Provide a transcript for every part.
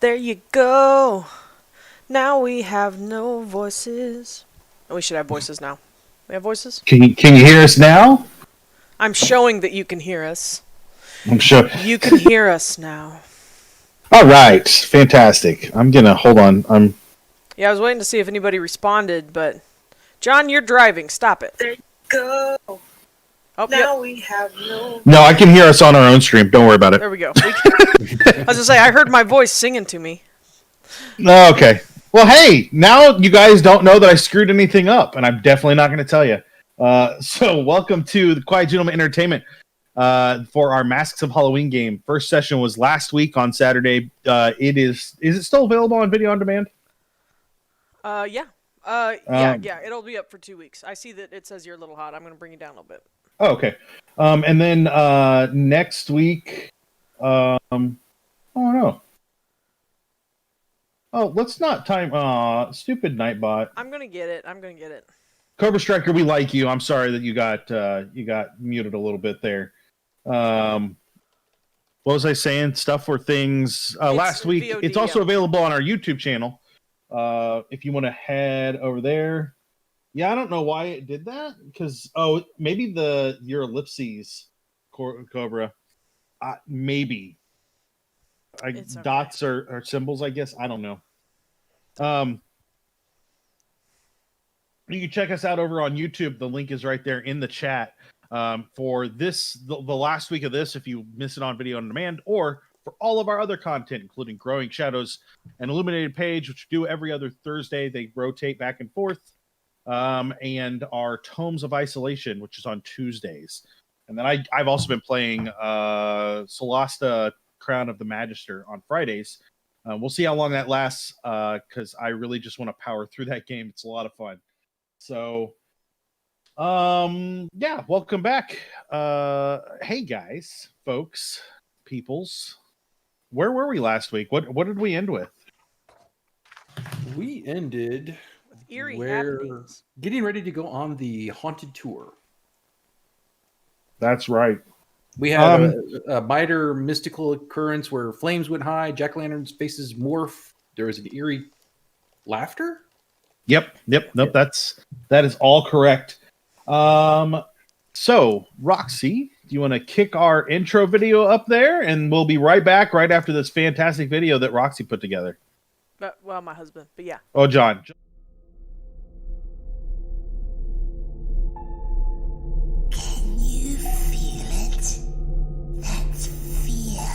There you go. Now we have no voices. Oh, we should have voices now. We have voices? Can you hear us now? I'm showing that you can hear us. I'm sure. You can hear us now. All right. Fantastic. I'm going to hold on. Yeah, I was waiting to see if anybody responded, but... John, you're driving. Stop it. There you go. Oh, Now we have No, I can hear us on our own stream. Don't worry about it. There we go. I was going to say, I heard my voice singing to me. No, okay. Well, hey, now you guys don't know that I screwed anything up, and I'm definitely not going to tell you. So welcome to the Quiet Gentleman Entertainment for our Masks of Halloween game. First session was last week on Saturday. Is it still available on video on demand? Yeah. Yeah, it'll be up for 2 weeks. I see that it says you're a little hot. I'm going to bring you down a little bit. Oh, okay. And then next week, oh no. Oh, let's not time. Stupid Nightbot. I'm gonna get it. Cobra Striker, we like you. I'm sorry that you got muted a little bit there. What was I saying? Stuff for things. Last week, VOD, it's also available on our YouTube channel. If you want to head over there. Yeah, I don't know why it did that. Because maybe your ellipses, Cobra. Maybe. Dots are symbols, I guess. I don't know. You can check us out over on YouTube. The link is right there in the chat for this, the last week of this, if you miss it on video on demand, or for all of our other content, including Growing Shadows and Illuminated Page, which we do every other Thursday. They rotate back and forth. And our Tomes of Isolation, which is on Tuesdays. And then I've also been playing Solasta Crown of the Magister on Fridays. We'll see how long that lasts, because I really just want to power through that game. It's a lot of fun. So, yeah, welcome back. Hey guys, folks, peoples. Where were we last week? What did we end with? We ended with eerie happenings. Getting ready to go on the haunted tour. That's right. We had a minor mystical occurrence where flames went high, jack-o'-lanterns' faces morph. There was an eerie laughter. Yep. Nope, that is all correct. So, Roxy, do you want to kick our intro video up there? And we'll be right back right after this fantastic video that Roxy put together. Well, my husband, but yeah. Oh, John. Can you feel it? That's fear.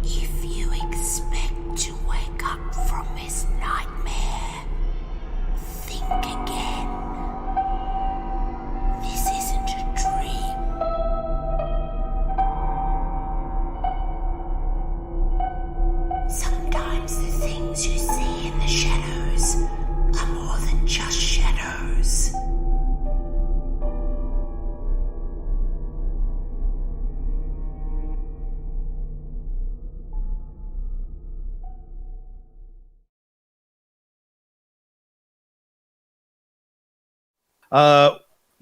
If you expect to wake up from this nightmare, think again. This isn't a dream. Sometimes the things you see in the shadows are more than just shadows.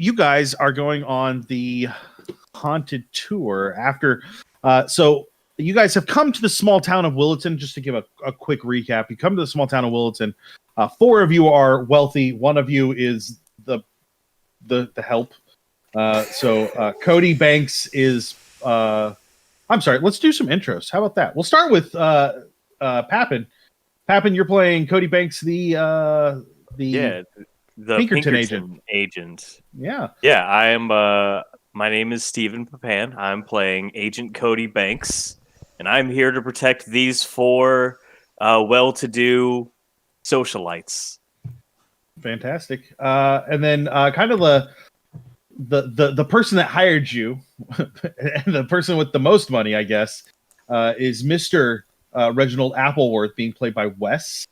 You guys are going on the haunted tour after. So you guys have come to the small town of Willowton. Just to give a quick recap, you come to the small town of Willowton. 4 of you are wealthy. 1 of you is the help. So Kodi Banks is. I'm sorry. Let's do some intros. How about that? We'll start with Papin. Papin, you're playing Kodi Banks, the Pinkerton agent. Yeah. Yeah, I am. My name is Stephen Papin. I'm playing Agent Kodi Banks, and I'm here to protect these 4 well-to-do socialites. Fantastic. And then kind of the person that hired you, and the person with the most money, I guess, is Mr. Reginald Appleworth, being played by Wes.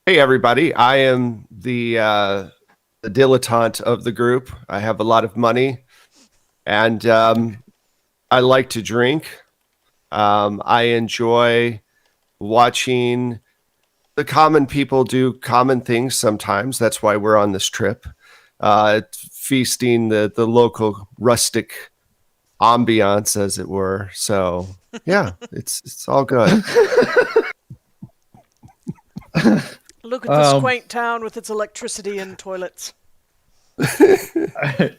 Hey everybody, I am the dilettante of the group. I have a lot of money, and I like to drink. I enjoy watching the common people do common things sometimes. That's why we're on this trip. feasting the local rustic ambiance, as it were. So yeah, it's all good. Look at this quaint town with its electricity and toilets.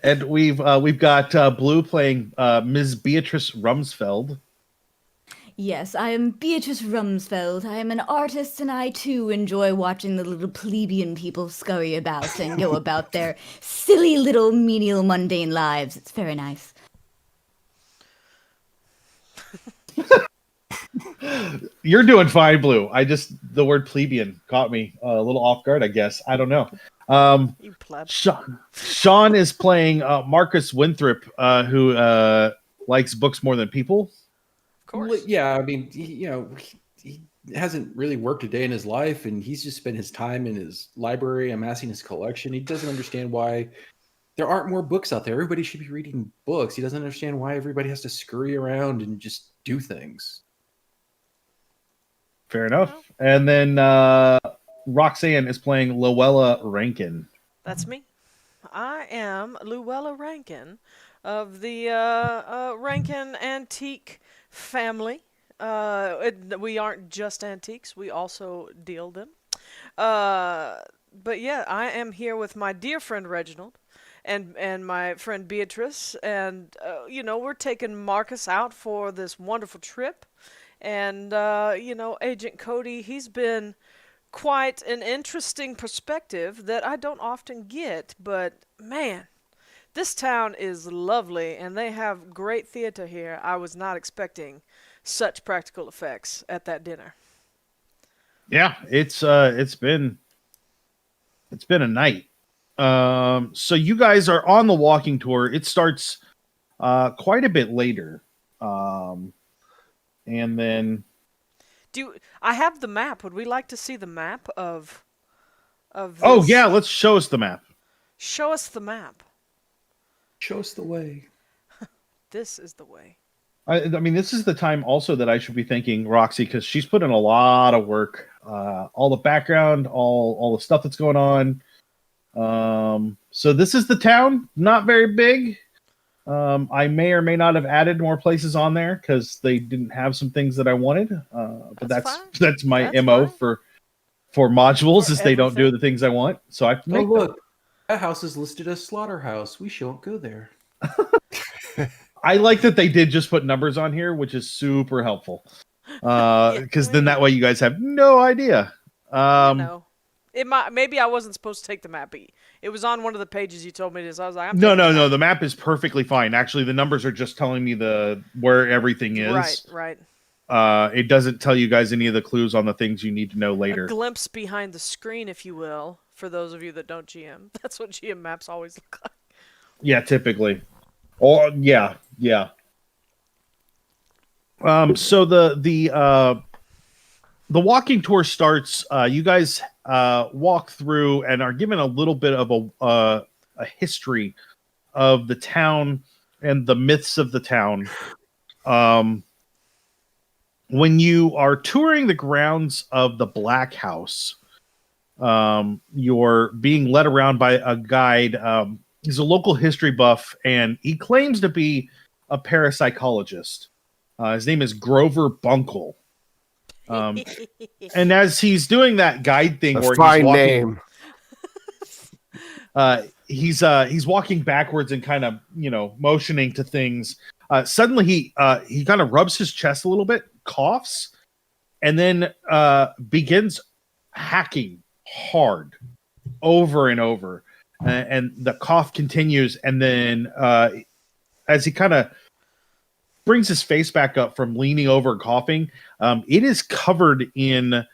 And we've got Bloo playing Ms. Beatrice Rumsfeld. Yes, I am Beatrice Rumsfeld. I am an artist, and I too enjoy watching the little plebeian people scurry about and go about their silly little menial mundane lives. It's very nice. You're doing fine, Blue. The word plebeian caught me a little off guard, I guess. I don't know. You pleb. Shawn is playing Marcus Winthrop, who likes books more than people. Of course. Yeah, I mean, he hasn't really worked a day in his life, and he's just spent his time in his library amassing his collection. He doesn't understand why there aren't more books out there. Everybody should be reading books. He doesn't understand why everybody has to scurry around and just do things. Fair enough. And then Roxanne is playing Lowella Rankin. That's me. I am Lowella Rankin of the Rankin Antique family. We aren't just antiques. We also deal them. But yeah, I am here with my dear friend Reginald and my friend Beatrice. And, we're taking Marcus out for this wonderful trip. And, Agent Kodi, he's been quite an interesting perspective that I don't often get. But, man, this town is lovely, and they have great theater here. I was not expecting such practical effects at that dinner. Yeah, it's been a night. So you guys are on the walking tour. It starts quite a bit later. And then I have the map. Would we like to see the map of this? Oh yeah, let's show us the map. Show us the map. Show us the way. This is the way. I mean, this is the time also that I should be thanking Roxy, because she's put in a lot of work. All the background, all the stuff that's going on. So this is the town. Not very big. I may or may not have added more places on there because they didn't have some things that I wanted. But that's my MO fine. for modules, is they don't do everything. the things I want. So I have to Oh, make look. That house is listed as slaughterhouse. We shan't go there. I like that they did just put numbers on here, which is super helpful. Because then that way you guys have no idea. Maybe I wasn't supposed to take the map, but it was on one of the pages you told me this. I was like, No. The map is perfectly fine. Actually, the numbers are just telling me where everything is. Right. It doesn't tell you guys any of the clues on the things you need to know later. A glimpse behind the screen, if you will, for those of you that don't GM. That's what GM maps always look like. Yeah, typically. Or yeah. So the walking tour starts. You guys walk through and are given a little bit of a history of the town and the myths of the town. When you are touring the grounds of the Black House, you're being led around by a guide. He's a local history buff, and he claims to be a parapsychologist. His name is Grover Bunkle. And as he's doing that guide thing, where fine he's walking, name. he's walking backwards and kind of motioning to things. Suddenly he kind of rubs his chest a little bit, coughs, and then begins hacking hard over and over. And the cough continues, and then as he kind of brings his face back up from leaning over and coughing, it is covered in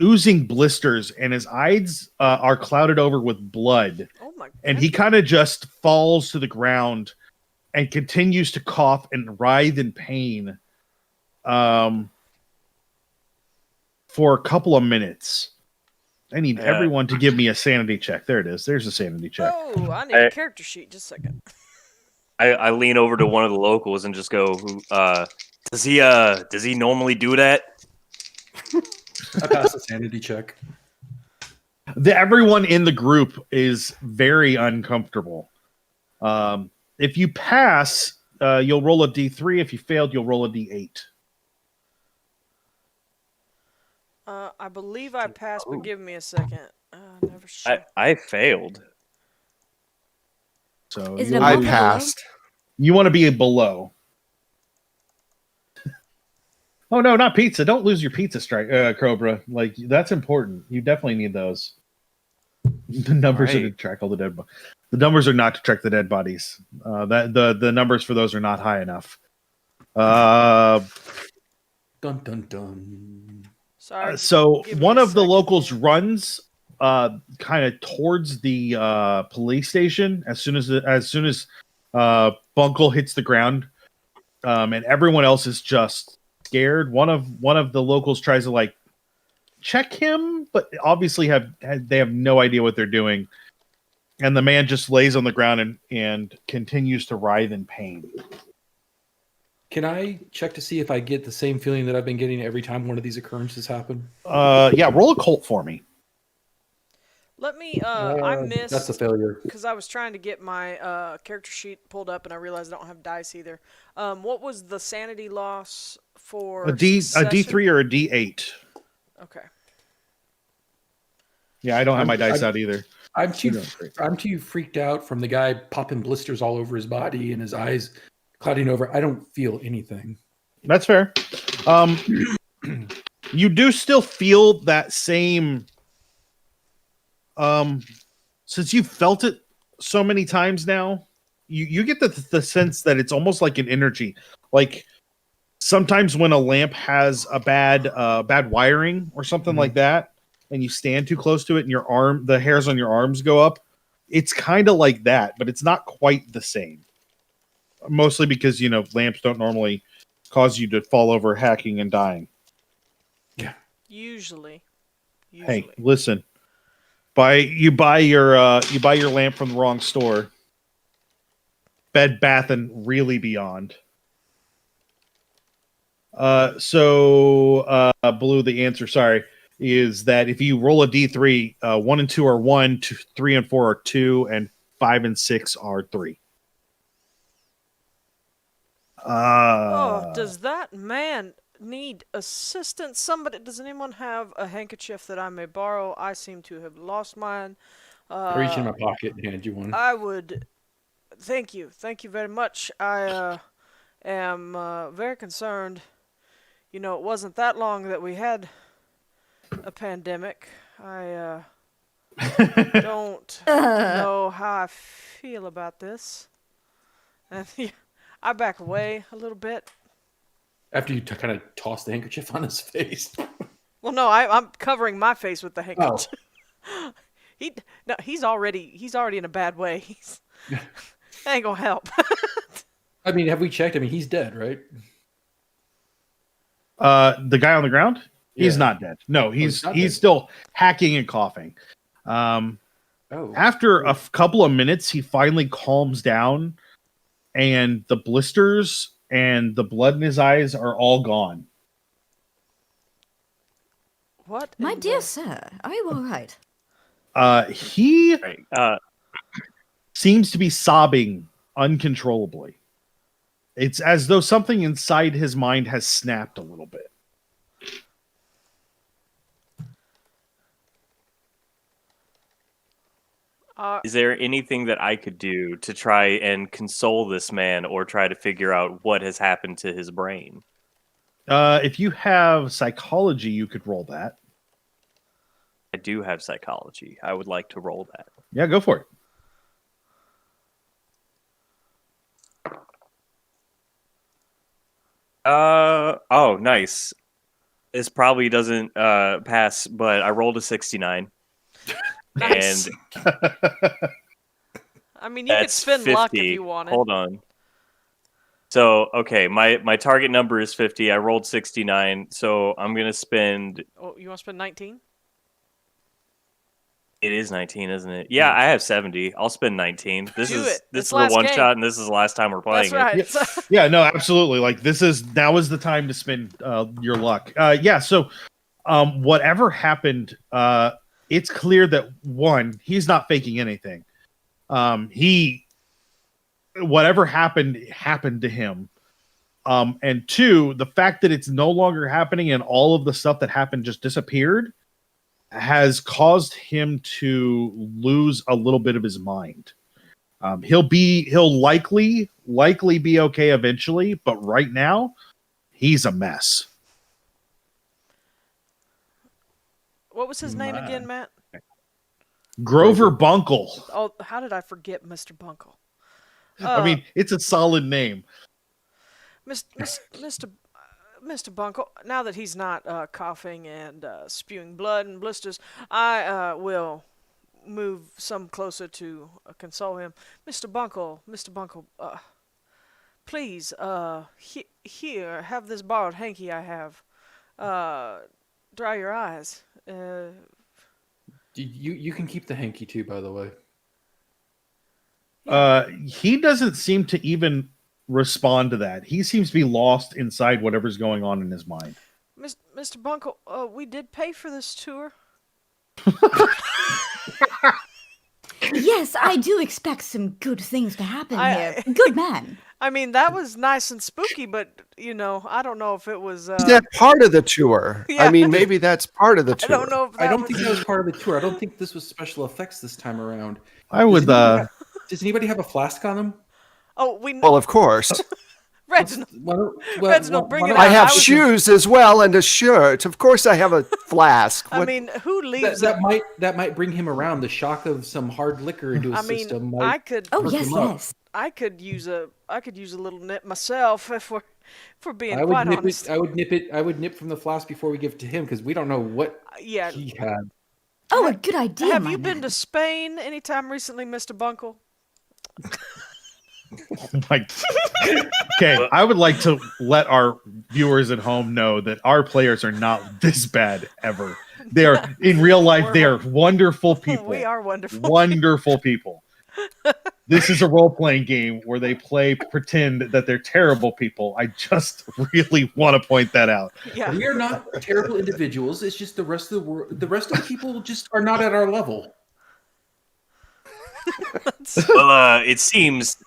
oozing blisters, and his eyes are clouded over with blood. Oh my God. And he kind of just falls to the ground and continues to cough and writhe in pain for a couple of minutes. I need everyone to give me a sanity check. There it is. There's a sanity check. Oh, I need a character sheet. Just a second. I lean over to one of the locals and just go, does he normally do that? I pass a sanity check. Everyone in the group is very uncomfortable. If you pass, you'll roll a d3. If you failed, you'll roll a d8. I believe I passed, but give me a second. Never sure. I failed. So Is it you'll above I or below? passed. You want to be below. Oh no, not pizza! Don't lose your pizza strike, Cobra. Like that's important. You definitely need those. The numbers are to Right. track all the dead. The numbers are not to track the dead bodies. The numbers for those are not high enough. Dun dun dun. Sorry. So give me one a of the second locals here. runs kind of towards the police station as soon as Bunkle hits the ground, and everyone else is just scared. One of the locals tries to like check him, but obviously they have no idea what they're doing, and the man just lays on the ground and continues to writhe in pain. Can I check to see if I get the same feeling that I've been getting every time one of these occurrences happen? Yeah, roll a cult for me. Let me. I missed. That's a failure. Because I was trying to get my character sheet pulled up, and I realized I don't have dice either. What was the sanity loss for A succession? D3 or a D8. Okay. Yeah, I don't have my I'm- dice out either. I'm You're too doing great. I'm too freaked out from the guy popping blisters all over his body and his eyes clouding over. I don't feel anything. That's fair. You do still feel that same. Since you've felt it so many times now, you get the sense that it's almost like an energy. Like sometimes when a lamp has a bad wiring or something like that, and you stand too close to it, and the hairs on your arms go up, it's kind of like that, but it's not quite the same. Mostly because lamps don't normally cause you to fall over hacking and dying. Usually. Hey, listen. You buy your lamp from the wrong store. Bed Bath and really Beyond. So Blue, the answer, sorry, is that if you roll a D3, 1 and 2 are 1, 2, 3 and 4 are 2, and 5 and 6 are 3. Does that man need assistance? Does anyone have a handkerchief that I may borrow? I seem to have lost mine. I reach in my pocket and hand you one. I would. Thank you very much. I am very concerned. It wasn't that long that we had a pandemic. I don't know how I feel about this. And I back away a little bit. After you kind of toss the handkerchief on his face. Well, no, I'm covering my face with the handkerchief. He's already in a bad way. That ain't gonna help. I mean, have we checked? I mean, he's dead, right? The guy on the ground? He's Yeah. not dead. No, he's not he's dead. still hacking and coughing. After a couple of minutes, he finally calms down, and the blisters and the blood in his eyes are all gone. What? My dear sir, are you all right? He Right. seems to be sobbing uncontrollably. It's as though something inside his mind has snapped a little bit. Is there anything that I could do to try and console this man or try to figure out what has happened to his brain? If you have psychology, you could roll that. I do have psychology. I would like to roll that. Yeah, go for it. Oh, nice. This probably doesn't pass, but I rolled a 69. Nice. And I mean, you could that's spend 50. luck if you wanted. Hold on. So, okay, my target number is 50. I rolled 69, so I'm going to spend... Oh, you want to spend 19? It is 19, isn't it? Yeah, I have 70. I'll spend 19. This Do is it. this It's is a last one game. shot, and this is the last time we're playing That's right. Yeah, no, absolutely. Like now is the time to spend your luck. Yeah, so whatever happened, it's clear that one, he's not faking anything. Whatever happened to him. And two, the fact that it's no longer happening and all of the stuff that happened just disappeared has caused him to lose a little bit of his mind. He'll likely be okay eventually, but right now he's a mess. What was his name again, Matt? Grover Bunkle. Oh, how did I forget Mr. Bunkle? I mean, it's a solid name. Mr. Bunkle, now that he's not coughing and spewing blood and blisters, I will move some closer to console him. Mr. Bunkle, please, here, have this borrowed hanky I have. Dry your eyes. You can keep the hanky too, by the way. He doesn't seem to even respond to that. He seems to be lost inside whatever's going on in his mind. Mr. Bunkle, we did pay for this tour. Yes, I do expect some good things to happen here. Good man. I mean, that was nice and spooky, but, I don't know if it was... Is that part of the tour? Yeah. I mean, maybe that's part of the tour. I don't know if I don't think that was part of the tour. I don't think this was special effects this time around. I would... Does anybody have a flask on them? Oh, Well, of course. Reginald, Reginald, bring it I out. have shoes as well and a shirt. Of course I have a flask. I mean, who leaves... That might bring him around. The shock of some hard liquor into his system might... I could... Oh, perk yes, him up. yes. I could use a little nip myself if we're being I would quite nip honest. I would nip from the flask before we give it to him because we don't know what Yeah. he had. Oh, a good idea, Have my you been man. to Spain anytime recently, Mr. Bunkle? Okay, I would like to let our viewers at home know that our players are not this bad ever. They are, in real life, they are wonderful people. We are wonderful. Wonderful people. This is a role-playing game where they pretend that they're terrible people. I just really want to point that out. Yeah. We are not terrible individuals. It's just the rest of the world. The rest of the people just are not at our level. Well, it seems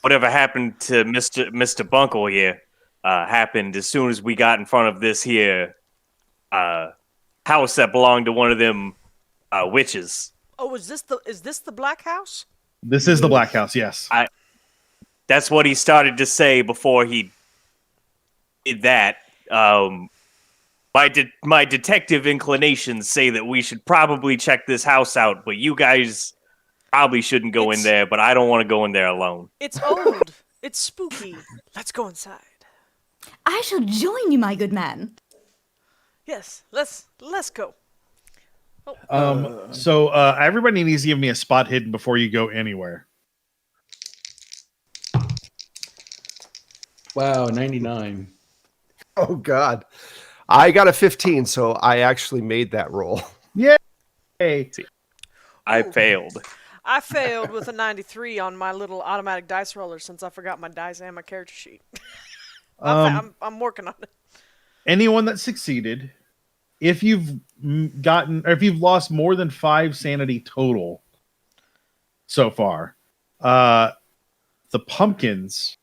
whatever happened to Mr. Bunkle here happened as soon as we got in front of this here house that belonged to one of them witches. Oh, is this the Black House? This is the Black House, yes. That's what he started to say before he did that. My detective inclinations say that we should probably check this house out, but you guys probably shouldn't go in there, but I don't want to go in there alone. It's old. It's spooky. Let's go inside. I shall join you, my good man. Yes, let's go. So everybody needs to give me a spot hidden before you go anywhere. Wow, 99. Oh, God. I got a 15, so I actually made that roll. Yay! I failed. I failed with a 93 on my little automatic dice roller since I forgot my dice and my character sheet. I'm working on it. Anyone that succeeded, if you've lost more than 5 sanity total so far, the pumpkins,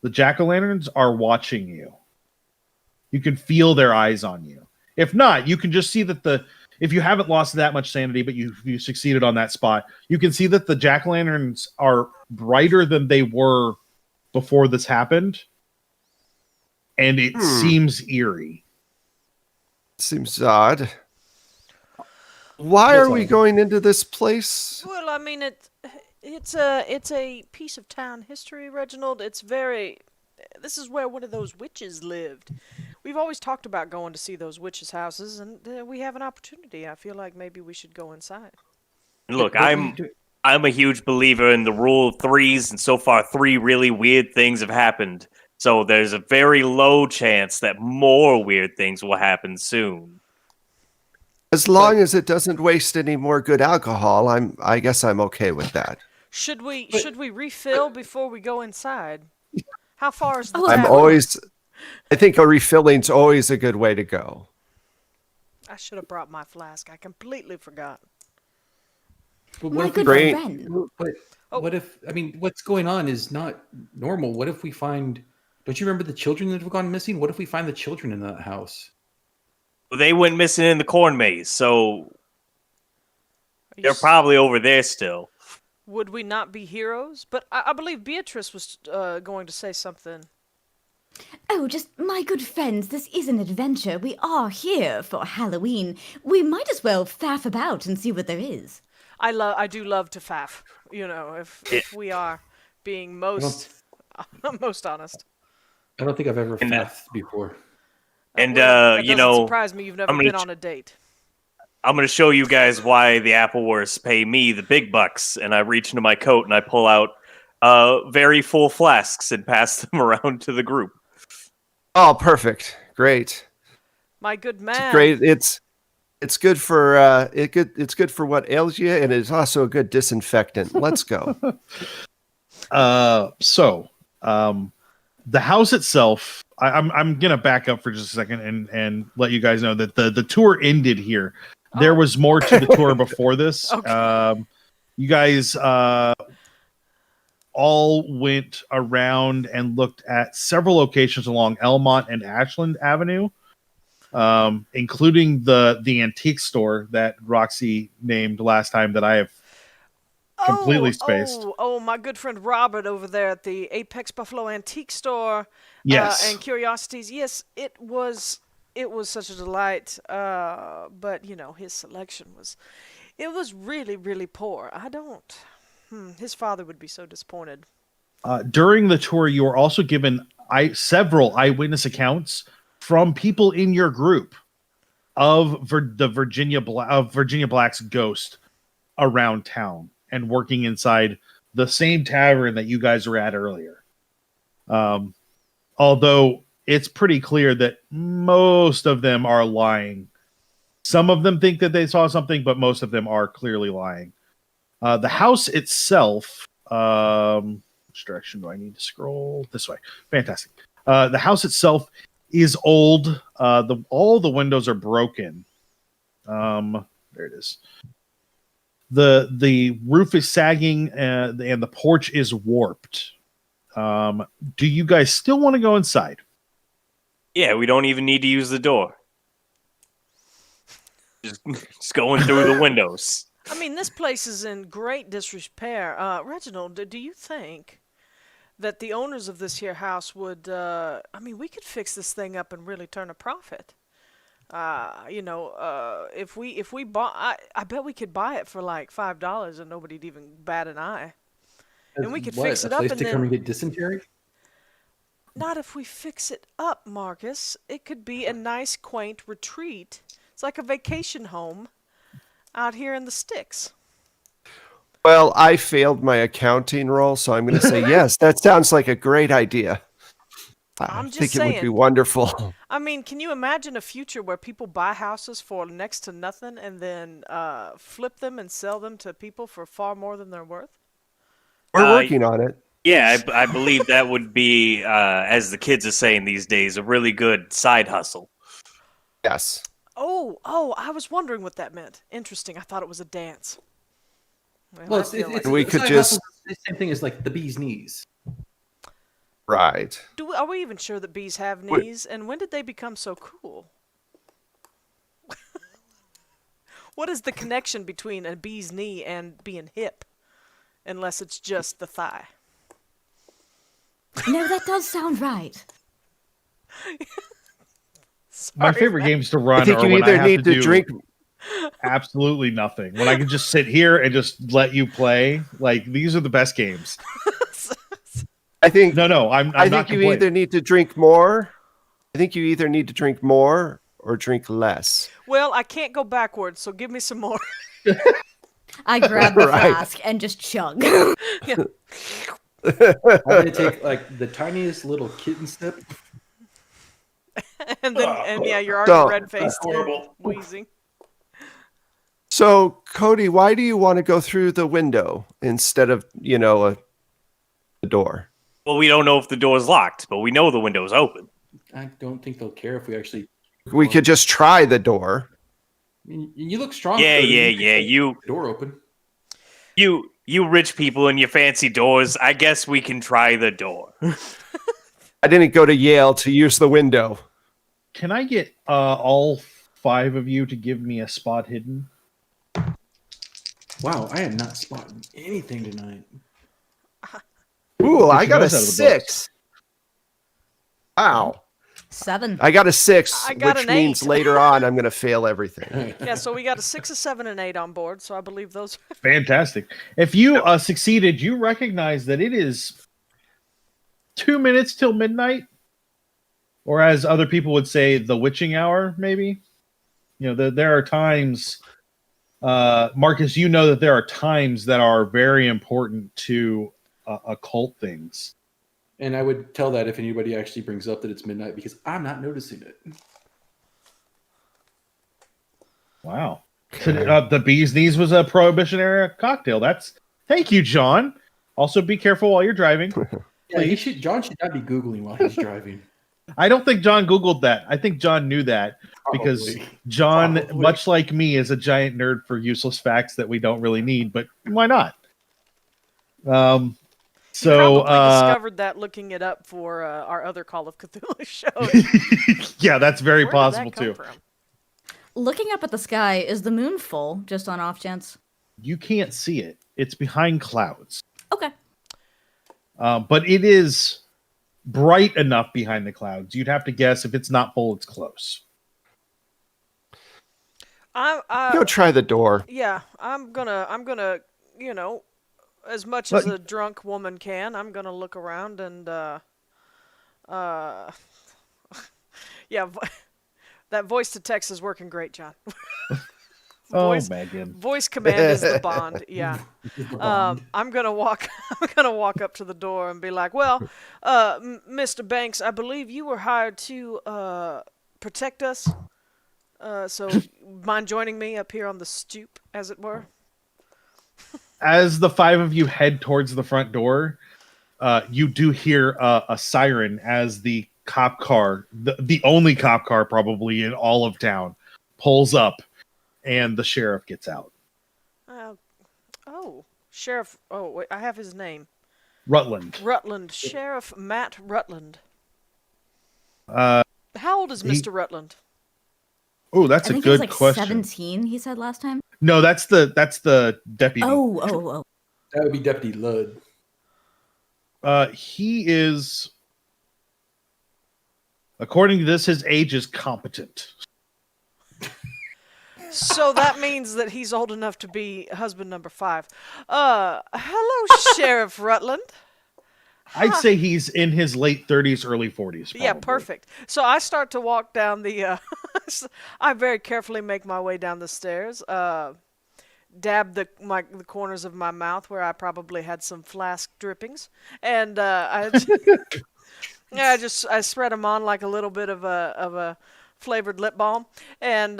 the jack-o'-lanterns are watching you. You can feel their eyes on you. If not, you can just see that if you haven't lost that much sanity, but you succeeded on that spot, you can see that the jack-o'-lanterns are brighter than they were before this happened. And it seems eerie. Seems odd. Why are we going into this place? Well, I mean, it's a piece of town history, Reginald. This is where one of those witches lived. We've always talked about going to see those witches' houses, and we have an opportunity. I feel like maybe we should go inside. Look, I'm a huge believer in the rule of threes, and so far 3 really weird things have happened. So there's a very low chance that more weird things will happen soon. As long as it doesn't waste any more good alcohol, I guess I'm okay with that. Should we refill before we go inside? How far is the I think a refilling's always a good way to go. I should have brought my flask. I completely forgot. But My what if we good Great. friend. But Oh. what if, I mean, what's going on is not normal. What if we find, don't you remember the children that have gone missing? What if we find the children in that house? They went missing in the corn maze, so Are you they're probably over there still. Would we not be heroes? But I believe Beatrice was going to say something. Oh, just my good friends, this is an adventure. We are here for Halloween. We might as well faff about and see what there is. I do love to faff. You know, if we are being most most honest. I don't think I've ever And, faffed before. And, that you doesn't know, surprise me. You've never I'm gonna been on a date. I'm going to show you guys why the Appleworths pay me the big bucks. And I reach into my coat and I pull out very full flasks and pass them around to the group. Oh, perfect. Great. My good man. Great. It's good for it's good for what ails you, and it's also a good disinfectant. Let's go. The house itself, I'm gonna back up for just a second and let you guys know that the tour ended here. There was more to the tour before this. Okay. You guys all went around and looked at several locations along Elmont and Ashland Avenue, including the antique store that Roxy named last time that I have completely spaced. Oh, my good friend Robert over there at the Apex Buffalo Antique Store. Yes. And Curiosities. Yes, it was such a delight. But you know, his selection was really, really poor. His father would be so disappointed. During the tour, you were also given several eyewitness accounts from people in your group of Virginia Black's ghost around town and working inside the same tavern that you guys were at earlier. Although it's pretty clear that most of them are lying. Some of them think that they saw something, but most of them are clearly lying. The house itself, which direction do I need to scroll? This way. Fantastic. The house itself is old. All the windows are broken. There it is. The roof is sagging and the porch is warped. Do you guys still want to go inside? Yeah, we don't even need to use the door. Just going through the windows. I mean, this place is in great disrepair. Reginald, do you think that the owners of this here house would... we could fix this thing up and really turn a profit. If we bought... I bet we could buy it for like $5 and nobody'd even bat an eye. And we could fix it up and to come and get dysentery? Not if we fix it up, Marcus. It could be a nice, quaint retreat. It's like a vacation home out here in the sticks. Well, I failed my accounting roll, so I'm going to say yes. That sounds like a great idea. I'm I just think it would be saying. wonderful. I mean, can you imagine a future where people buy houses for next to nothing and then flip them and sell them to people for far more than they're worth? We're working on it. Yeah, I believe that would be, as the kids are saying these days, a really good side hustle. Yes. Oh, I was wondering what that meant. Interesting. I thought it was a dance. Well, I feel like- we could just- the same thing as like the bee's knees. Right. Are we even sure that bees have knees? And when did they become so cool? What is the connection between a bee's knee and being hip? Unless it's just the thigh. No, that does sound right. My Sorry, favorite Matt. games to run I think are you when I either have need to do drink. absolutely nothing. When I can just sit here and just let you play. Like, these are the best games. I think. No, I'm I not think you complaining. either need to drink more. I think you either need to drink more or drink less. Well, I can't go backwards, so give me some more. I grab the Right. flask and just chug. I'm gonna take like the tiniest little kitten sip. And yeah, you're already Don't. red-faced and Horrible. wheezing. So, Kodi, why do you want to go through the window instead of, a door? Well, we don't know if the door's locked, but we know the window's open. I don't think they'll care if we actually. We could just try the door. You look strong. Yeah, Cody. yeah. You keep the door open. You rich people and your fancy doors. I guess we can try the door. I didn't go to Yale to use the window. Can I get all 5 of you to give me a spot hidden? Wow, I am not spotting anything tonight. Ooh, I got a knows out of the 6. Wow. 7. I got a 6, I got which an means 8. later on I'm going to fail everything. Yeah, so we got a 6, a 7, and 8 on board. So I believe those. Fantastic. If you succeeded, you recognize that it is 2 minutes till midnight, or as other people would say, the witching hour, maybe. You know, there are times, Marcus, you know that there are times that are very important to occult things. And I would tell that if anybody actually brings up that it's midnight, because I'm not noticing it. Wow. So, the bee's knees was a Prohibition era cocktail. Thank you, John. Also, be careful while you're driving. Yeah, John should not be Googling while he's driving. I don't think John Googled that. I think John knew that because John, Probably. much like me, is a giant nerd for useless facts that we don't really need, but why not? So Probably discovered that looking it up for our other Call of Cthulhu show. yeah, that's very Where did possible that come too. from? Looking up at the sky, is the moon full, just on off chance? You can't see it. It's behind clouds. Okay. But it is bright enough behind the clouds. You'd have to guess if it's not full, it's close. Go try the door. Yeah, I'm gonna, you know, as much as a drunk woman can, I'm gonna look around and, yeah, that voice to text is working great, John. Megan. Voice command is the bond. Yeah. I'm gonna walk up to the door and be like, "Well, Mr. Banks, I believe you were hired to protect us. So mind joining me up here on the stoop, as it were?" As the 5 of you head towards the front door, you do hear a siren as the cop car, the only cop car probably in all of town, pulls up. And the sheriff gets out. Sheriff. Oh, wait, I have his name. Rutland. Sheriff Matt Rutland. How old is Mr. Rutland? Oh, that's I a think he was good like question. 17, he said last time. No, that's the deputy. Oh. That would be Deputy Ludd. He is, according to this, his age is competent. So that means that he's old enough to be husband number 5. Hello, Sheriff Rutland. I'd say he's in his late 30s, early 40s. Probably. Yeah, perfect. So I start to walk down the. I very carefully make my way down the stairs. Dab the corners of my mouth where I probably had some flask drippings, and I spread them on like a little bit of a flavored lip balm, and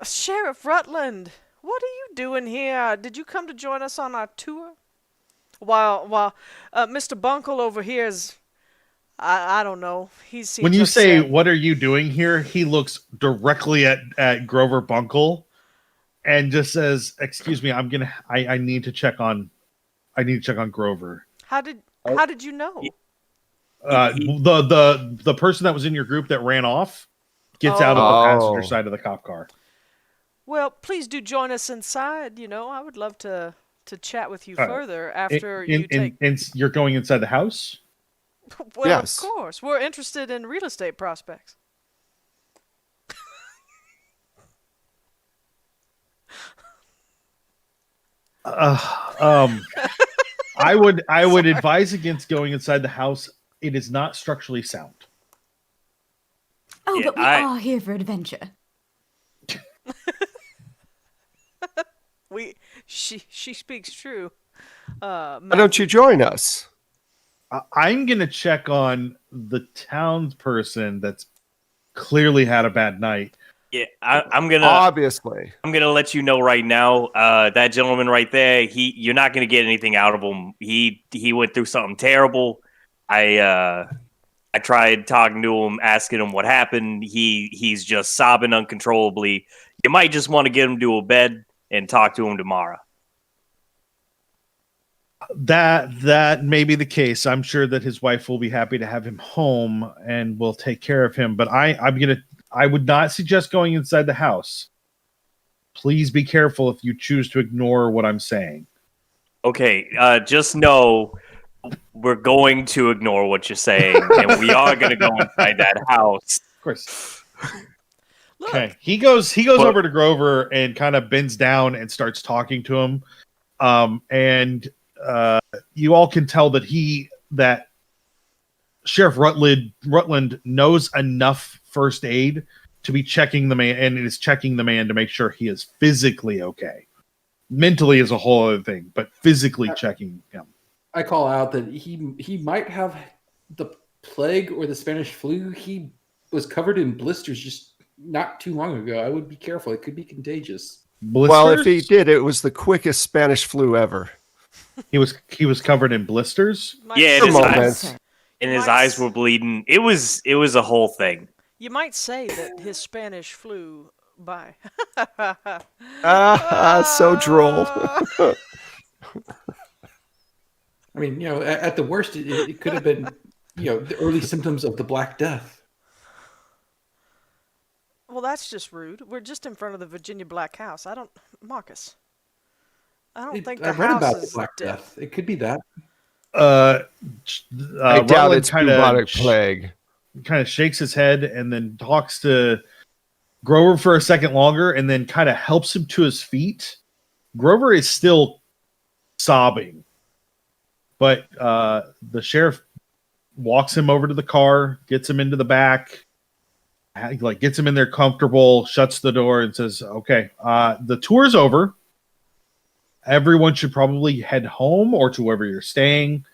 Sheriff Rutland, what are you doing here? Did you come to join us on our tour? While Mr. Bunkle over here is, I don't know. He seems when you say, upset. "What are you doing here?" he looks directly at Grover Bunkle, and just says, "Excuse me, I need to check on Grover." How did you know? The person that was in your group that ran off gets out of the passenger side of the cop car. Well, please do join us inside. You know, I would love to chat with you further after you take. You're going inside the house? Well, Yes. of course, we're interested in real estate prospects. I would advise against going inside the house. It is not structurally sound. Oh, Yeah, but we are here for adventure. She speaks true. Why don't you join us? I'm gonna check on the townsperson that's clearly had a bad night. Yeah, I'm gonna Obviously. I'm gonna let you know right now. That gentleman right there, you're not gonna get anything out of him. He went through something terrible. I I tried talking to him, asking him what happened. He's just sobbing uncontrollably. You might just want to get him to a bed and talk to him tomorrow. That may be the case. I'm sure that his wife will be happy to have him home and will take care of him. But I would not suggest going inside the house. Please be careful if you choose to ignore what I'm saying. Okay, just know we're going to ignore what you're saying, and we are going to go inside that house. Of course. Okay. He goes over to Grover and kind of bends down and starts talking to him. And you all can tell that Sheriff Rutland knows enough first aid to be checking the man, and is checking the man to make sure he is physically okay. Mentally is a whole other thing, but physically checking him. I call out that he might have the plague or the Spanish flu. He was covered in blisters just not too long ago. I would be careful. It could be contagious. Blisters? Well, if he did, it was the quickest Spanish flu ever. He was covered in blisters. Yeah, and his Might eyes were bleeding. It was a whole thing. You might say that his Spanish flew by. So droll. I mean, at the worst, it could have been, the early symptoms of the Black Death. Well, that's just rude. We're just in front of the Virginia Black House. Marcus. I don't think the I read house about is the Black dead. Death. It could be that. I doubt Rutland it's bubonic plague. Kind of shakes his head and then talks to Grover for a second longer and then kind of helps him to his feet. Grover is still sobbing, but the sheriff walks him over to the car, gets him into the back, gets him in there comfortable, shuts the door and says, okay, the tour's over. Everyone should probably head home or to wherever you're staying.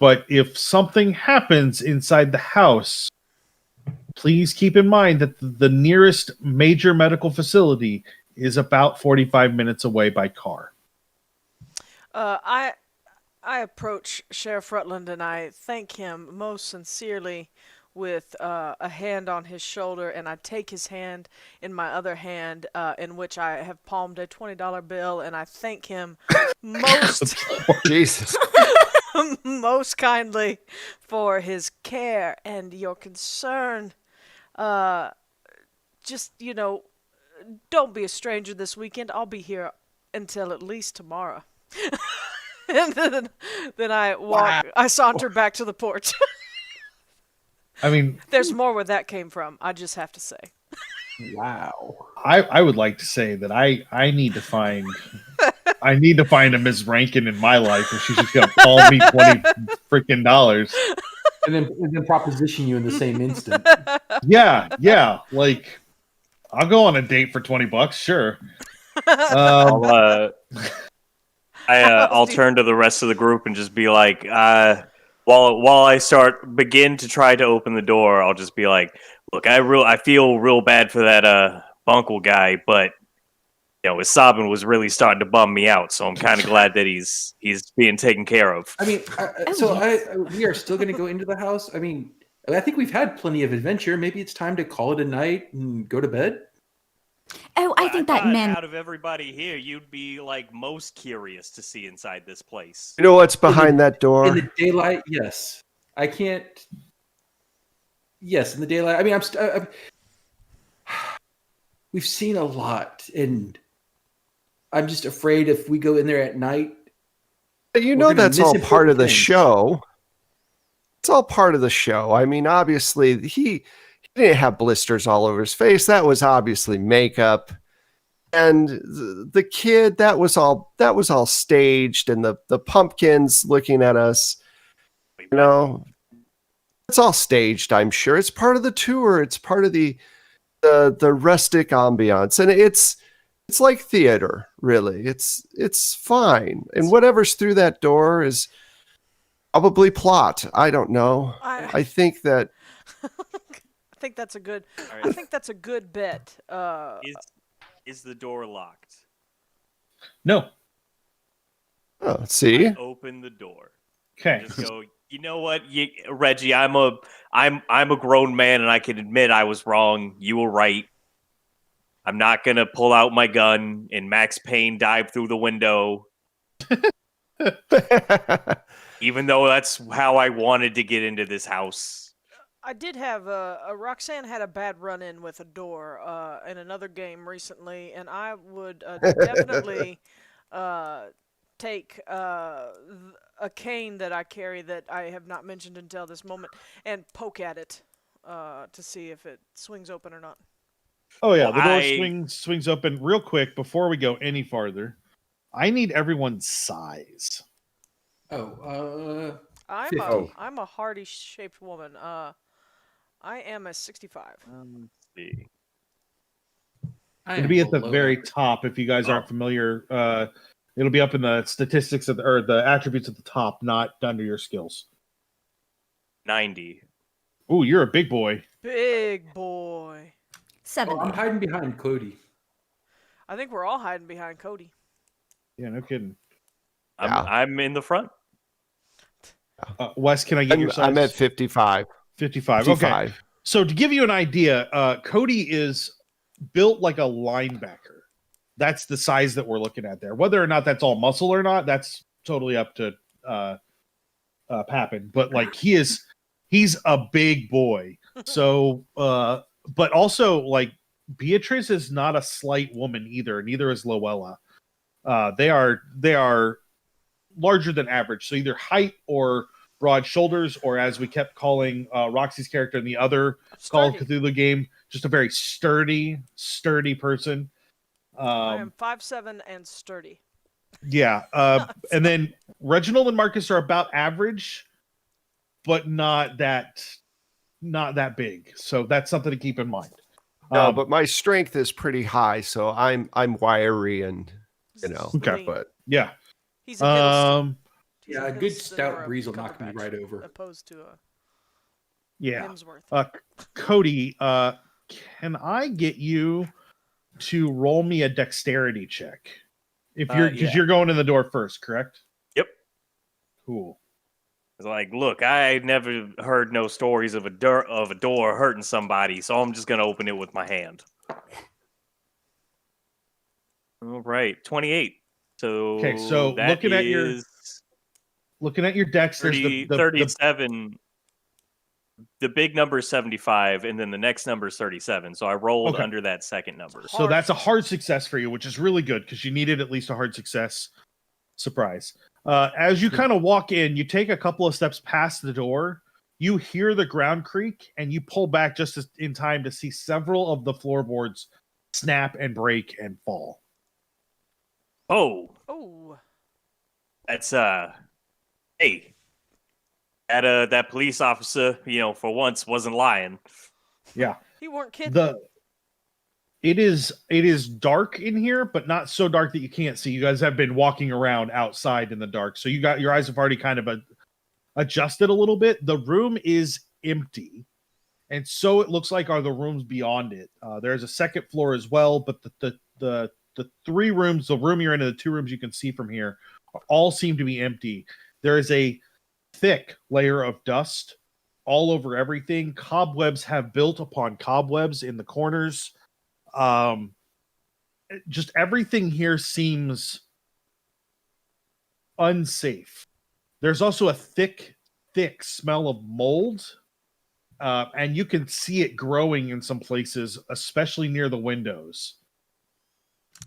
But if something happens inside the house, please keep in mind that the nearest major medical facility is about 45 minutes away by car. I approach Sheriff Rutland and I thank him most sincerely with a hand on his shoulder, and I take his hand in my other hand, in which I have palmed a $20 bill, and I thank him most Jesus. most kindly for his care and your concern. Just, don't be a stranger this weekend. I'll be here until at least tomorrow. And then I walk. Wow. I saunter back to the porch. I mean, there's more where that came from. I just have to say. Wow. I would like to say that I need to find a Ms. Rankin in my life, or she's just gonna call me $20 freaking and then proposition you in the same instant. Yeah. Like, I'll go on a date for $20, sure. I'll turn to the rest of the group and just be like, while I begin to try to open the door, I'll just be like, look, I feel real bad for that Bunkle guy, but his sobbing was really starting to bum me out, so I'm kind of glad that he's being taken care of. I mean, we are still going to go into the house. I mean, I think we've had plenty of adventure. Maybe it's time to call it a night and go to bed. Oh, I think that man. Out of everybody here, you'd be like most curious to see inside this place. You know what's behind that door? In the daylight, yes. I can't. Yes, in the daylight. I mean, we've seen a lot, and I'm just afraid if we go in there at night. That's all part of the show. It's all part of the show. I mean, obviously, he didn't have blisters all over his face. That was obviously makeup. And the kid, that was all staged, and the pumpkins looking at us, it's all staged, I'm sure. It's part of the tour. It's part of the rustic ambiance. And it's like theater, really. It's fine. And whatever's through that door is probably plot. I don't know. I think that I think that's a good. I think that's a good bet. Is the door locked? No. Oh, see? I open the door. Okay. Just go. You know what, Reggie? I'm a grown man, and I can admit I was wrong. You were right. I'm not gonna pull out my gun and Max Payne dive through the window, even though that's how I wanted to get into this house. I did have Roxanne had a bad run-in with a door in another game recently, and I would definitely take a cane that I carry that I have not mentioned until this moment and poke at it to see if it swings open or not. Oh yeah, Well, the door swings open real quick. Before we go any farther, I need everyone's size. Oh, I'm 50. a hardy shaped woman. I am a 65. Let's see. It'll be at the very top if you guys aren't familiar. It'll be up in the statistics or the attributes at the top, not under your skills. 90. Ooh, you're a big boy. Big boy. 70. I'm hiding behind Kodi. I think we're all hiding behind Kodi. Yeah, no kidding. I'm in the front. Wes, can I get your size? I'm at 55. 55. 55. Okay. So to give you an idea, Kodi is built like a linebacker. That's the size that we're looking at there. Whether or not that's all muscle or not, that's totally up to Papin. But like he's a big boy. So but also like Beatrice is not a slight woman either. Neither is Lowella. They are larger than average. So either height or broad shoulders, or as we kept calling Roxy's character in the other Call of Cthulhu game, just a very sturdy person. I am 5'7" and sturdy. Yeah. And then Reginald and Marcus are about average, but not that big. So that's something to keep in mind. No, but my strength is pretty high, so I'm wiry and Okay. but yeah. He's a Yeah, a good stout breeze will knock me right over. Opposed to a Yeah. Hemsworth. Kodi, can I get you to roll me a dexterity check? If you're because you're going in the door first, correct? Yep. Cool. It's like, look, I never heard no stories of a door hurting somebody, so I'm just gonna open it with my hand. All right, 28. So Okay, so looking at your dex, 30, there's the 37. The big number is 75, and then the next number is 37. So I rolled under that second number. So that's a hard success for you, which is really good because you needed at least a hard success. Surprise. As you kind of walk in, you take a couple of steps past the door. You hear the ground creak, and you pull back just in time to see several of the floorboards snap and break and fall. Oh, that's hey, that police officer, for once wasn't lying. Yeah, he weren't kidding. It is dark in here, but not so dark that you can't see. You guys have been walking around outside in the dark, so your eyes have already kind of adjusted a little bit. The room is empty, and so it looks like are the rooms beyond it. There's a second floor as well, but the three rooms, the room you're in and the two rooms you can see from here, all seem to be empty. There is a thick layer of dust all over everything. Cobwebs have built upon cobwebs in the corners. Just everything here seems unsafe. There's also a thick smell of mold, and you can see it growing in some places, especially near the windows.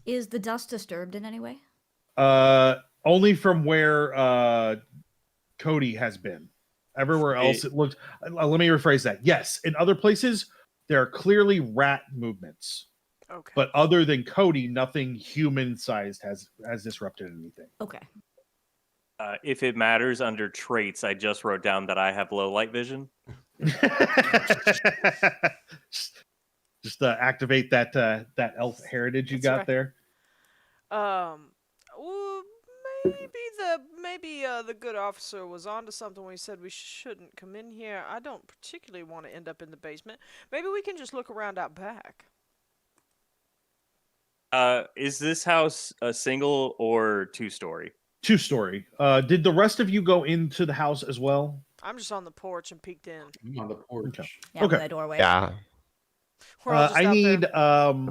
Is the dust disturbed in any way? Only from where Kodi has been. Everywhere else, it looks. Let me rephrase that. Yes, in other places, there are clearly rat movements. Okay. But other than Kodi, nothing human-sized has disrupted anything. Okay. If it matters, under traits, I just wrote down that I have low light vision. just activate that elf heritage you got there. Well, maybe the good officer was onto something when he said we shouldn't come in here. I don't particularly want to end up in the basement. Maybe we can just look around out back. Is this house a single or two-story? 2-story. Did the rest of you go into the house as well? I'm just on the porch and peeked in. I'm on the porch. Okay. Yeah, Okay. by the doorway. Yeah. We're all just I out need. there.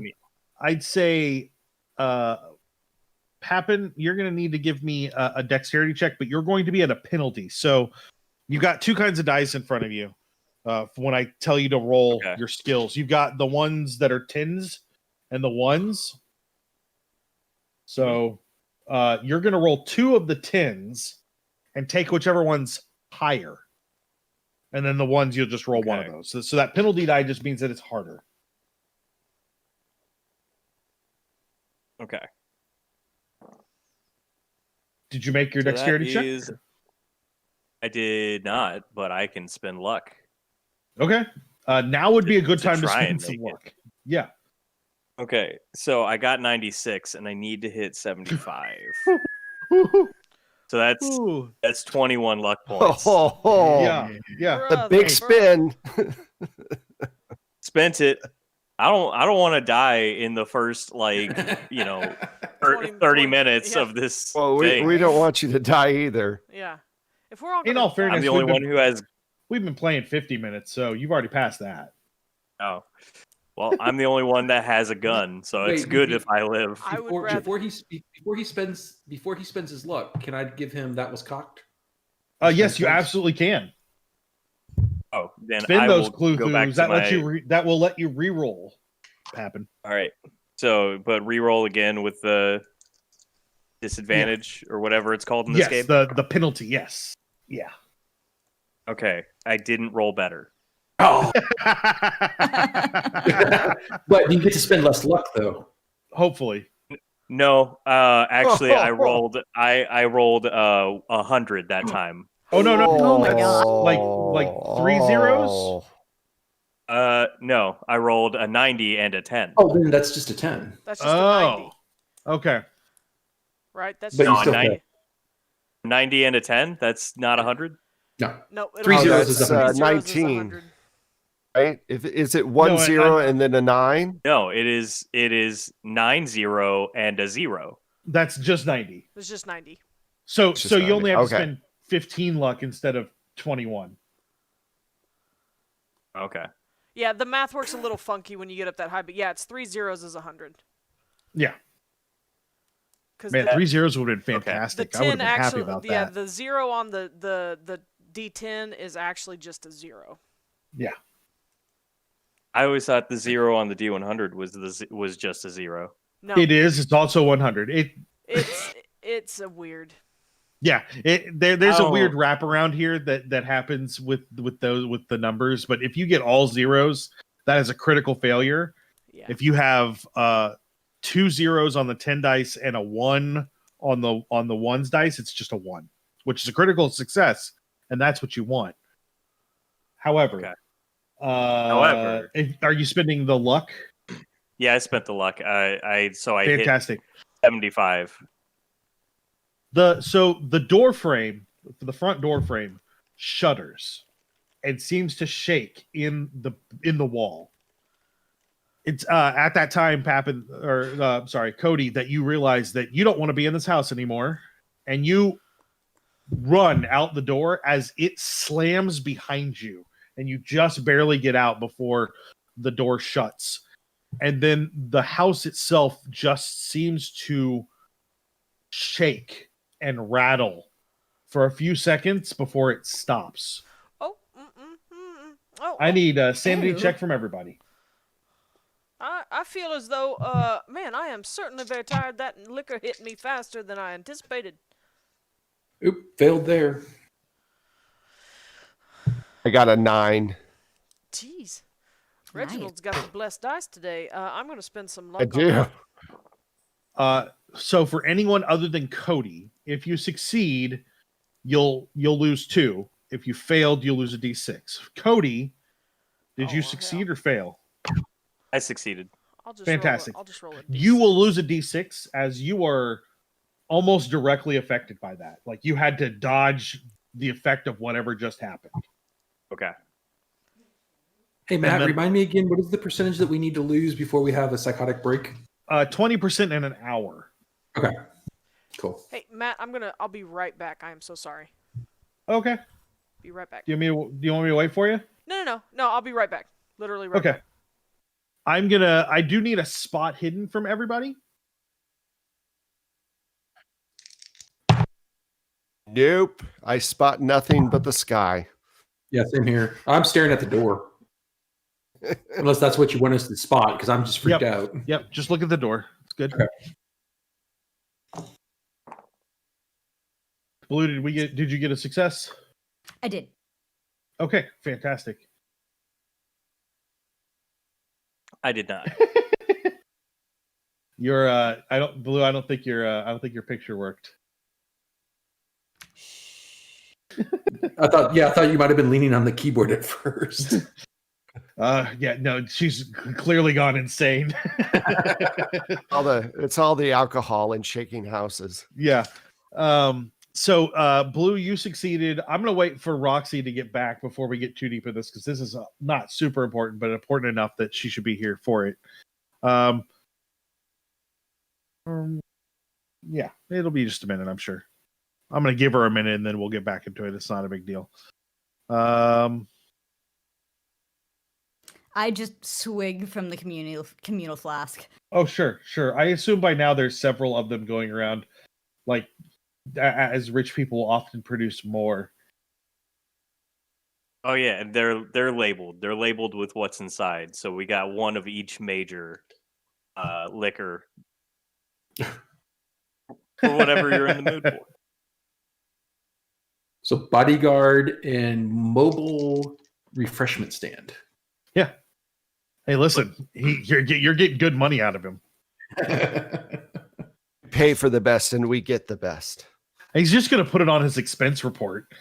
I'd say, Papin, you're going to need to give me a dexterity check, but you're going to be at a penalty. So you've got 2 kinds of dice in front of you. When I tell you to roll your skills, you've got the ones that are 10s and the 1s. So you're going to roll 2 of the 10s and take whichever one's higher. And then the ones, you'll just roll one of those. So that penalty die just means that it's harder. Okay. Did you make your dexterity check? I did not, but I can spend luck. Okay. Now would be a good to time to try spend and some make it. luck. Yeah. Okay, so I got 96, and I need to hit 75. So that's 21 luck points. Yeah. The big spin. Spent it. I don't want to die in the first 30 minutes of this. Well, thing. we don't want you to die either. Yeah. If we're all In all fairness, I'm the only one who has. We've been playing 50 minutes, so you've already passed that. Oh, well, I'm the only one that has a gun, so it's good if I live. Before he spends his luck, can I give him that was cocked? Yes, you absolutely can. Oh, then spend I those will go back clues. to That will let you re-roll. Happen. All right. So, but re-roll again with the disadvantage or whatever it's called in this game. Yes, the penalty. Yes. Yeah. Okay, I didn't roll better. Oh. But you get to spend less luck, though. Hopefully. No, actually, I rolled 100 that time. Oh no! Oh my god! Like 3 zeros? No, I rolled a 90 and a 10. Oh, then that's just a 10. That's just a 90. Okay. Right? That's But just you still 90, 90 and a 10. That's not 100. No, 3 zeros is 19. Right? Is it 1 0 and then a 9? No, it is 9-0 and a 0. That's just 90. It's just 90. So Just you 90. only have to Okay. spend 15 luck instead of 21. Okay. Yeah, the math works a little funky when you get up that high, but yeah, it's 3 zeros is 100. Yeah. Because Man, 3 zeros would have been the fantastic. 10 I would have been happy actually, about yeah, that. the 0 on the D10 is actually just a 0. Yeah. I always thought the 0 on the D100 was just a 0. No, It is. It's also 100. it's a weird. Yeah, there's a Oh. weird wraparound here that happens with the numbers. But if you get all zeros, that is a critical failure. Yeah. If you have 2 zeros on the 10 dice and a 1 on the 1's dice, it's just a 1, which is a critical success, and that's what you want. However, Okay. are you spending the luck? Yeah, I spent the luck. I Fantastic. hit 75. The door frame, the front door frame, shudders and seems to shake in the wall. It's at that time, Papin, Kodi, that you realize that you don't want to be in this house anymore, and you run out the door as it slams behind you, and you just barely get out before the door shuts. And then the house itself just seems to shake and rattle for a few seconds before it stops. Oh, I need a sanity Ew. check from everybody. I feel as though, man, I am certainly very tired. That liquor hit me faster than I anticipated. Oop, failed there. I got a 9. Jeez. Reginald's got the blessed dice today. I'm going to spend some luck I on do. that. So for anyone other than Kodi, if you succeed, you'll lose 2. If you failed, you'll lose a d6. Kodi, did Oh, you well, succeed hell. or fail? I succeeded. Fantastic. I'll just roll it. You will lose a d6 as you are almost directly affected by that. Like you had to dodge the effect of whatever just happened. Okay. Hey, Matt, then- remind me again, what is the percentage that we need to lose before we have a psychotic break? 20% in an hour. Okay. Cool. Hey, Matt, I'll be right back. I am so sorry. Okay. Be right back. Do you want me to wait for you? No, I'll be right back. Literally right Okay. back. I do need a spot hidden from everybody. Nope. I spot nothing but the sky. Yeah, same here. I'm staring at the door. Unless that's what you want us to spot, because I'm just freaked out. Yep, just look at the door. It's good. Okay. Blue, did you get a success? I did. Okay, fantastic. I did not. You're I don't think your picture worked. I thought you might have been leaning on the keyboard at first. Yeah, no, she's clearly gone insane. It's all the alcohol and shaking houses. Yeah. So Blue, you succeeded. I'm gonna wait for Roxy to get back before we get too deep in this, because this is not super important, but important enough that she should be here for it. Yeah, it'll be just a minute, I'm sure. I'm gonna give her a minute and then we'll get back into it. It's not a big deal. I just swig from the communal flask. Oh, sure. I assume by now there's several of them going around. Like, as rich people often produce more. Oh yeah, and they're labeled. They're labeled with what's inside. So we got one of each major liquor for whatever you're in the mood for. So bodyguard and mobile refreshment stand. Yeah. Hey, listen, you're getting good money out of him. Pay for the best and we get the best. He's just gonna put it on his expense report,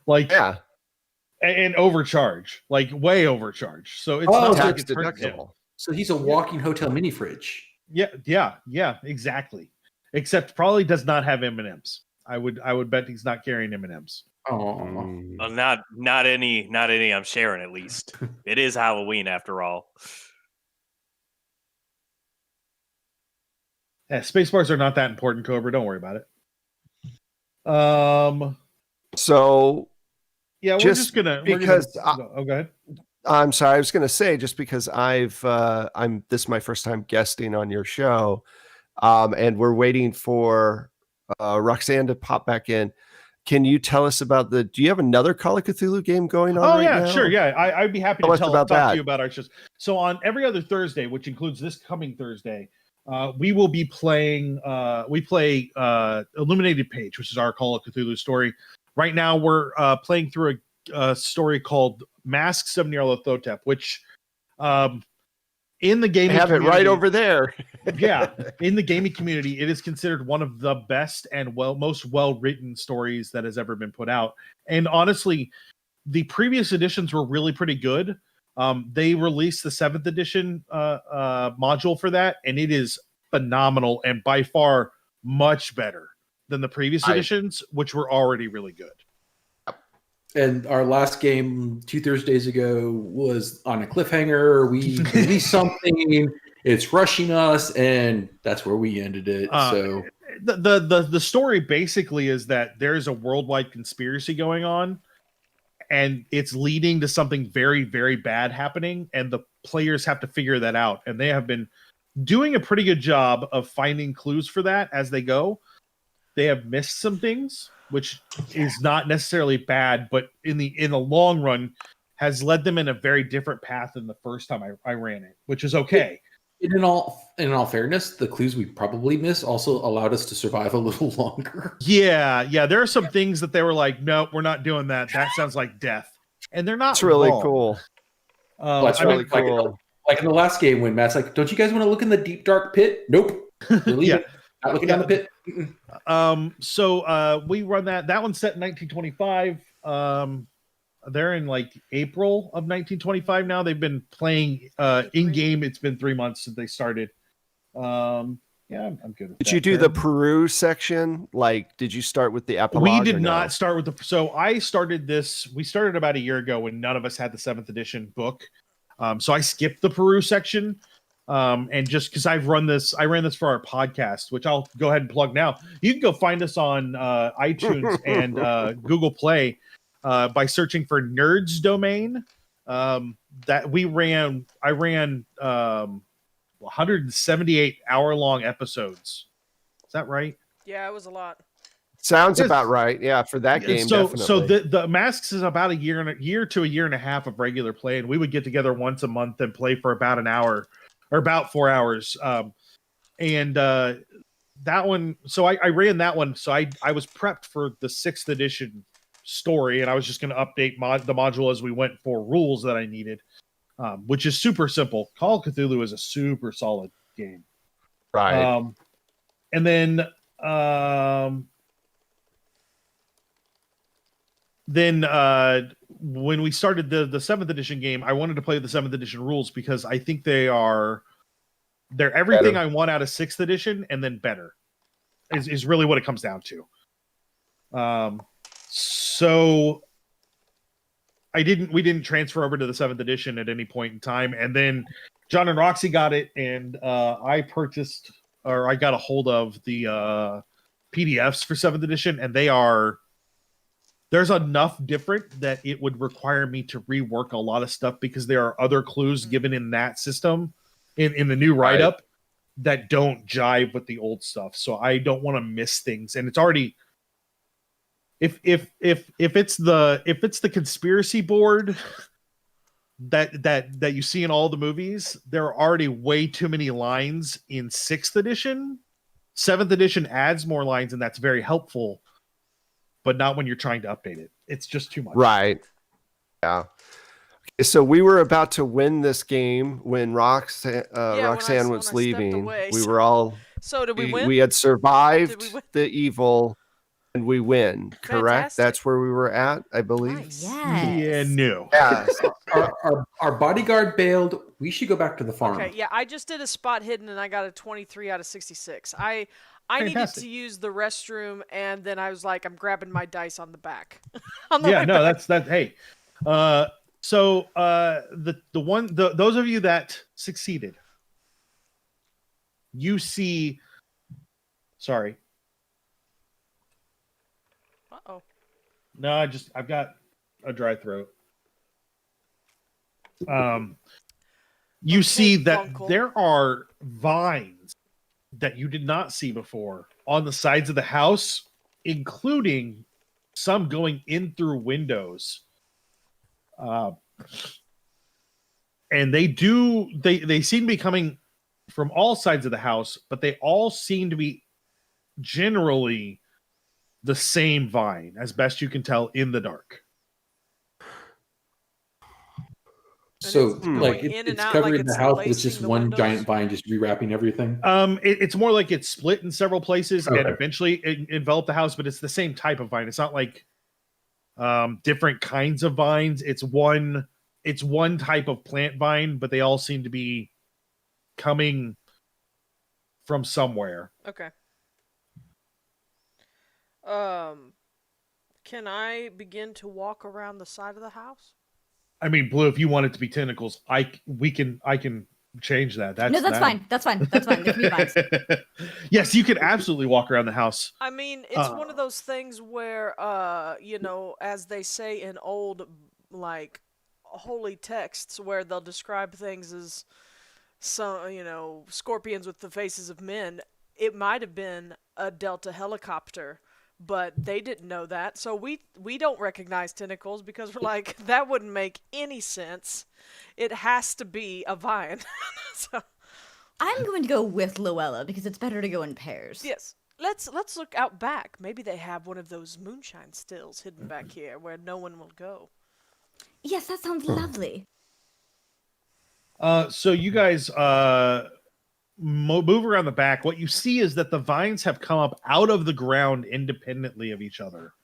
like, Yeah, and overcharge, like way overcharge. So it's Oh, not so like tax it's hurt him. deductible. So he's a walking hotel mini fridge. Yeah, exactly. Except probably does not have M&Ms. I would bet he's not carrying M&Ms. Oh, Well, not any I'm sharing, at least. It is Halloween after all. Yeah, space bars are not that important, Cobra. Don't worry about it. So Yeah, we're Just just gonna because go ahead. I'm sorry, I was going to say, just because this is my first time guesting on your show, and we're waiting for Roxanne to pop back in. Can you tell us about do you have another Call of Cthulhu game going on? Oh, right yeah, now? sure. Yeah, I'd be happy Tell to us about talk that. to you about our shows. So on every other Thursday, which includes this coming Thursday, we will be playing. We play Illuminated Page, which is our Call of Cthulhu story. Right now, we're playing through a story called Masks of Nyarlathotep, which in the gaming I have it right community- over there. Yeah, in the gaming community, it is considered one of the best and most well-written stories that has ever been put out. And honestly, the previous editions were really pretty good. They released the 7th edition module for that, and it is phenomenal and by far much better than the previous editions, which were already really good. And our last game 2 Thursdays ago was on a cliffhanger. We released something. It's rushing us, and that's where we ended it. So the story basically is that there's a worldwide conspiracy going on, and it's leading to something very, very bad happening, and the players have to figure that out. And they have been doing a pretty good job of finding clues for that as they go. They have missed some things, which is not necessarily bad, but in the long run has led them in a very different path than the first time I ran it, which is okay. in all fairness, the clues we probably missed also allowed us to survive a little longer. Yeah. There are some things that they were like, no, we're not doing that. That sounds like death. And they're not That's really wrong. cool. That's really cool. Like in the last game when Matt's like, don't you guys want to look in the deep dark pit? Nope. We're leaving. Not looking down the pit. So we run that. That one's set in 1925. They're in like April of 1925 now. They've been playing in game. It's been 3 months since they started. I'm good. Did you do the Peru section? Like, did you start with the epilogue? We did or not no? start with the. So I started this. We started about a year ago when none of us had the 7th edition book. So I skipped the Peru section. And just because I ran this for our podcast, which I'll go ahead and plug now. You can go find us on iTunes and Google Play by searching for Nerds Domain. I ran 178 hour-long episodes. Is that right? Yeah, it was a lot. Sounds about right. Yeah, for that game, definitely. So the Masks is about a year to a year and a half of regular play, and we would get together once a month and play for about an hour or about 4 hours. That one, so I ran that one. So I was prepped for the 6th edition story, and I was just going to update the module as we went for rules that I needed, which is super simple. Call of Cthulhu is a super solid game. Right. And then when we started the 7th edition game, I wanted to play the 7th edition rules because I think they're everything I want out of 6th edition and then better is really what it comes down to. So we didn't transfer over to the 7th edition at any point in time. And then John and Roxy got it, and I got a hold of the PDFs for 7th edition, and there's enough different that it would require me to rework a lot of stuff because there are other clues given in that system in the new write-up that don't jive with the old stuff. So I don't want to miss things. And it's already if it's the conspiracy board that you see in all the movies, there are already way too many lines in 6th edition. 7th edition adds more lines, and that's very helpful, but not when you're trying to update it. It's just too much. Right. Yeah. Okay, so we were about to win this game when Roxanne was leaving. We were all. So did we win? We had survived the evil, and we win. Correct. Fantastic. That's where we were at, I believe. Yes. Yeah, no. Yeah. Our bodyguard bailed. We should go back to the farm. Okay, yeah, I just did a spot hidden and I got a 23 out of 66. I needed Fantastic. to use the restroom, and then I was like, I'm grabbing my dice on the back. Hey. So those of you that succeeded, you see. Sorry. Uh-oh. No, I've got a dry throat. You see that Uncle. there are vines that you did not see before on the sides of the house, including some going in through windows. And they seem to be coming from all sides of the house, but they all seem to be generally the same vine, as best you can tell in the dark. So, going like, in and it's out covering like the it's house, but it's lacing just the one windows? giant vine just rewrapping everything. It's more like it's split in several places and Okay. eventually it enveloped the house, but it's the same type of vine. It's not like different kinds of vines. It's one type of plant vine, but they all seem to be coming from somewhere. Okay. Can I begin to walk around the side of the house? I mean, Blue, if you want it to be tentacles, I can change that. That's fine. That's fine. There can be vines. Yes, you can absolutely walk around the house. I mean, it's one of those things where, as they say in old, like, holy texts, where they'll describe things as some, scorpions with the faces of men. It might have been a Delta helicopter, but they didn't know that, so we don't recognize tentacles because we're like, that wouldn't make any sense. It has to be a vine. So, I'm going to go with Lowella because it's better to go in pairs. yes, let's look out back. Maybe they have one of those moonshine stills hidden back here where no one will go. Yes, that sounds lovely. So you guys move around the back. What you see is that the vines have come up out of the ground independently of each other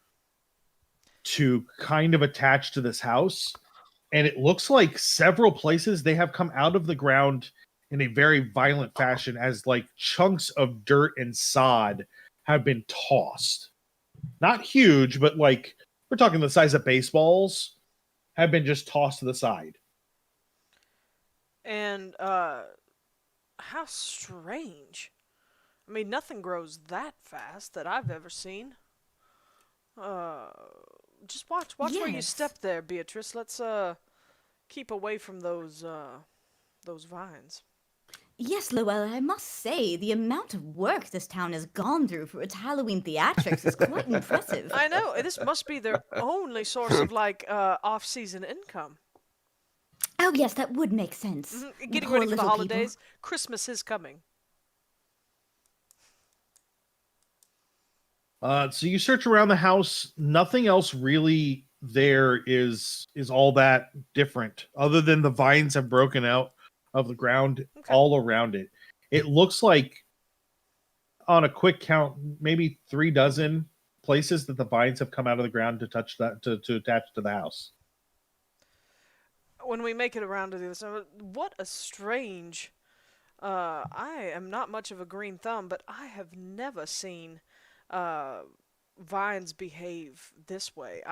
to kind of attach to this house. And it looks like several places they have come out of the ground in a very violent fashion as like chunks of dirt and sod have been tossed. Not huge, but like we're talking the size of baseballs have been just tossed to the side. And How strange. I mean, nothing grows that fast that I've ever seen. Just watch where you Yes. step there, Beatrice. Let's keep away from those vines. Yes, Lowella, I must say, the amount of work this town has gone through for its Halloween theatrics is quite impressive. I know. This must be their only source of off-season income. Oh, yes, that would make sense. Mhm. Getting Poor ready for the little people. holidays. Christmas is coming. So you search around the house. Nothing else really there is all that different, other than the vines have broken out of the ground all around it. It looks like, on a quick count, maybe 36 places that the vines have come out of the ground to touch that to attach to the house. When we make it around to the other side, what a strange. I am not much of a green thumb, but I have never seen vines behave this way.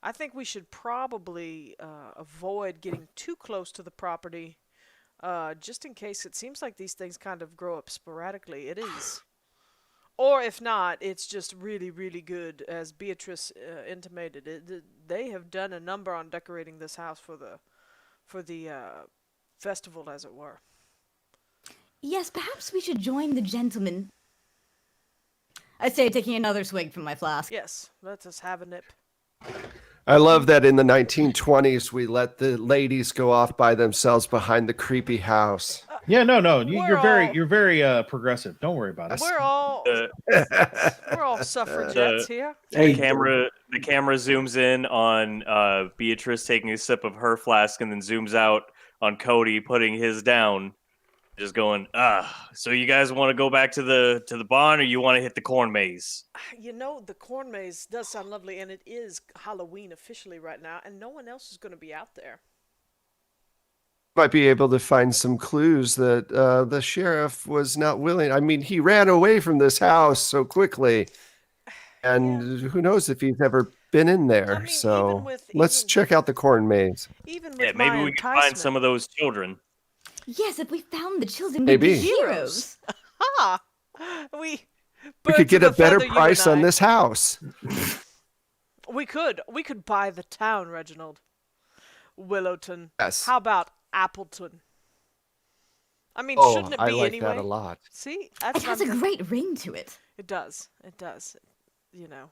I think we should probably avoid getting too close to the property, just in case. It seems like these things kind of grow up sporadically. It is. Or if not, it's just really, really good, as Beatrice intimated. They have done a number on decorating this house for the festival, as it were. Yes, perhaps we should join the gentlemen. I say, taking another swig from my flask. Yes, let us have a nip. I love that in the 1920s we let the ladies go off by themselves behind the creepy house. Yeah, no, you're all- very progressive. Don't worry about it. We're all suffragettes here. The camera zooms in on Beatrice taking a sip of her flask, and then zooms out on Kodi putting his down, just going, so you guys want to go back to the barn, or you want to hit the corn maze? You know, the corn maze does sound lovely, and it is Halloween officially right now, and no one else is going to be out there. Might be able to find some clues that the sheriff was not willing. I mean, he ran away from this house so quickly, and who knows if he's ever been in there. I mean, so even let's check out the corn maze. Even with Yeah, maybe my we can find enticement. some of those children. Yes, if we found the children, Maybe. we'd be heroes. Ha! We birds could get of a better feather, you price and on I. this house. We could buy the town, Reginald. Willowton. Yes. How about Appleton? I mean, Oh, shouldn't it be I like anyway? that a lot. See, It that's has a great ring to it. It does. It does. You know,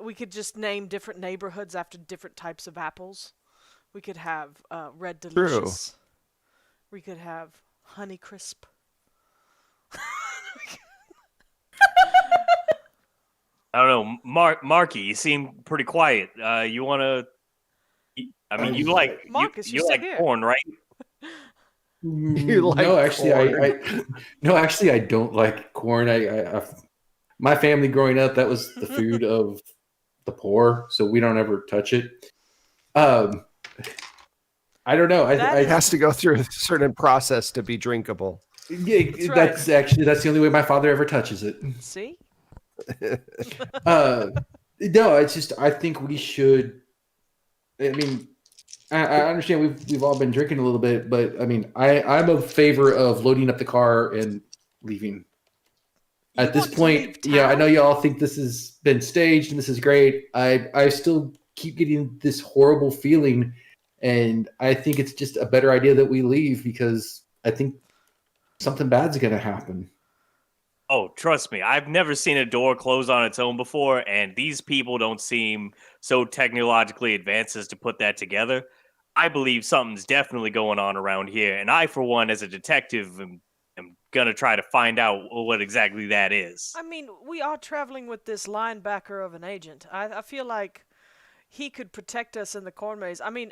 we could just name different neighborhoods after different types of apples. We could have Red Delicious. We could have Honey Crisp. I don't know, Marky, you seem pretty quiet. You want to? I mean, you like Marcus, you you're like still here. corn, right? You like no, actually, corn. I don't like corn. My family growing up, that was the food of the poor, so we don't ever touch it. I don't know. It has to go through a certain process to be drinkable. Yeah, That's right. that's the only way my father ever touches it. See? No, it's just I think we should. I mean, I understand we've all been drinking a little bit, but I mean, I'm a favor of loading up the car and leaving. You At this want to leave point, yeah, I town? know y'all think this has been staged and this is great. I still keep getting this horrible feeling, and I think it's just a better idea that we leave because I think something bad's gonna happen. Oh, trust me, I've never seen a door close on its own before, and these people don't seem so technologically advanced as to put that together. I believe something's definitely going on around here, and I, for one, as a detective, am gonna try to find out what exactly that is. I mean, we are traveling with this linebacker of an agent. I feel like he could protect us in the corn maze. I mean,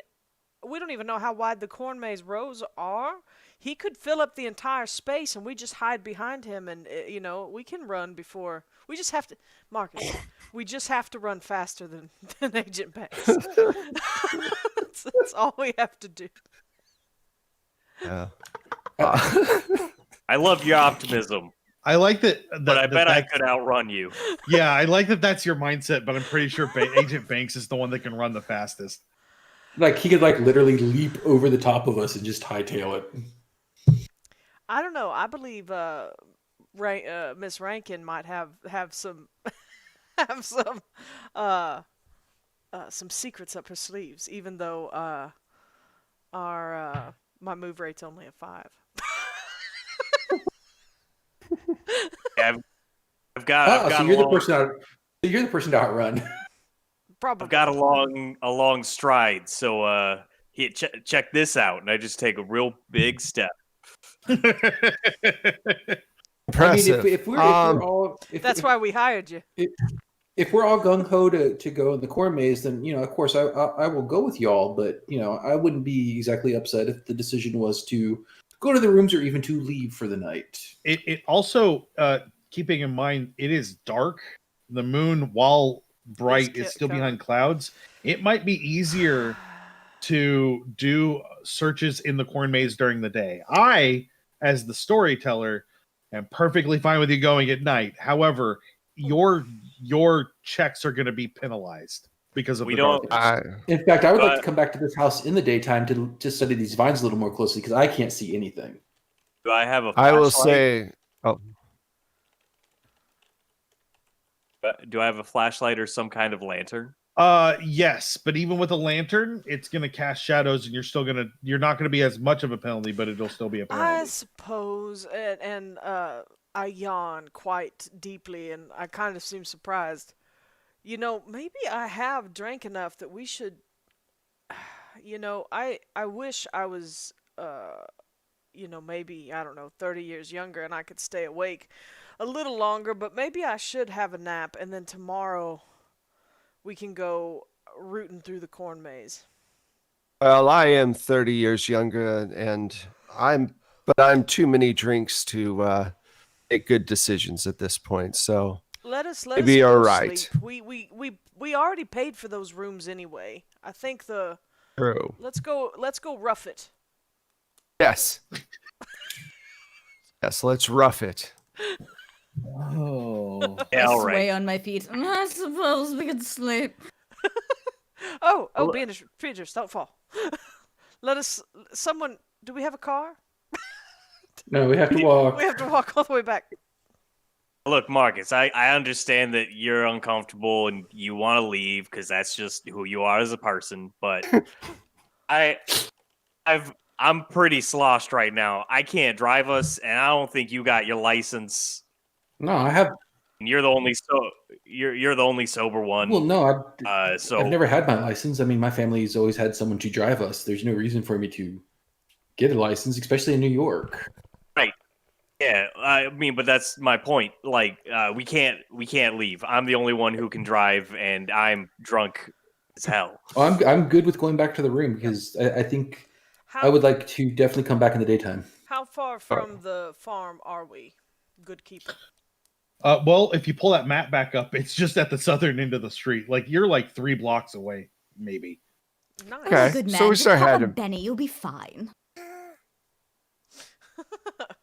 we don't even know how wide the corn maze rows are. He could fill up the entire space, and we just hide behind him, and we can run before. We just have to, Marcus. We just have to run faster than Agent Banks. that's all we have to do. Yeah. I love your optimism, I like that, but I bet I that- could outrun you. Yeah, I like that that's your mindset, but I'm pretty sure Agent Banks is the one that can run the fastest. Like he could like literally leap over the top of us and just hightail it. I don't know. I believe Miss Rankin might have some have some secrets up her sleeves, even though our my move rate's only a 5. Yeah, I've So got a you're the long, person out. So you're the person to outrun. Probably. I've got a long stride. So here, check this out, and I just take a real big step. Impressive. I mean, if we're all That's why we hired you. if we're all gung ho to go in the corn maze, then of course I will go with y'all. But I wouldn't be exactly upset if the decision was to go to the rooms or even to leave for the night. It also keeping in mind it is dark. The moon, while bright, is still behind clouds. It might be easier to do searches in the corn maze during the day. I, as the storyteller, am perfectly fine with you going at night. However, your checks are going to be penalized because of the darkness. In fact, I would like to come back to this house in the daytime to study these vines a little more closely because I can't see anything. Do I have a flashlight? I will say, do I have a flashlight or some kind of lantern? Yes, but even with a lantern, it's going to cast shadows, and you're not going to be as much of a penalty, but it'll still be a penalty. I suppose, and I yawn quite deeply, and I kind of seem surprised. Maybe I have drank enough that we should. I wish I was, maybe, I don't know, 30 years younger, and I could stay awake a little longer, but maybe I should have a nap, and then tomorrow we can go rooting through the corn maze. Well, I am 30 years younger, and I'm too many drinks to make good decisions at this point. So let us maybe go you're right. Sleep. We already paid for those rooms anyway. I think True. Let's go rough it. Yes. Yes, let's rough it. Oh. Yeah, all Sway right. on my feet. I suppose we could sleep. Oh, Beatrice, don't fall. Do we have a car? No, we have to walk. We have to walk all the way back. Look, Marcus, I understand that you're uncomfortable and you want to leave because that's just who you are as a person. But I'm pretty sloshed right now. I can't drive us, and I don't think you got your license. No, I have. You're the only you're the only sober one. Well, no, I've never had my license. I mean, my family's always had someone to drive us. There's no reason for me to get a license, especially in New York. Right. Yeah, I mean, but that's my point. Like, we can't leave. I'm the only one who can drive, and I'm drunk as hell. Oh, I'm good with going back to the room because I think I would like to definitely come back in the daytime. How far from the farm are we, good keeper? Well, if you pull that map back up, it's just at the southern end of the street. Like you're like 3 blocks away, maybe. Nice. Okay, Good man. so we Just start have a heading. Benny, you'll be fine.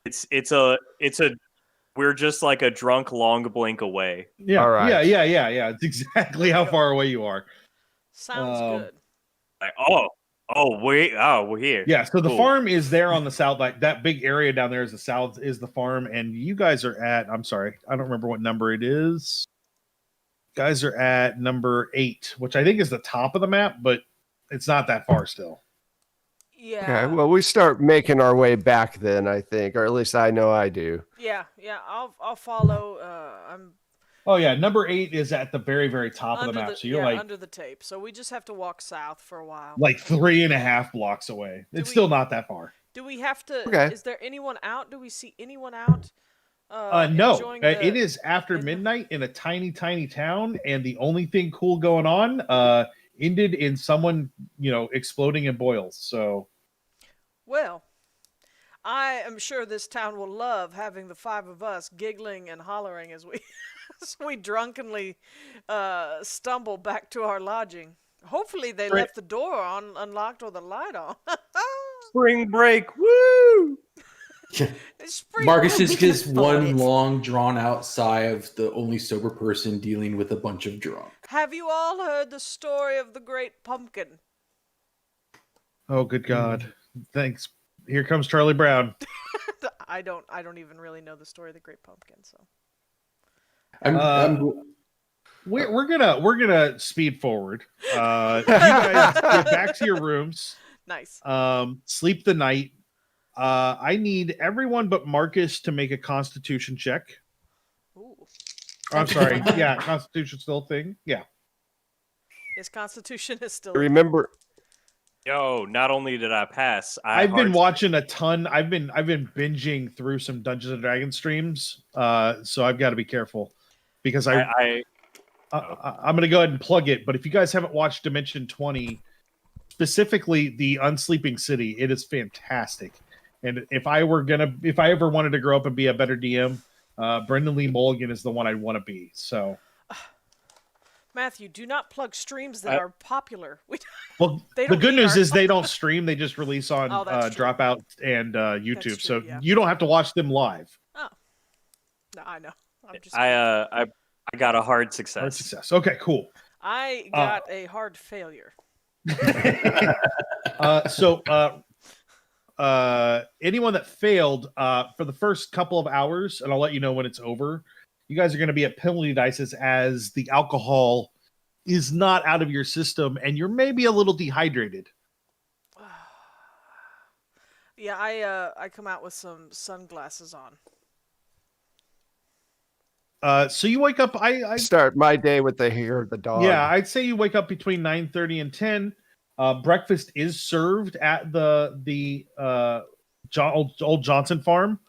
It's a we're just like a drunk long blink away. Yeah, All right. yeah. It's exactly how far away you are. Sounds good. Like, we're here. Yeah, so the Cool. farm is there on the south. Like that big area down there is the south is the farm, and you guys are at. I'm sorry, I don't remember what number it is. You guys are at number 8, which I think is the top of the map, but it's not that far still. Yeah. Okay, well, we start making our way back then, I think, or at least I know I do. Yeah. I'll follow. I'm Oh yeah, number 8 is at the very, very top of the map. So you're like under the tape. So we just have to walk south for a while. like 3.5 blocks away. It's still not that far. Do we have to? Okay. Is there anyone out? Do we see anyone out? No, enjoying it is after midnight in a tiny, tiny town, and the only thing cool going on ended in someone, exploding in boils. So, Well, I am sure this town will love having the 5 of us giggling and hollering as we as we drunkenly stumble back to our lodging. Hopefully they left the door unlocked or the light on. Spring break, woo! Marcus is just one long, drawn-out sigh of the only sober person dealing with a bunch of drunk. Have you all heard the story of the Great Pumpkin? oh good God, thanks. Here comes Charlie Brown. I don't even really know the story of the Great Pumpkin. So we're gonna speed forward. You guys get back to your rooms. nice. Sleep the night. I need everyone but Marcus to make a Constitution check. Ooh. I'm sorry. Yeah, Constitution still a thing. Yeah. His Constitution is still. Remember, Yo, not only did I pass, I've been watching a ton. I've been binging through some Dungeons and Dragons streams. So I've got to be careful because I'm going to go ahead and plug it. But if you guys haven't watched Dimension 20, specifically the Unsleeping City, it is fantastic. And if I ever wanted to grow up and be a better DM, Brendan Lee Mulligan is the one I'd want to be. So, Matthew, do not plug streams that are popular. Well, the good news is they don't stream; they just release on Dropout and YouTube. True, so yeah. you don't have to watch them live. Oh, no, I know. I'm just. I got a hard success. Hard success. Okay, cool. I got a hard failure. Anyone that failed for the first couple of hours, and I'll let you know when it's over, you guys are going to be at penalty dices as the alcohol is not out of your system and you're maybe a little dehydrated. Yeah, I come out with some sunglasses on. So you wake up. I start my day with the hair of the dog. Yeah, I'd say you wake up between 9:30 and 10. Breakfast is served at the old Johnson farm.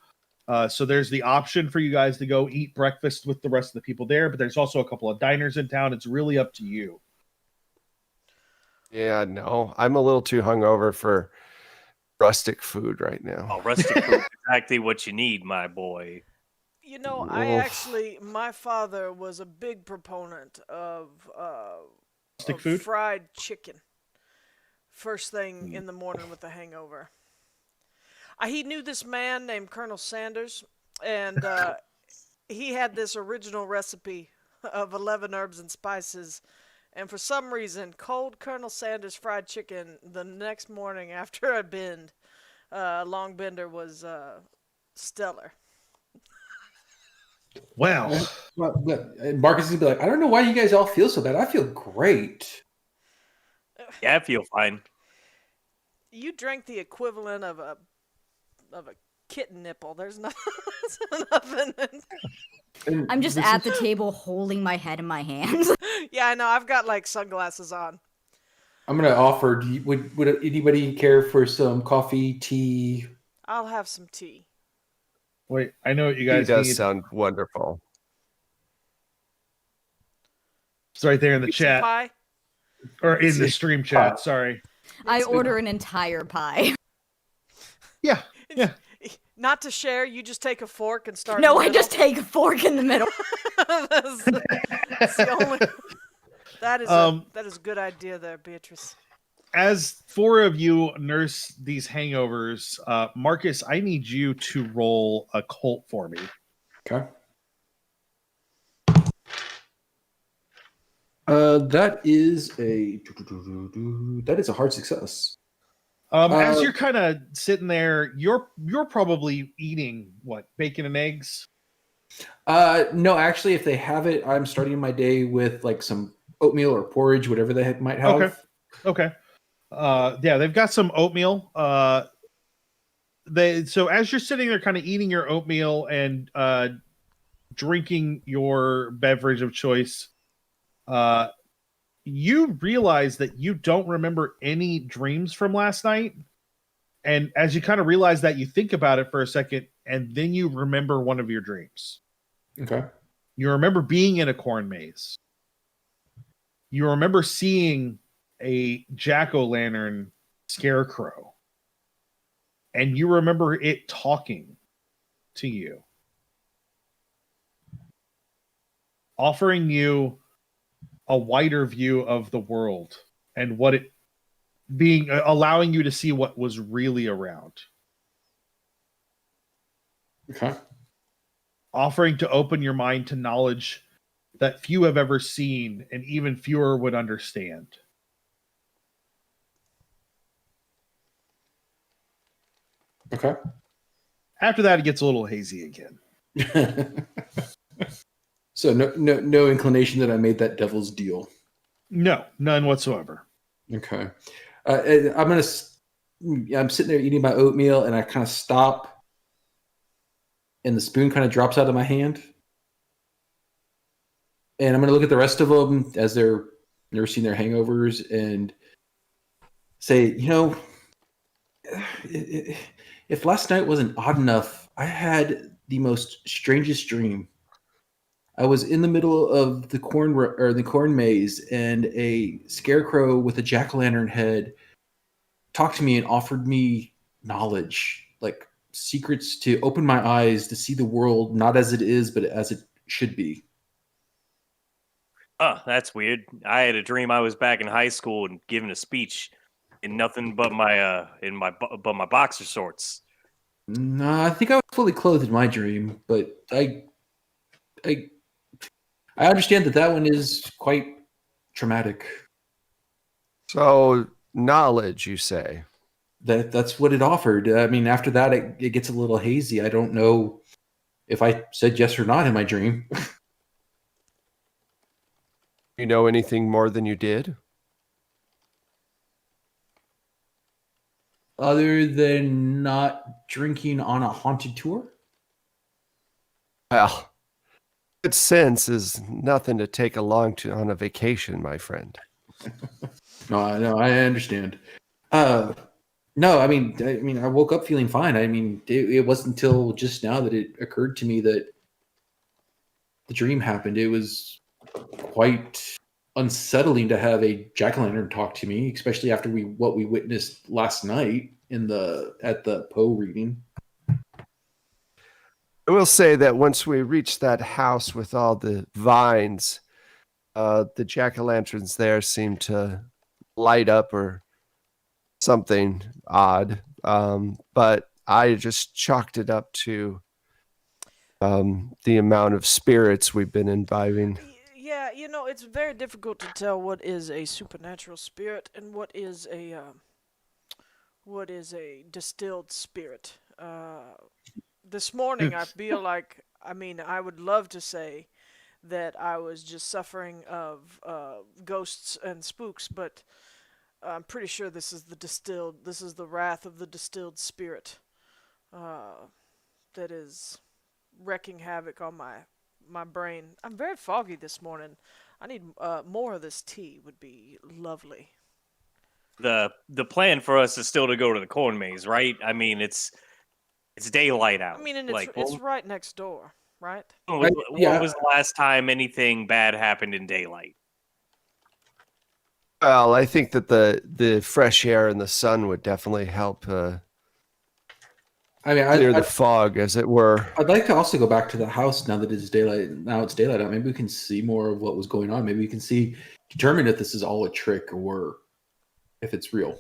So there's the option for you guys to go eat breakfast with the rest of the people there, but there's also a couple of diners in town. It's really up to you. Yeah, no, I'm a little too hungover for rustic food right now. Oh, rustic food is exactly what you need, my boy. You know, my father was a big proponent of food? fried chicken. First thing in the morning with the hangover. He knew this man named Colonel Sanders, and he had this original recipe of 11 herbs and spices. And for some reason, cold Colonel Sanders fried chicken the next morning after a bend, long bender, was stellar. Wow. Marcus would be like, I don't know why you guys all feel so bad. I feel great. Yeah, I feel fine. You drank the equivalent of a kitten nipple. There's nothing. I'm just at the table holding my head in my hands. Yeah, I know. I've got like sunglasses on. I'm gonna offer. Would anybody care for some coffee, tea? I'll have some tea. Wait, I know what you He guys does need. sound wonderful. It's right there in the Pizza chat. pie? Or in the stream chat, sorry. I order an entire pie. Yeah. Not to share, you just take a fork and start. No, I just take a fork in the middle. That's the only. That is a good idea there, Beatrice. As four of you nurse these hangovers, Marcus, I need you to roll a cult for me. Okay. That is a hard success. As you're kind of sitting there, you're probably eating what, bacon and eggs? No, actually, if they have it, I'm starting my day with like some oatmeal or porridge, whatever they might have. Okay. Yeah, they've got some oatmeal. So as you're sitting there, kind of eating your oatmeal and drinking your beverage of choice, you realize that you don't remember any dreams from last night. And as you kind of realize that, you think about it for a second, and then you remember one of your dreams. Okay. You remember being in a corn maze. You remember seeing a jack-o'-lantern scarecrow. And you remember it talking to you. Offering you a wider view of the world and what it allowing you to see what was really around. Okay. Offering to open your mind to knowledge that few have ever seen and even fewer would understand. Okay. After that, it gets a little hazy again. So no inclination that I made that devil's deal. No, none whatsoever. Okay. I'm sitting there eating my oatmeal, and I kind of stop, and the spoon kind of drops out of my hand. And I'm going to look at the rest of them as they're nursing their hangovers and say, if last night wasn't odd enough, I had the most strangest dream. I was in the middle of the corn maze, and a scarecrow with a jack-o'-lantern head talked to me and offered me knowledge, like secrets to open my eyes to see the world not as it is, but as it should be. Oh, that's weird. I had a dream I was back in high school and giving a speech in nothing but my boxer shorts. No, I think I was fully clothed in my dream, but I understand that one is quite traumatic. So knowledge, you say? That's what it offered. I mean, after that, it gets a little hazy. I don't know if I said yes or not in my dream. You know anything more than you did? Other than not drinking on a haunted tour? Well, good sense is nothing to take along on a vacation, my friend. No, I understand. No, I mean, I woke up feeling fine. I mean, it wasn't until just now that it occurred to me that the dream happened. It was quite unsettling to have a jack-o'-lantern talk to me, especially after what we witnessed last night at the Poe reading. I will say that once we reached that house with all the vines, the jack-o'-lanterns there seemed to light up or something odd. But I just chalked it up to the amount of spirits we've been imbibing. Yeah, it's very difficult to tell what is a supernatural spirit and what is a distilled spirit. This morning, I feel like, I would love to say that I was just suffering of ghosts and spooks, but I'm pretty sure this is the wrath of the distilled spirit that is wreaking havoc on my brain. I'm very foggy this morning. I need more of this tea would be lovely. The plan for us is still to go to the corn maze, right? I mean, it's daylight out. And it's right next door, right? When was the last time anything bad happened in daylight? Well, I think that the fresh air and the sun would definitely help clear the fog, as it were. I'd like to also go back to the house now that it's daylight. Now it's daylight out. Maybe we can see more of what was going on. Maybe we can determine if this is all a trick or if it's real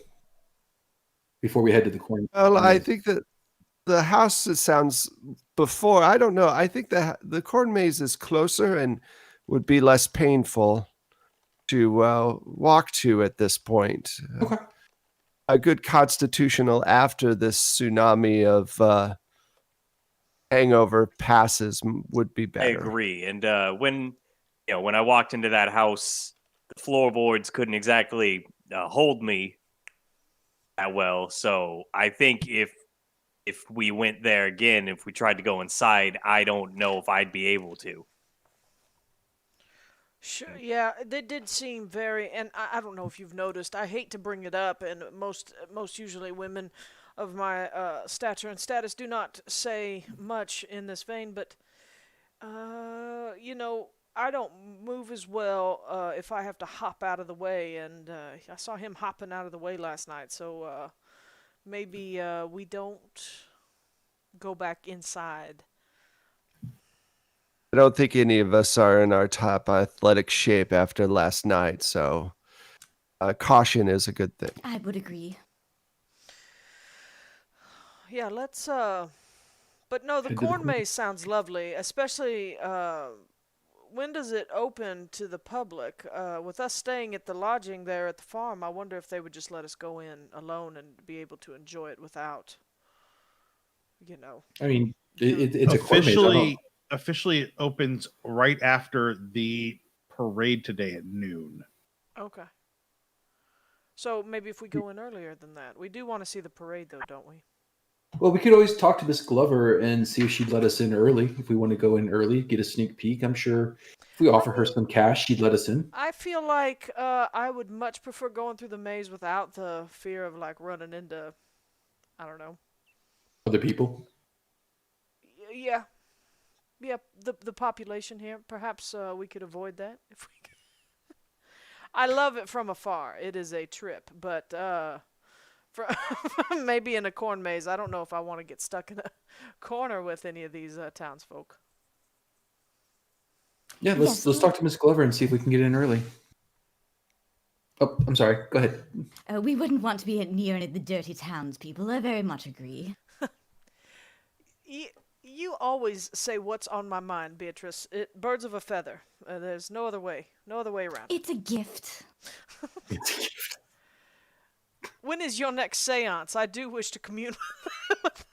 before we head to the corn. Well, I think that the house, it sounds before. I don't know. I think that the corn maze is closer and would be less painful to walk to at this point. Okay. A good constitutional after this tsunami of hangover passes would be better. I agree. And when I walked into that house, the floorboards couldn't exactly hold me that well. So I think if we went there again, if we tried to go inside, I don't know if I'd be able to. Sure, yeah, they did seem very, and I don't know if you've noticed, I hate to bring it up, and most usually women of my stature and status do not say much in this vein, but, I don't move as well if I have to hop out of the way, and I saw him hopping out of the way last night, so maybe we don't go back inside. I don't think any of us are in our top athletic shape after last night, so caution is a good thing. I would agree. Yeah, let's, but no, the corn maze sounds lovely, especially, when does it open to the public? With us staying at the lodging there at the farm, I wonder if they would just let us go in alone and be able to enjoy it without you know. I mean, it's a court maze. Officially it opens right after the parade today at noon. Okay. So maybe if we go in earlier than that. We do want to see the parade, though, don't we? Well, we could always talk to Miss Glover and see if she'd let us in early. If we want to go in early, get a sneak peek. I'm sure if we offer her some cash, she'd let us in. I feel like I would much prefer going through the maze without the fear of like running into, I don't know. Other people. Yeah. The population here. Perhaps we could avoid that if we could. I love it from afar. It is a trip, but maybe in a corn maze, I don't know if I want to get stuck in a corner with any of these townsfolk. Yeah, let's talk to Miss Glover and see if we can get in early. Oh, I'm sorry. Go ahead. We wouldn't want to be near any of the dirty townspeople. I very much agree. You always say what's on my mind, Beatrice. Birds of a feather. There's no other way around. It's a gift. It's a gift. When is your next seance? I do wish to commune with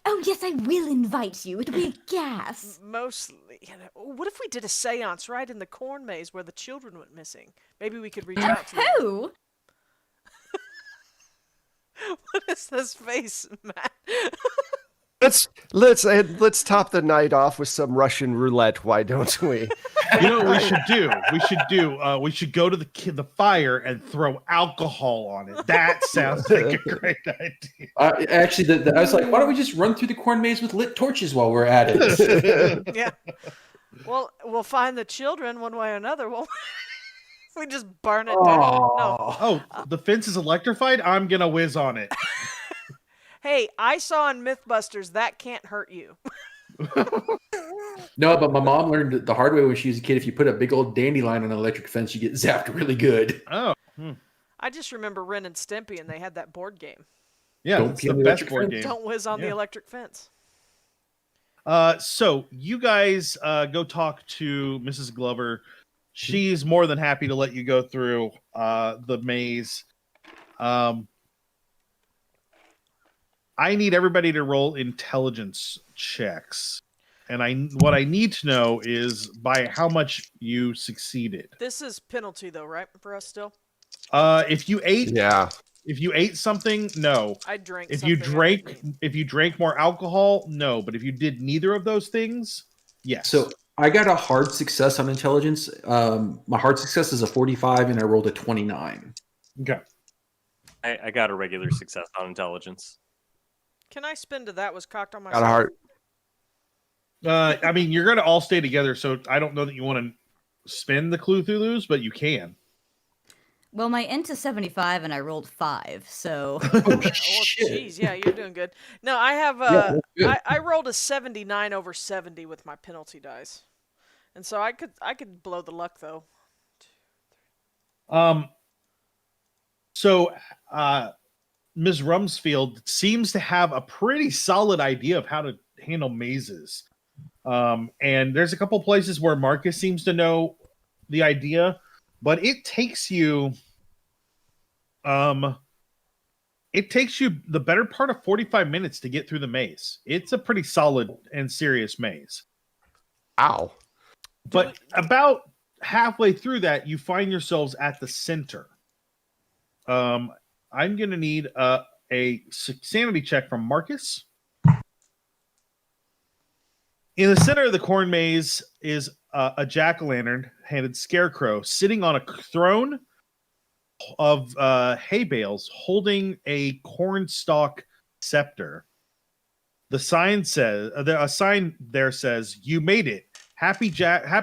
Oh, yes, I will invite you. It'll be a gas. mostly. What if we did a seance right in the corn maze where the children went missing? Maybe we could reach out to them. Who? What is this face, Matt? Let's top the night off with some Russian roulette. Why don't we? You know what we should do? We should go to the fire and throw alcohol on it. That sounds like a great idea. Actually, I was like, why don't we just run through the corn maze with lit torches while we're at it? Yeah. Well, we'll find the children one way or another. We just burn it down. No. Oh, the fence is electrified? I'm going to whiz on it. Hey, I saw in Mythbusters that can't hurt you. No, but my mom learned the hard way when she was a kid. If you put a big old dandelion on an electric fence, you get zapped really good. Oh. I just remember Ren and Stimpy, and they had that board game. Yeah, Don't it's be the on the best electric board fence. game. Don't whiz on the Yeah. electric fence. So you guys go talk to Mrs. Glover. She's more than happy to let you go through the maze. I need everybody to roll intelligence checks. And what I need to know is by how much you succeeded. This is penalty, though, right? For us still? If you ate Yeah. something, no. I drank If something. you drank more alcohol, no. But if you did neither of those things, yes. So I got a hard success on intelligence. My hard success is a 45, and I rolled a 29. Okay. I got a regular success on intelligence. Can I spin to that? Was cocked on my Got a heart. I mean, you're going to all stay together, so I don't know that you want to spin the Cthulhu's, but you can. Well, my int is 75 and I rolled 5, so... Oh, Oh, shit. jeez, yeah, you're doing good. No, I have Yeah, good. I rolled a 79 over 70 with my penalty dice, and so I could blow the luck though. So Ms. Rumsfeld seems to have a pretty solid idea of how to handle mazes. And there's a couple places where Marcus seems to know the idea, but it takes you the better part of 45 minutes to get through the maze. It's a pretty solid and serious maze. Ow. But about halfway through that, you find yourselves at the center. I'm going to need a sanity check from Marcus. In the center of the corn maze is a jack-o'-lantern-handed scarecrow sitting on a throne of hay bales holding a cornstalk scepter. The sign says, a sign there says, "You made it. Happy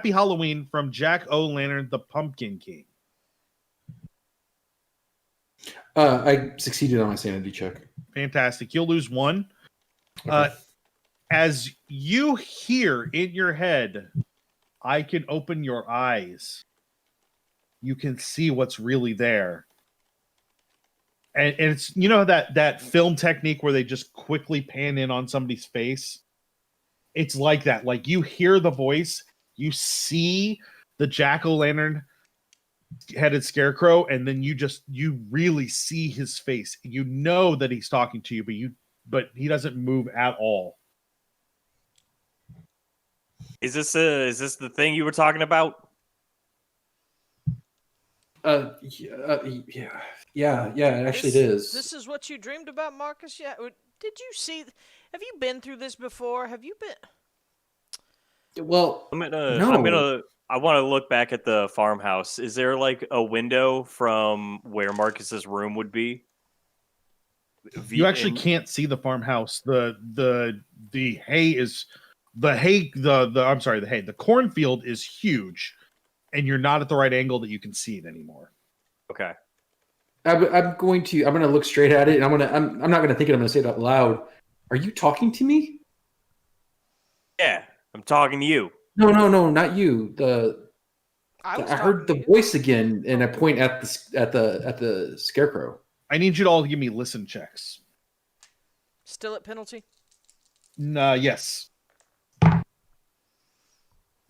Halloween from Jack-o'-lantern, the Pumpkin King." I succeeded on my sanity check. Fantastic. You'll lose 1. Okay. As you hear in your head, "I can open your eyes," you can see what's really there. And it's, you know, that film technique where they just quickly pan in on somebody's face? It's like that. Like, you hear the voice, you see the jack-o'-lantern headed scarecrow, and then you really see his face. You know that he's talking to you, but but he doesn't move at all. Is this the thing you were talking about? Yeah, actually it is. This is what you dreamed about, Marcus? Yeah. Did you see? Have you been through this before? Have you been? Well, no. I want to look back at the farmhouse. Is there like a window from where Marcus's room would be? You actually can't see the farmhouse. The hay is the cornfield is huge, and you're not at the right angle that you can see it anymore. Okay. I'm going to look straight at it, and I'm not going to think it. I'm going to say it out loud. Are you talking to me? Yeah, I'm talking to you. No, not you. I heard the voice again, and I point at the scarecrow. I need you to all give me listen checks. Still at penalty? Yes.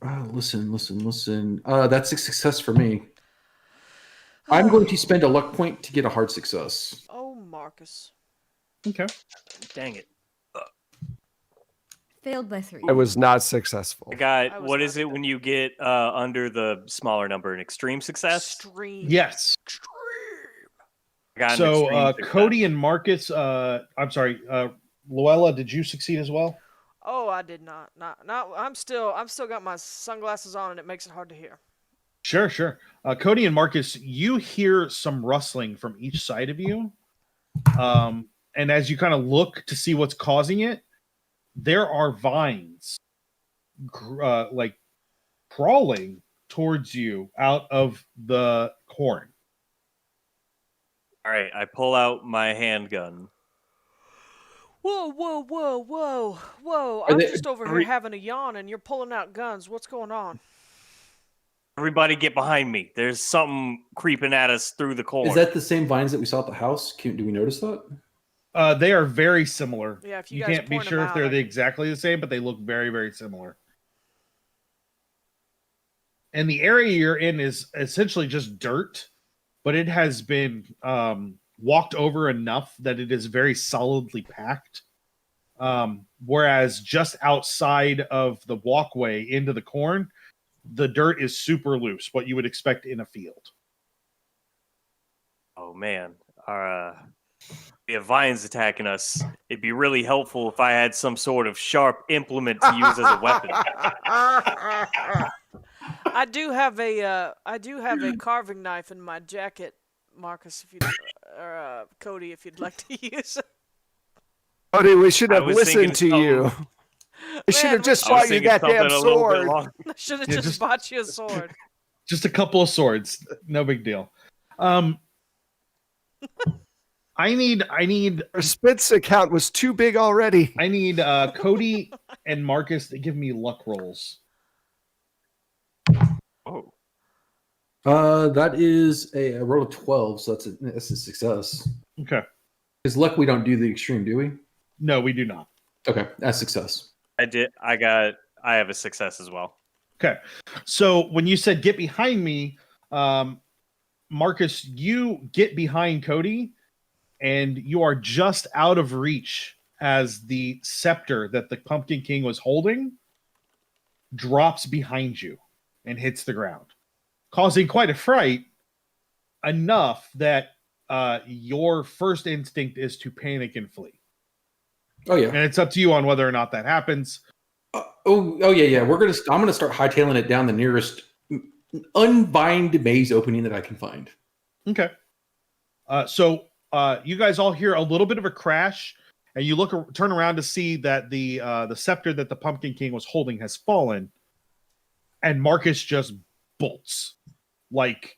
Listen. That's a success for me. I'm going to spend a luck point to get a hard success. Oh, Marcus. Okay. Dang it. Failed by 3. I was not successful. I got, what is it when you get under the smaller number? An extreme success? Extreme. Yes. I got So an extreme Kodi and Marcus, Lowella, did you succeed as well? Oh, I did not. Not. I'm still got my sunglasses on, and it makes it hard to hear. Sure. Kodi and Marcus, you hear some rustling from each side of you. And as you kind of look to see what's causing it, there are vines like crawling towards you out of the corn. All right, I pull out my handgun. Whoa. I'm just over here having a yawn, and you're pulling out guns. What's going on? Everybody get behind me. There's something creeping at us through the corn. Is that the same vines that we saw at the house? Do we notice that? They are very similar. Yeah, if you guys can't be point sure them if out, they're exactly the same, but they look very, very similar. And the area you're in is essentially just dirt, but it has been walked over enough that it is very solidly packed. Whereas just outside of the walkway into the corn, the dirt is super loose, what you would expect in a field. Oh man, we have vines attacking us. It'd be really helpful if I had some sort of sharp implement to use as a weapon. I do have a carving knife in my jacket, Marcus, or Kodi, if you'd like to use it. Kodi, we should have listened to you. I should have just bought you that damn sword. I should have just bought you a sword. Just a couple of swords, no big deal. I need. Our Spitz account was too big already. I need Kodi and Marcus to give me luck rolls. Oh. That is a roll of 12, so that's a success. Okay. Because luck, we don't do the extreme, do we? No, we do not. Okay, that's success. I have a success as well. Okay. So when you said get behind me, Marcus, you get behind Kodi, and you are just out of reach as the scepter that the Pumpkin King was holding drops behind you and hits the ground, causing quite a fright, enough that your first instinct is to panic and flee. Oh yeah, and it's up to you on whether or not that happens. Oh yeah. I'm gonna start hightailing it down the nearest unbind maze opening that I can find. Okay. So you guys all hear a little bit of a crash, and you turn around to see that the scepter that the Pumpkin King was holding has fallen, and Marcus just bolts like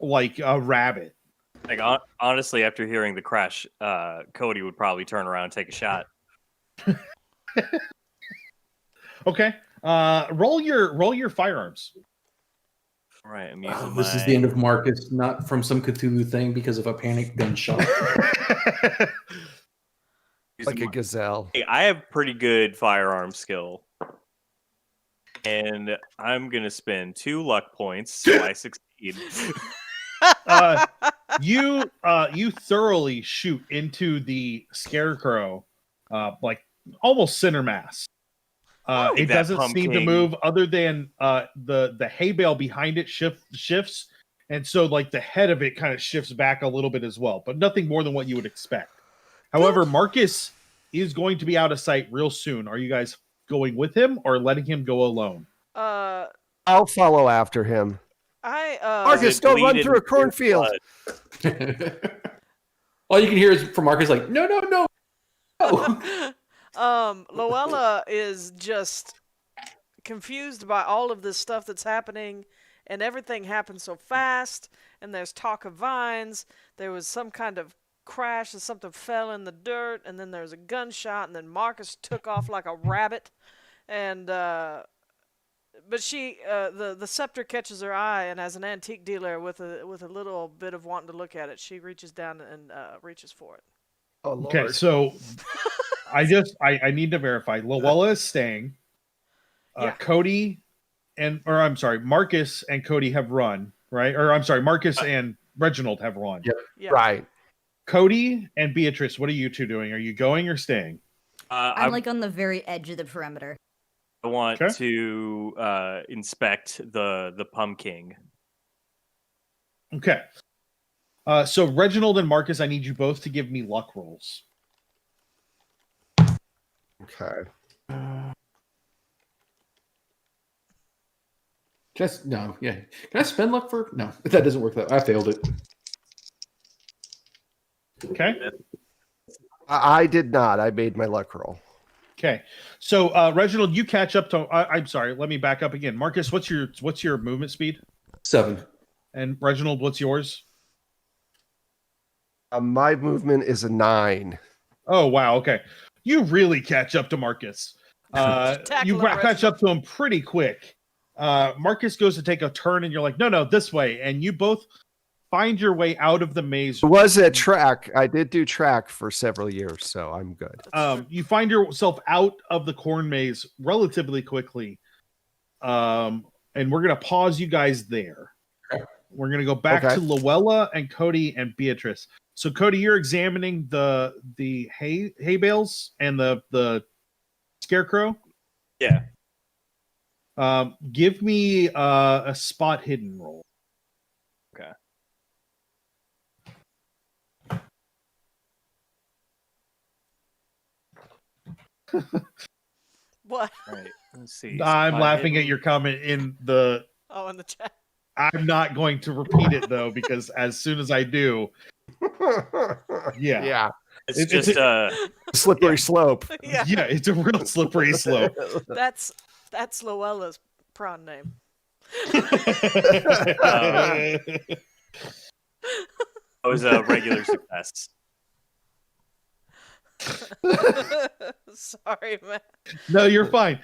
a rabbit. Like honestly, after hearing the crash, Kodi would probably turn around and take a shot. Okay. Roll your firearms. All right, I'm using this is the end of Marcus, not from some Cthulhu thing because of a panic gunshot. Like a gazelle. Hey, I have pretty good firearm skill. And I'm going to spend 2 luck points so I succeed. You thoroughly shoot into the scarecrow, like almost center mass. It that doesn't seem to pumpkin. move, other than the hay bale behind it shifts, and so like the head of it kind of shifts back a little bit as well, but nothing more than what you would expect. However, Marcus is going to be out of sight real soon. Are you guys going with him or letting him go alone? I'll follow after him. Marcus, it don't run bleed through a into your cornfield. blood? All you can hear is from Marcus like, no, no, no. Lowella is just confused by all of this stuff that's happening, and everything happens so fast, and there's talk of vines. There was some kind of crash and something fell in the dirt, and then there was a gunshot, and then Marcus took off like a rabbit, and but she the scepter catches her eye, and as an antique dealer with a little bit of wanting to look at it, she reaches down and reaches for it. Oh, Lord. Okay, so I need to verify. Lowella is staying. Yeah. Kodi I'm sorry, Marcus and Kodi have run, right? Or I'm sorry, Marcus and Reginald have run. Yep. Yeah. Right. Kodi and Beatrice, what are you two doing? Are you going or staying? I'm like on the very edge of the perimeter. I want Okay. to inspect the pumpkin. Okay. So Reginald and Marcus, I need you both to give me luck rolls. Okay. Just no, yeah. Can I spend luck for? No, that doesn't work. That I failed it. Okay. I did not. I made my luck roll. Okay. So Reginald, you catch up to. I'm sorry. Let me back up again. Marcus, what's your movement speed? 7. And Reginald, what's yours? My movement is a 9. Oh wow. Okay. You really catch up to Marcus. Tackle You him, catch up to him pretty quick. Marcus goes to take a turn, and you're like, no, this way. And you both find your way out of the maze. It was a track. I did do track for several years, so I'm good. You find yourself out of the corn maze relatively quickly. And we're going to pause you guys there. We're going to go back to Lowella and Kodi and Beatrice. So Kodi, you're examining the hay bales and the scarecrow. Yeah. Give me a spot hidden roll. Okay. What? All right. Let's see. I'm Spot laughing at hidden. your comment in the. Oh, in the chat. I'm not going to repeat it though, because as soon as I do, Yeah. It's just Slippery slope. Yeah. yeah, it's a real slippery slope. That's Lowella's prawn name. it was a regular success. Sorry, man. No, you're fine.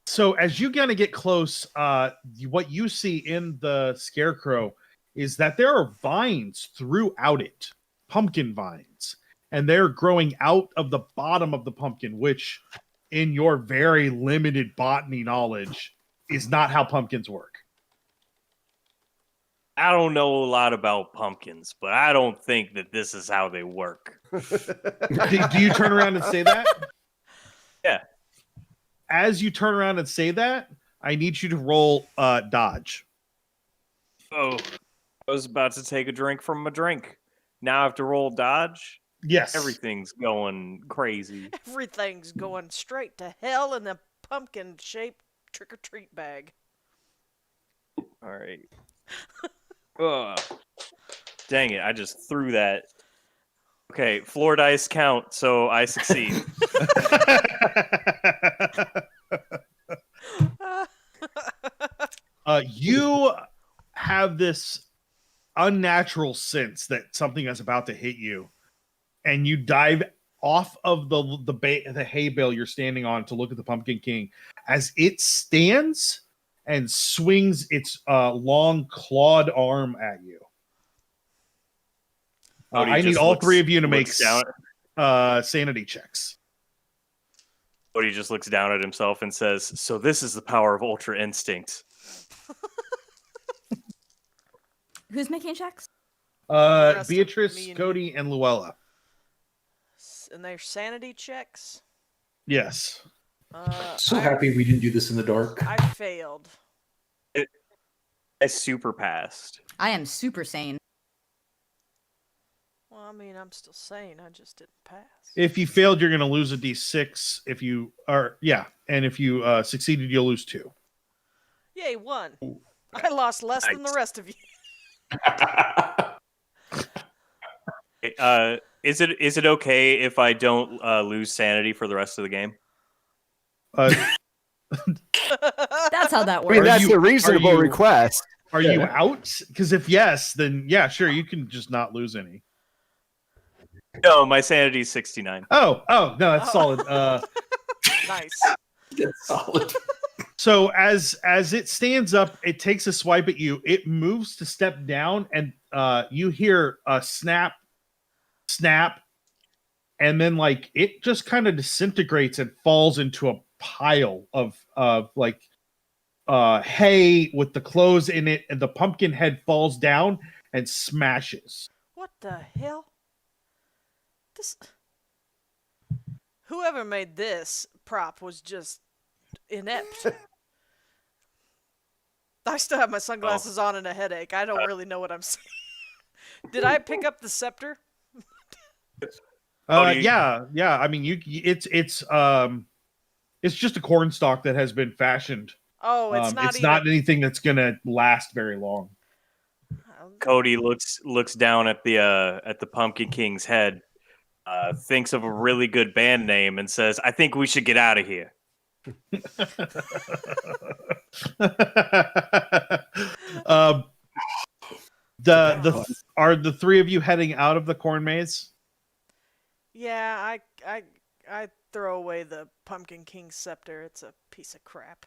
So as you kind of get close, what you see in the scarecrow is that there are vines throughout it, pumpkin vines, and they're growing out of the bottom of the pumpkin, which, in your very limited botany knowledge, is not how pumpkins work. I don't know a lot about pumpkins, but I don't think that this is how they work. Do you turn around and say that? Yeah. As you turn around and say that, I need you to roll dodge. Oh, I was about to take a drink from my drink. Now I have to roll dodge. Yes. Everything's going crazy. Everything's going straight to hell in the pumpkin-shaped trick-or-treat bag. All right. Ugh. Dang it, I just threw that. Okay, floor dice count, so I succeed. You have this unnatural sense that something is about to hit you, and you dive off of the hay bale you're standing on to look at the Pumpkin King as it stands and swings its long clawed arm at you. Cody I need just all looks- three of you to make looks down. sanity checks. Cody just looks down at himself and says, "So this is the power of Ultra Instinct." Who's making checks? rest of Beatrice, me and Kodi, and Lowella. And their sanity checks. Yes. So happy we didn't do this in the dark. I failed. I super passed. I am super sane. Well, I mean, I'm still sane. I just didn't pass. If you failed, you're going to lose a d6. If you are, and if you succeeded, you'll lose 2. Yay, 1. I lost less than the rest of you. Is it okay if I don't lose sanity for the rest of the game? That's how that I mean, works. that's a reasonable request. Are you out? Because if yes, then yeah, sure, you can just not lose any. No, my sanity is 69. Oh, no, that's solid. Nice. That's solid. So as it stands up, it takes a swipe at you. It moves to step down, and you hear a snap, and then like it just kind of disintegrates and falls into a pile of like hay with the clothes in it, and the pumpkin head falls down and smashes. What the hell? Whoever made this prop was just inept. I still have my sunglasses on and a headache. I don't really know what I'm saying. Did I pick up the scepter? Yeah. I mean, it's just a corn stalk that has been fashioned. Oh, it's not anything that's gonna last very long. Kodi looks down at the Pumpkin King's head, thinks of a really good band name, and says, "I think we should get out of here." Are the 3 of you heading out of the corn maze? Yeah, I throw away the Pumpkin King scepter. It's a piece of crap.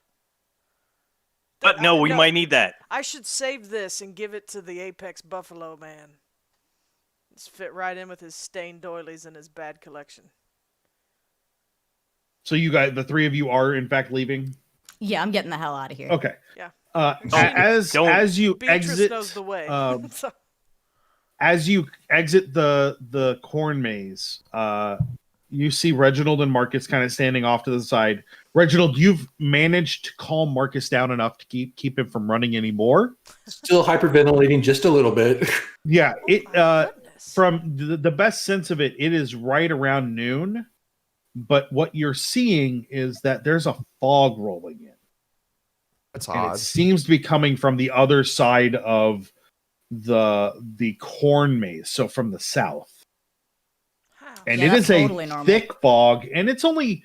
But no, we might need that. I should save this and give it to the Apex Buffalo man. It's fit right in with his stained doilies and his bad collection. So you guys, the 3 of you are in fact leaving? Yeah, I'm getting the hell out of here. Okay. Yeah. As you Beatrice exit, knows the way. as you exit the corn maze, you see Reginald and Marcus kind of standing off to the side. Reginald, you've managed to calm Marcus down enough to keep him from running anymore. Still hyperventilating just a little bit. Yeah, from the best sense of it, it is right around noon. But what you're seeing is that there's a fog rolling in. That's and odd. it seems to be coming from the other side of the corn maze, so from the south. And it is totally a normal. thick fog, and it's only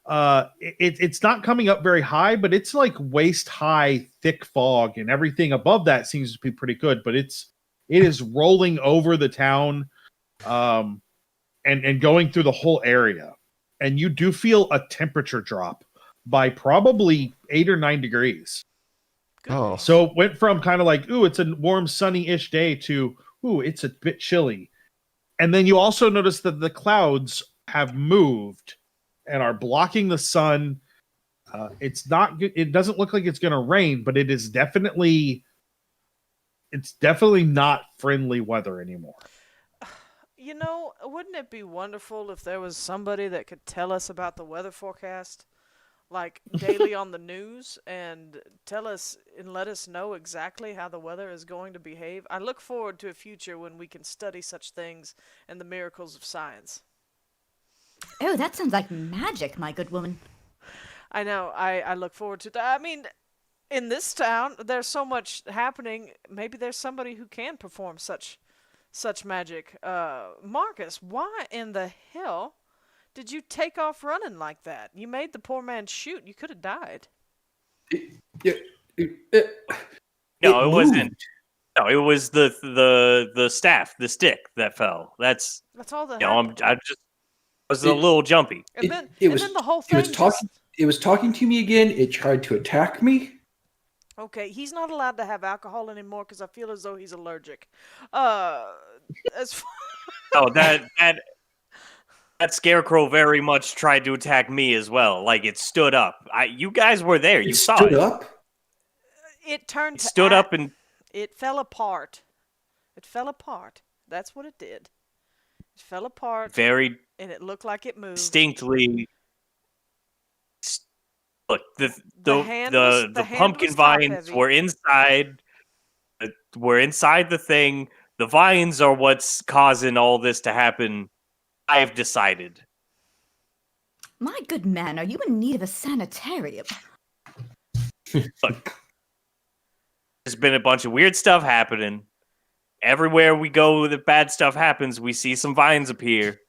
it's not coming up very high, but it's like waist high thick fog, and everything above that seems to be pretty good, but it is rolling over the town and going through the whole area. And you do feel a temperature drop by probably 8 or 9 degrees. Oh, So it went from kind of like, ooh, it's a warm, sunny-ish day to, ooh, it's a bit chilly. And then you also notice that the clouds have moved and are blocking the sun. It doesn't look like it's going to rain, but it's definitely not friendly weather anymore. You know, wouldn't it be wonderful if there was somebody that could tell us about the weather forecast, like daily on the news, and tell us and let us know exactly how the weather is going to behave? I look forward to a future when we can study such things and the miracles of science. Oh, that sounds like magic, my good woman. I know. I look forward to that. I mean, in this town, there's so much happening. Maybe there's somebody who can perform such magic. Marcus, why in the hell did you take off running like that? You made the poor man shoot. You could have died. No, it wasn't. No, it was the staff, the stick that fell. That's all that I was a little jumpy. And then the whole thing. It was talking to me again. It tried to attack me. Okay, he's not allowed to have alcohol anymore because I feel as though he's allergic. That scarecrow very much tried to attack me as well. Like, it stood up. You guys were there. You saw it. Stood up? It turned. It stood up and it fell apart. It fell apart. That's what it did. It fell apart, Very and it looked like it moved. distinctly. Look, The the hand the was the pumpkin top vines heavy. were inside. Were inside the thing. The vines are what's causing all this to happen. I have decided. My good man, are you in need of a sanitarium? Look, there's been a bunch of weird stuff happening. Everywhere we go that bad stuff happens, we see some vines appear.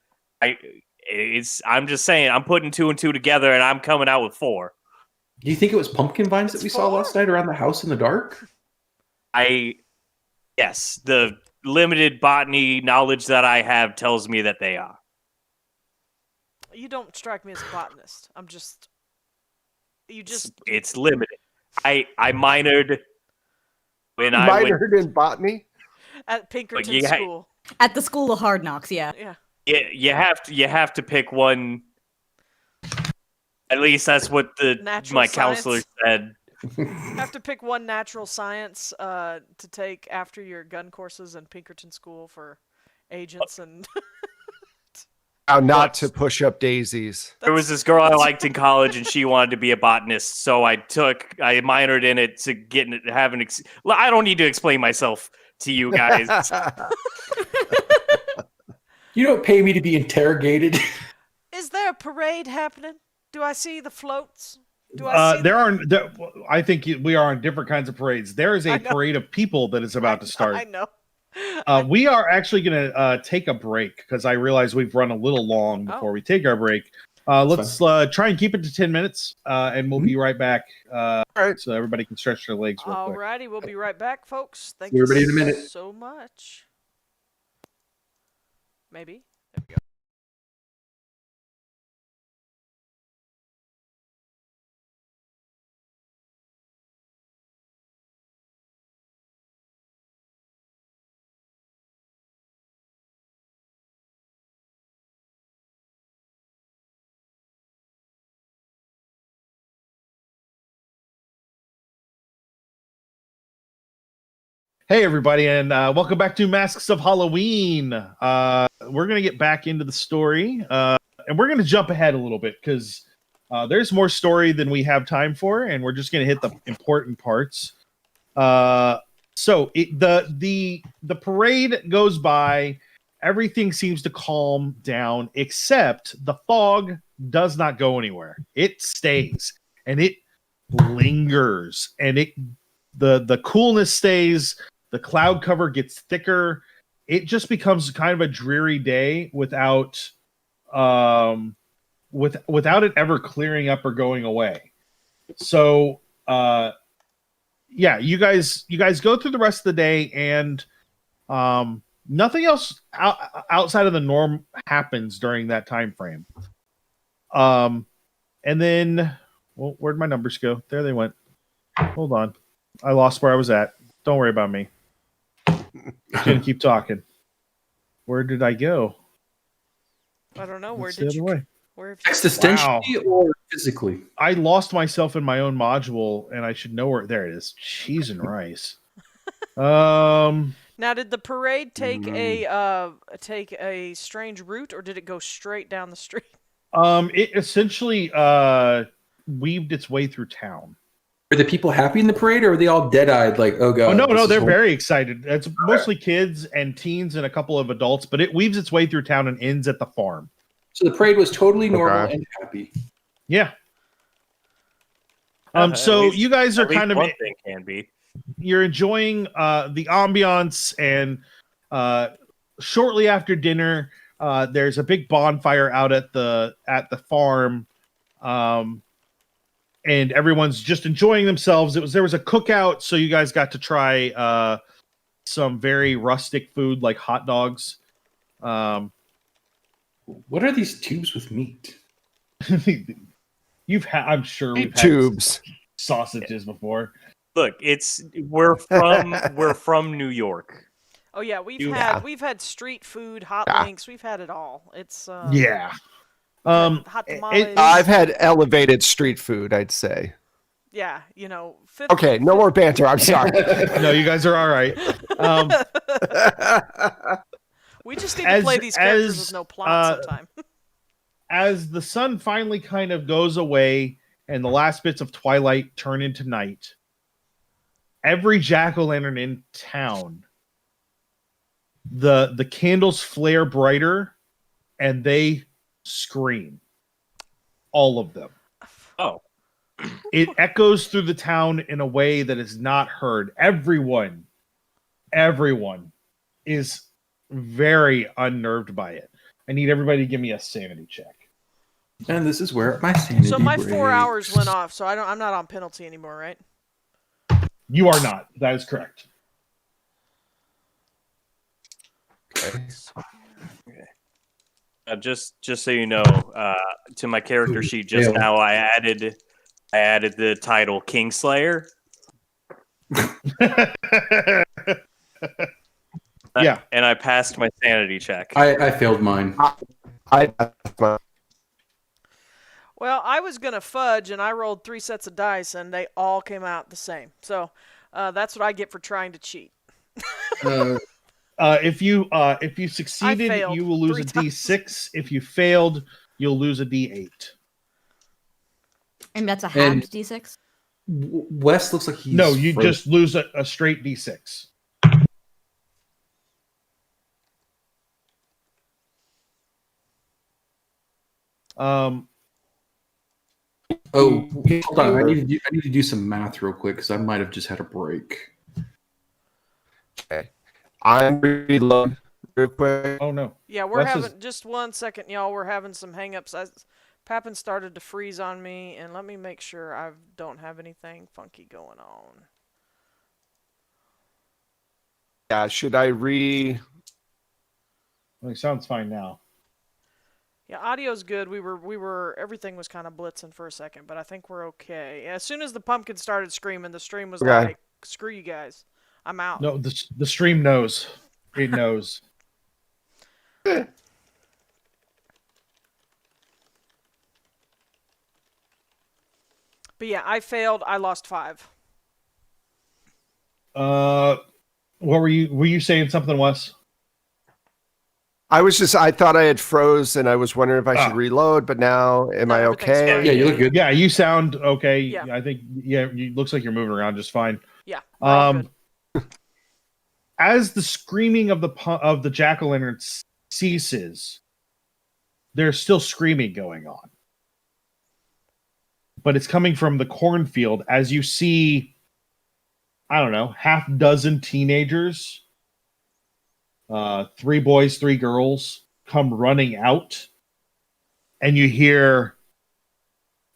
I'm just saying, I'm putting 2 and 2 together, and I'm coming out with 4. Do you think it was pumpkin vines that It's we saw 4? last night around the house in the dark? Yes, the limited botany knowledge that I have tells me that they are. You don't strike me as a botanist. It's limited. I minored when I went. Minored in botany. At Pinkerton yeah. School. At the School of Hard Knocks, yeah. Yeah. Yeah, you have to pick one. At least that's what Natural my science. counselor said. Have to pick one natural science to take after your gun courses in Pinkerton School for agents and. How not to push up daisies. There was this girl I liked in college, and she wanted to be a botanist, so I minored in it to I don't need to explain myself to you guys. You don't pay me to be interrogated. Is there a parade happening? Do I see the floats? Do I see I think we are on different kinds of parades. There is a parade of people that is about to start. I know. We are actually going to take a break because I realize we've run a little long before we take our break. Let's try and keep it to 10 minutes, and we'll be right back. All right. So everybody can stretch their legs real quick. Alrighty, we'll be right back, folks. Thank See you everybody in a minute. so much. Maybe. There we go. Hey, everybody, and welcome back to Masks of Halloween. We're going to get back into the story, and we're going to jump ahead a little bit because there's more story than we have time for, and we're just going to hit the important parts. So the parade goes by. Everything seems to calm down, except the fog does not go anywhere. It stays, and it lingers, and the coolness stays. The cloud cover gets thicker. It just becomes kind of a dreary day without it ever clearing up or going away. So you guys go through the rest of the day, and nothing else outside of the norm happens during that time frame. And then, well, where'd my numbers go? There they went. Hold on, I lost where I was at. Don't worry about me. Just gonna keep talking. Where did I go? I don't know. Where It's did the you? other way. Where have you? Existentially or physically? I lost myself in my own module, and I should know where. There it is. Cheese and rice. Now, did the parade take a strange route, or did it go straight down the street? It essentially weaved its way through town. Are the people happy in the parade, or are they all dead-eyed like, oh god? Oh, no, this they're is very excited. It's mostly kids and teens and a couple of adults, but it weaves its way through town and ends at the farm. So the parade was totally normal and happy. Yeah. At So least- you guys are at least kind of one thing can be. you're enjoying the ambiance, and shortly after dinner, there's a big bonfire out at the farm, and everyone's just enjoying themselves. There was a cookout, so you guys got to try some very rustic food like hot dogs. What are these tubes with meat? I'm sure we've had Tubes. sausages before. Look, we're from New York. Oh yeah, we've Yeah. had street food, hot links. We've had it all. It's Yeah. hot tamales. I've had elevated street food, I'd say. Yeah, fifth. Okay, no more banter. I'm sorry. No, you guys are all right. We just need to play these characters with no plot sometime. As the sun finally kind of goes away and the last bits of twilight turn into night, every jack-o'-lantern in town, the candles flare brighter and they scream. All of them. Oh. It echoes through the town in a way that is not heard. Everyone is very unnerved by it. I need everybody to give me a sanity check. And this is where my sanity So my breaks. 4 hours went off, so I'm not on penalty anymore, right? You are not. That is correct. Okay. Just so you know, to my character sheet just now, I added the title Kingslayer. Yeah. And I passed my sanity check. I failed mine. Well, I was going to fudge, and I rolled 3 sets of dice, and they all came out the same. So that's what I get for trying to cheat. If you succeeded, failed you will lose 3 a times. D6. If you failed, you'll lose a D8. And that's a halved D6? Wes looks like he's... No, you just lose a straight D6. Oh, hold on. I need to do some math real quick because I might have just had a break. Okay. I'm reload real quick. Oh no. Yeah, we're Wes having... is- Just 1 second, y'all. We're having some hang-ups. Papin started to freeze on me, and let me make sure I don't have anything funky going on. Yeah, should I It sounds fine now. Yeah, audio's good. Everything was kind of blitzing for a second, but I think we're okay. As soon as the pumpkin started screaming, the stream was Okay. like, screw you guys. I'm out. No, the stream knows. It knows. But yeah, I failed. I lost 5. What were you saying something, Wes? I thought I had froze and I was wondering if I should Ah. reload, but now am No, I everything's okay? fine. Yeah, you look good. Yeah, you sound okay. Yeah. I think you looks like you're moving around just fine. Yeah. we're all good. As the screaming of the jack-o'-lantern ceases, there's still screaming going on. But it's coming from the cornfield as you see, I don't know, half dozen teenagers, 3 boys, 3 girls, come running out. And you hear,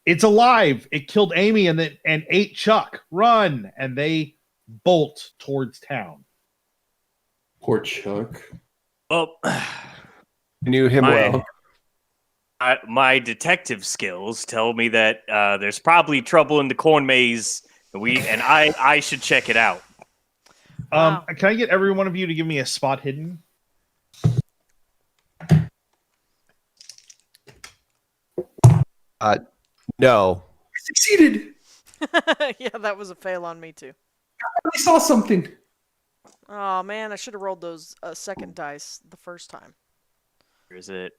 "It's alive! It killed Amy and ate Chuck! Run!" And they bolt towards town. Poor Chuck. Well, I knew him My- well. my detective skills tell me that there's probably trouble in the corn maze, and I should check it out. Wow. Can I get every one of you to give me a spot hidden? No. I succeeded. Yeah, that was a fail on me too. I saw something. Oh man, I should have rolled those second dice the first time. Where is it?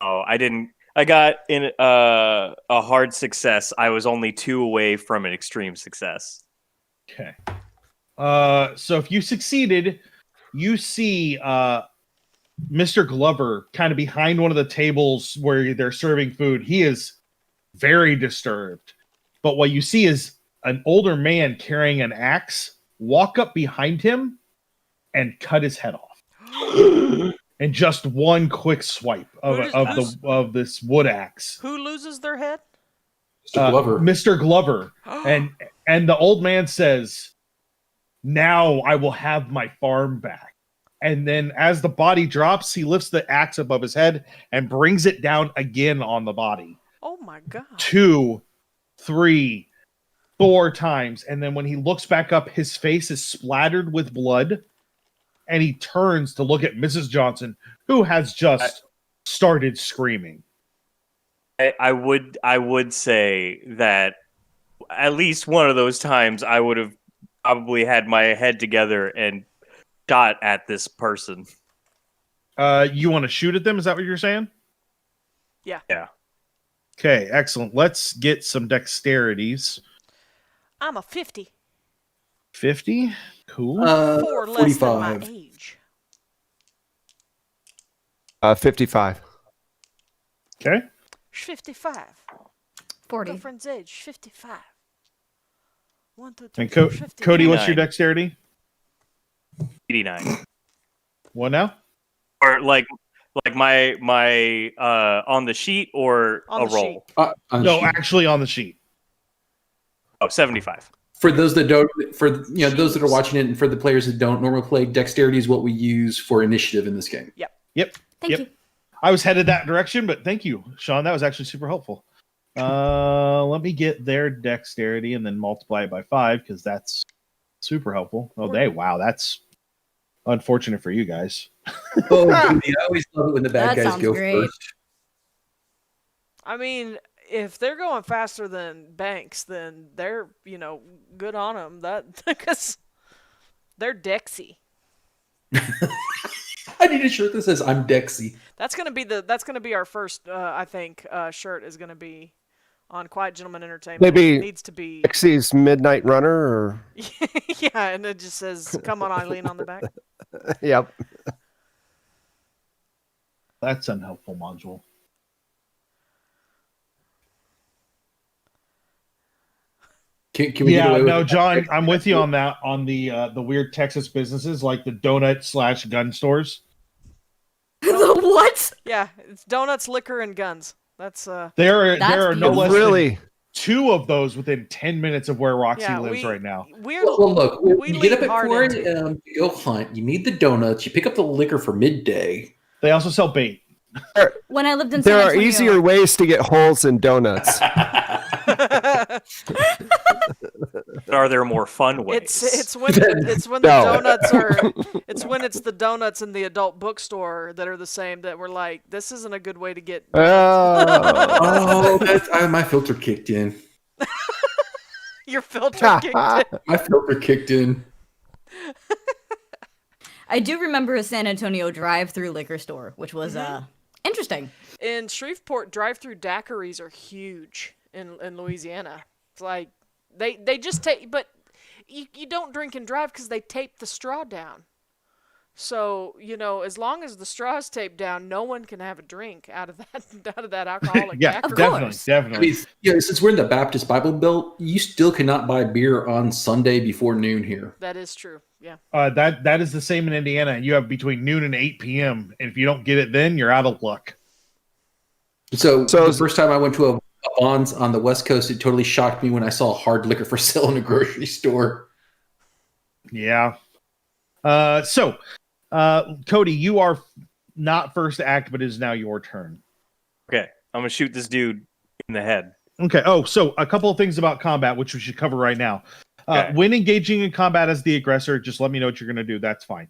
Oh, I didn't. I got in a hard success. I was only 2 away from an extreme success. Okay. So if you succeeded, you see Mr. Glover kind of behind one of the tables where they're serving food. He is very disturbed. But what you see is an older man carrying an axe walk up behind him and cut his head off. And just one quick swipe of this wood axe. Who loses their head? Mr. Glover. Mr. Glover. And the old man says, "Now I will have my farm back." And then as the body drops, he lifts the axe above his head and brings it down again on the body. Oh my god. 2, 3, 4 times. And then when he looks back up, his face is splattered with blood. And he turns to look at Mrs. Johnson, who has just started screaming. I would say that at least one of those times, I would have probably had my head together and shot at this person. You want to shoot at them? Is that what you're saying? Yeah. Yeah. Okay, excellent. Let's get some dexterities. I'm a 50. 50. Cool. 4 less than my 45. age. 55. Okay. 55. 40. Girlfriend's age, 55. 1, 2, 3, And 4, 50. Kodi, what's your 89. dexterity? 89. What now? Or like my on the sheet or On a the roll. On No, sheet. actually on the sheet. Oh, 75. For those that don't, those that are watching it, and for the players that don't normally play, dexterity is what we use for initiative in this game. Yep. Thank Yep. you. I was headed that direction, but thank you, Shawn. That was actually super helpful. Let me get their dexterity and then multiply it by 5 because that's super helpful. Oh, wow, that's unfortunate for you guys. Oh, dude, I always love it when the bad That guys sounds go great. first. I mean, if they're going faster than Banks, then they're, good on them. That because they're Dexy. I need a shirt that says "I'm Dexy." That's gonna be our first. I think shirt is gonna be on Quiet Gentleman Entertainment. Maybe It needs to be. Dixie's Midnight Runner, or Yeah, and it just says "Come on, Eileen" on the back. yep. That's unhelpful module. Can we get away with No, it? John, I'm with you on that. On the weird Texas businesses like the donut/gun stores. The what? Yeah, it's donuts, liquor, and guns. That's There That's are no less Really? than 2 of those within 10 minutes of where Roxy yeah. lives right now. We're Well, look, when we you get up lean at hard 4 into a.m. to go hunt. You need the donuts. You pick up the liquor for midday. They also sell bait. When I lived in There San are Antonio, easier ways to get holes in donuts. Are there more fun ways? It's when the No. donuts are it's the donuts in the adult bookstore that are the same that we're like, this isn't a good way to get Oh. Oh, my filter kicked in. your filter kicked in. My filter kicked in. I do remember a San Antonio drive-through liquor store, which was interesting. In Shreveport, drive-through daiquiris are huge in Louisiana. It's like they just take, but you don't drink and drive because they tape the straw down. So as long as the straw is taped down, no one can have a drink out of that alcoholic Yeah, daiquiri. definitely. I mean, since we're in the Baptist Bible Belt, you still cannot buy beer on Sunday before noon here. That is true. Yeah. That is the same in Indiana. You have between noon and 8 p.m. And if you don't get it then, you're out of luck. So the first time I went to a Bonds on the West Coast, it totally shocked me when I saw hard liquor for sale in a grocery store. Yeah. So, Kodi, you are not first to act, but it is now your turn. Okay, I'm gonna shoot this dude in the head. Okay. Oh, so a couple of things about combat, which we should cover right now. Okay. When engaging in combat as the aggressor, just let me know what you're going to do. That's fine.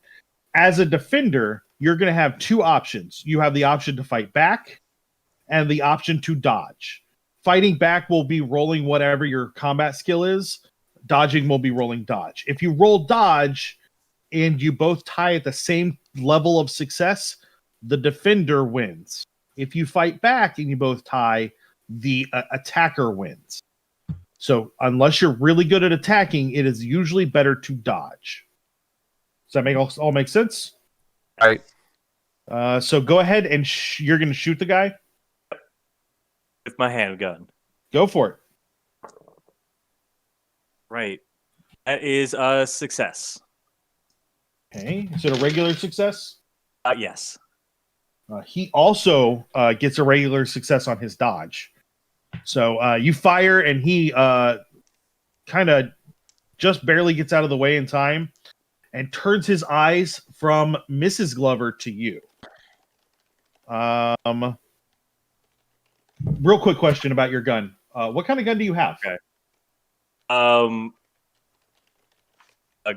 As a defender, you're going to have 2 options. You have the option to fight back and the option to dodge. Fighting back will be rolling whatever your combat skill is. Dodging will be rolling dodge. If you roll dodge and you both tie at the same level of success, the defender wins. If you fight back and you both tie, the attacker wins. So unless you're really good at attacking, it is usually better to dodge. Does that make all make sense? Right. So go ahead and you're going to shoot the guy. With my handgun. Go for it. Right. That is a success. Okay. Is it a regular success? Yes. He also gets a regular success on his dodge. So you fire and he kind of just barely gets out of the way in time and turns his eyes from Mrs. Glover to you. Real quick question about your gun. What kind of gun do you have? Okay. A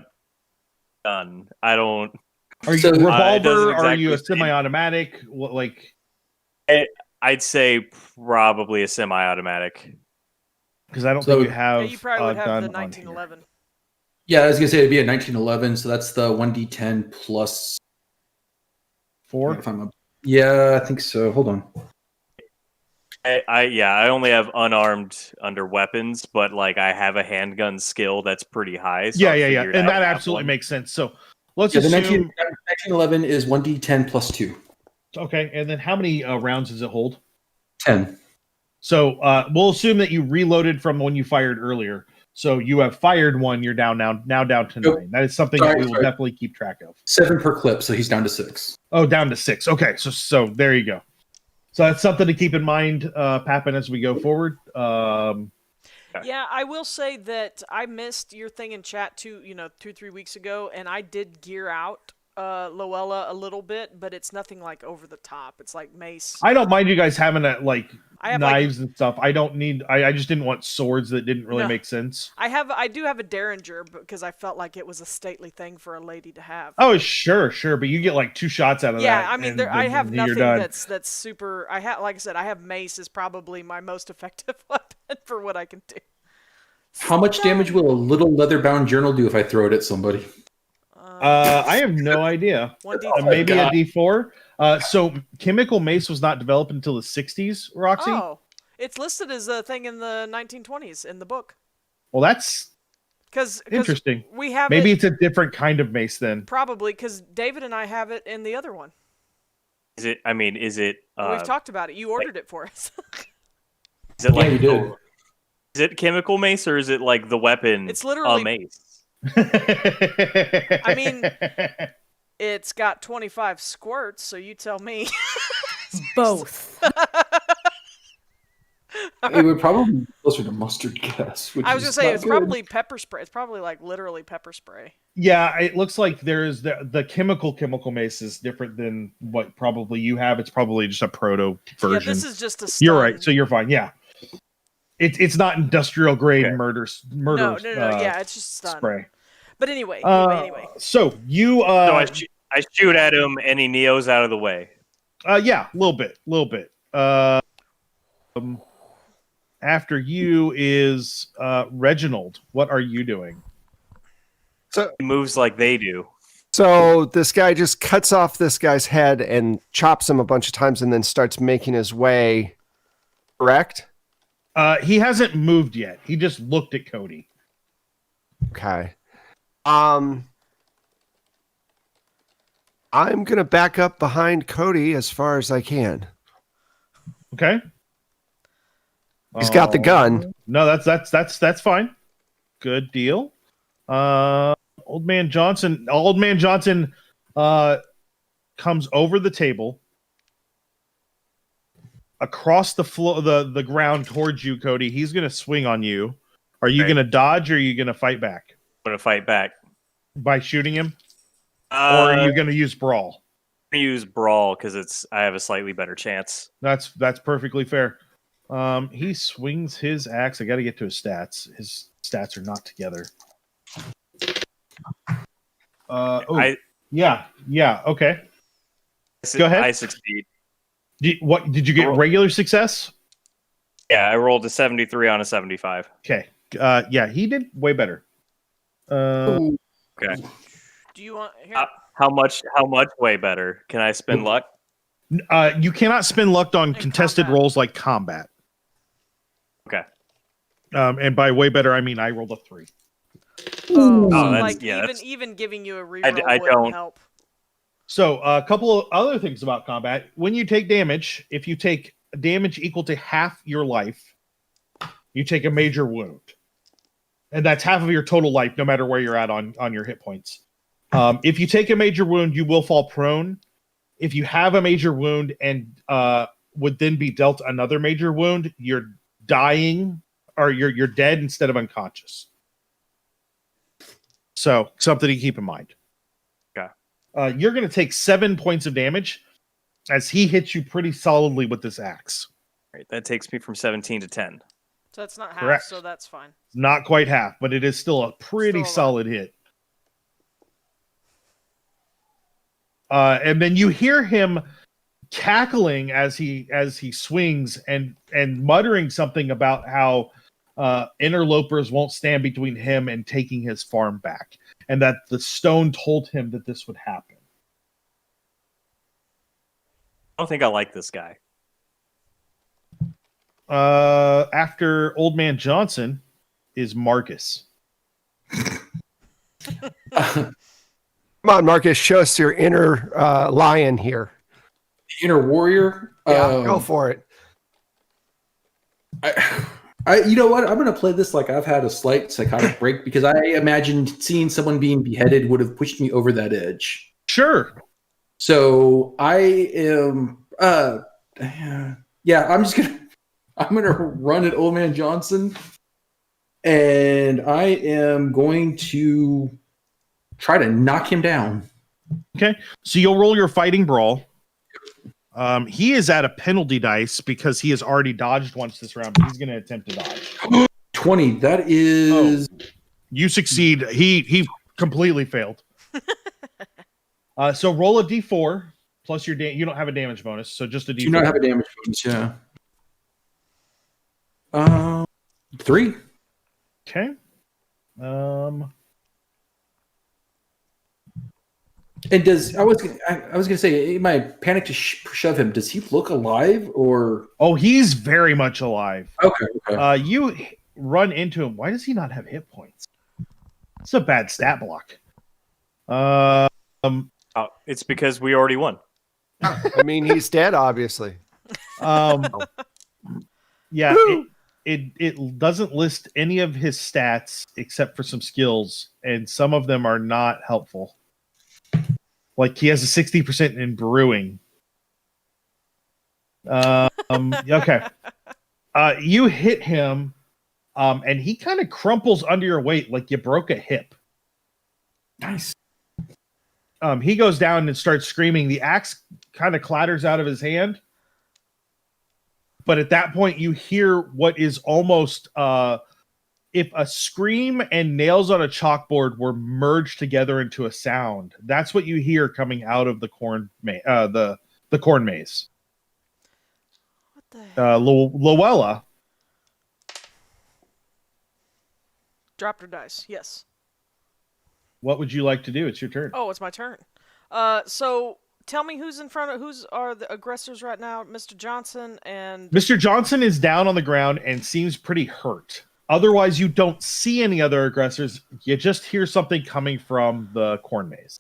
gun. I don't. Are you So, a it doesn't revolver? Are you a exactly seem- semi-automatic? What, like? I'd say probably a semi-automatic. Because I don't So- think you have. Yeah, you probably would have done the on here. 1911. Yeah, I was gonna say it'd be a 1911, so that's the 1d10 plus 4. If I'm yeah, I think so. Hold on. I only have unarmed under weapons, but like I have a handgun skill that's pretty high. So I Yeah, figured and I that would have absolutely one. makes sense. So let's Yeah, the assume. 1911 is 1d10 plus 2. Okay, and then how many rounds does it hold? 10. So we'll assume that you reloaded from the one you fired earlier. So you have fired one. You're down now down to 9. That is something that we will definitely keep track of. 7 per clip, so he's down to 6. Oh, down to 6. Okay, so there you go. So that's something to keep in mind, Papin, as we go forward. Yeah, I will say that I missed your thing in chat 2-3 weeks ago, and I did gear out Lowella a little bit, but it's nothing like over the top. It's like mace. I don't mind you guys having I have knives and stuff. I don't need. I just didn't want swords that didn't really No. make sense. I do have a derringer because I felt like it was a stately thing for a lady to have. Oh, sure, but you get like 2 shots out of that. Yeah, I mean, and I have then you're nothing done. that's super. Like I said, I have mace is probably my most effective weapon for what I can do. How much damage will a little leather-bound journal do if I throw it at somebody? I have no idea. 1d4. Maybe God. a D4. So chemical mace was not developed until the 60s, Roxy. Oh, it's listed as a thing in the 1920s in the book. Well, that's Because interesting. we have Maybe it, it's a different kind of mace then. probably because David and I have it in the other one. Is it? I mean, is it? We've talked about it. You ordered it for us. Is it Yeah, like? you did. Is it chemical mace or is it like the weapon? It's literally- a mace. I mean, it's got 25 squirts, so you tell me. Both. It would probably be closer to mustard gas. Which I was is gonna say not it's good. probably pepper spray. It's probably like literally pepper spray. Yeah, it looks like there's the chemical mace is different than what probably you have. It's probably just a proto version. Yeah, this is just a stun. You're right, so you're fine. Yeah, it's not industrial grade Okay. murder. No, yeah, it's just stun. spray. But anyway. So you So I shoot at him and he neos out of the way. yeah, a little bit. After you is Reginald. What are you doing? He moves like they do. So this guy just cuts off this guy's head and chops him a bunch of times and then starts making his way. Correct? He hasn't moved yet. He just looked at Kodi. Okay. I'm gonna back up behind Kodi as far as I can. Okay. He's got the gun. No, that's fine. Good deal. Old man Johnson comes over the table across the floor, the ground towards you, Kodi. He's gonna swing on you. Are you Okay. gonna dodge or are you gonna fight back I'm gonna fight back. by shooting him, or are you gonna use brawl? I'm gonna use brawl because I have a slightly better chance. That's perfectly fair. He swings his axe. I got to get to his stats. His stats are not together. Yeah. Okay. Go ahead. I succeed. Did you get regular success? Yeah, I rolled a 73 on a 75. Okay. Yeah, he did way better. Okay. Do you want here? How much way better? Can I spin luck? You cannot spend luck on contested combat. rolls like combat. Okay. And by way better, I mean I rolled a 3. Oh, so that's- like yeah, that's- even giving you a reroll I wouldn't don't- help. So a couple of other things about combat. When you take damage, if you take damage equal to half your life, you take a major wound. And that's half of your total life, no matter where you're at on your hit points. If you take a major wound, you will fall prone. If you have a major wound and would then be dealt another major wound, you're dying or you're dead instead of unconscious. So something to keep in mind. Okay. You're going to take 7 points of damage as he hits you pretty solidly with this axe. All right, that takes me from 17 to 10. So that's not half, Correct. so that's fine. Not quite half, but it is still a pretty Still a lot. solid hit. And then you hear him cackling as he swings and muttering something about how interlopers won't stand between him and taking his farm back, and that the stone told him that this would happen. I don't think I like this guy. After Old Man Johnson is Marcus. Come on, Marcus, show us your inner lion here. Inner warrior. Yeah, go for it. You know what? I'm going to play this like I've had a slight psychotic break because I imagined seeing someone being beheaded would have pushed me over that edge. Sure. So I am. Yeah, I'm gonna run at Old Man Johnson, and I am going to try to knock him down. Okay, so you'll roll your fighting brawl. He is at a penalty dice because he has already dodged once this round, but he's going to attempt to dodge. 20. That is. Oh, you succeed. He completely failed. So roll a d4 plus your you don't have a damage bonus, so just a d4. Do not have a damage bonus. Yeah. 3. Okay. And I was gonna say, in my panic to shove him, does he look alive or? Oh, he's very much alive. Okay. You run into him. Why does he not have hit points? It's a bad stat block. It's because we already won. I mean, he's dead, obviously. Yeah, it doesn't list any of his stats except for some skills, and some of them are not helpful. Like he has a 60% in brewing. Okay. You hit him, and he kind of crumples under your weight like you broke a hip. Nice. He goes down and starts screaming. The axe kind of clatters out of his hand. But at that point, you hear what is almost if a scream and nails on a chalkboard were merged together into a sound. That's what you hear coming out of the corn the corn maze. What the heck? Lowella. Dropped her dice. Yes. What would you like to do? It's your turn. Oh, it's my turn. So tell me who's are the aggressors right now? Mr. Johnson and Mr. Johnson is down on the ground and seems pretty hurt. Otherwise, you don't see any other aggressors. You just hear something coming from the corn maze.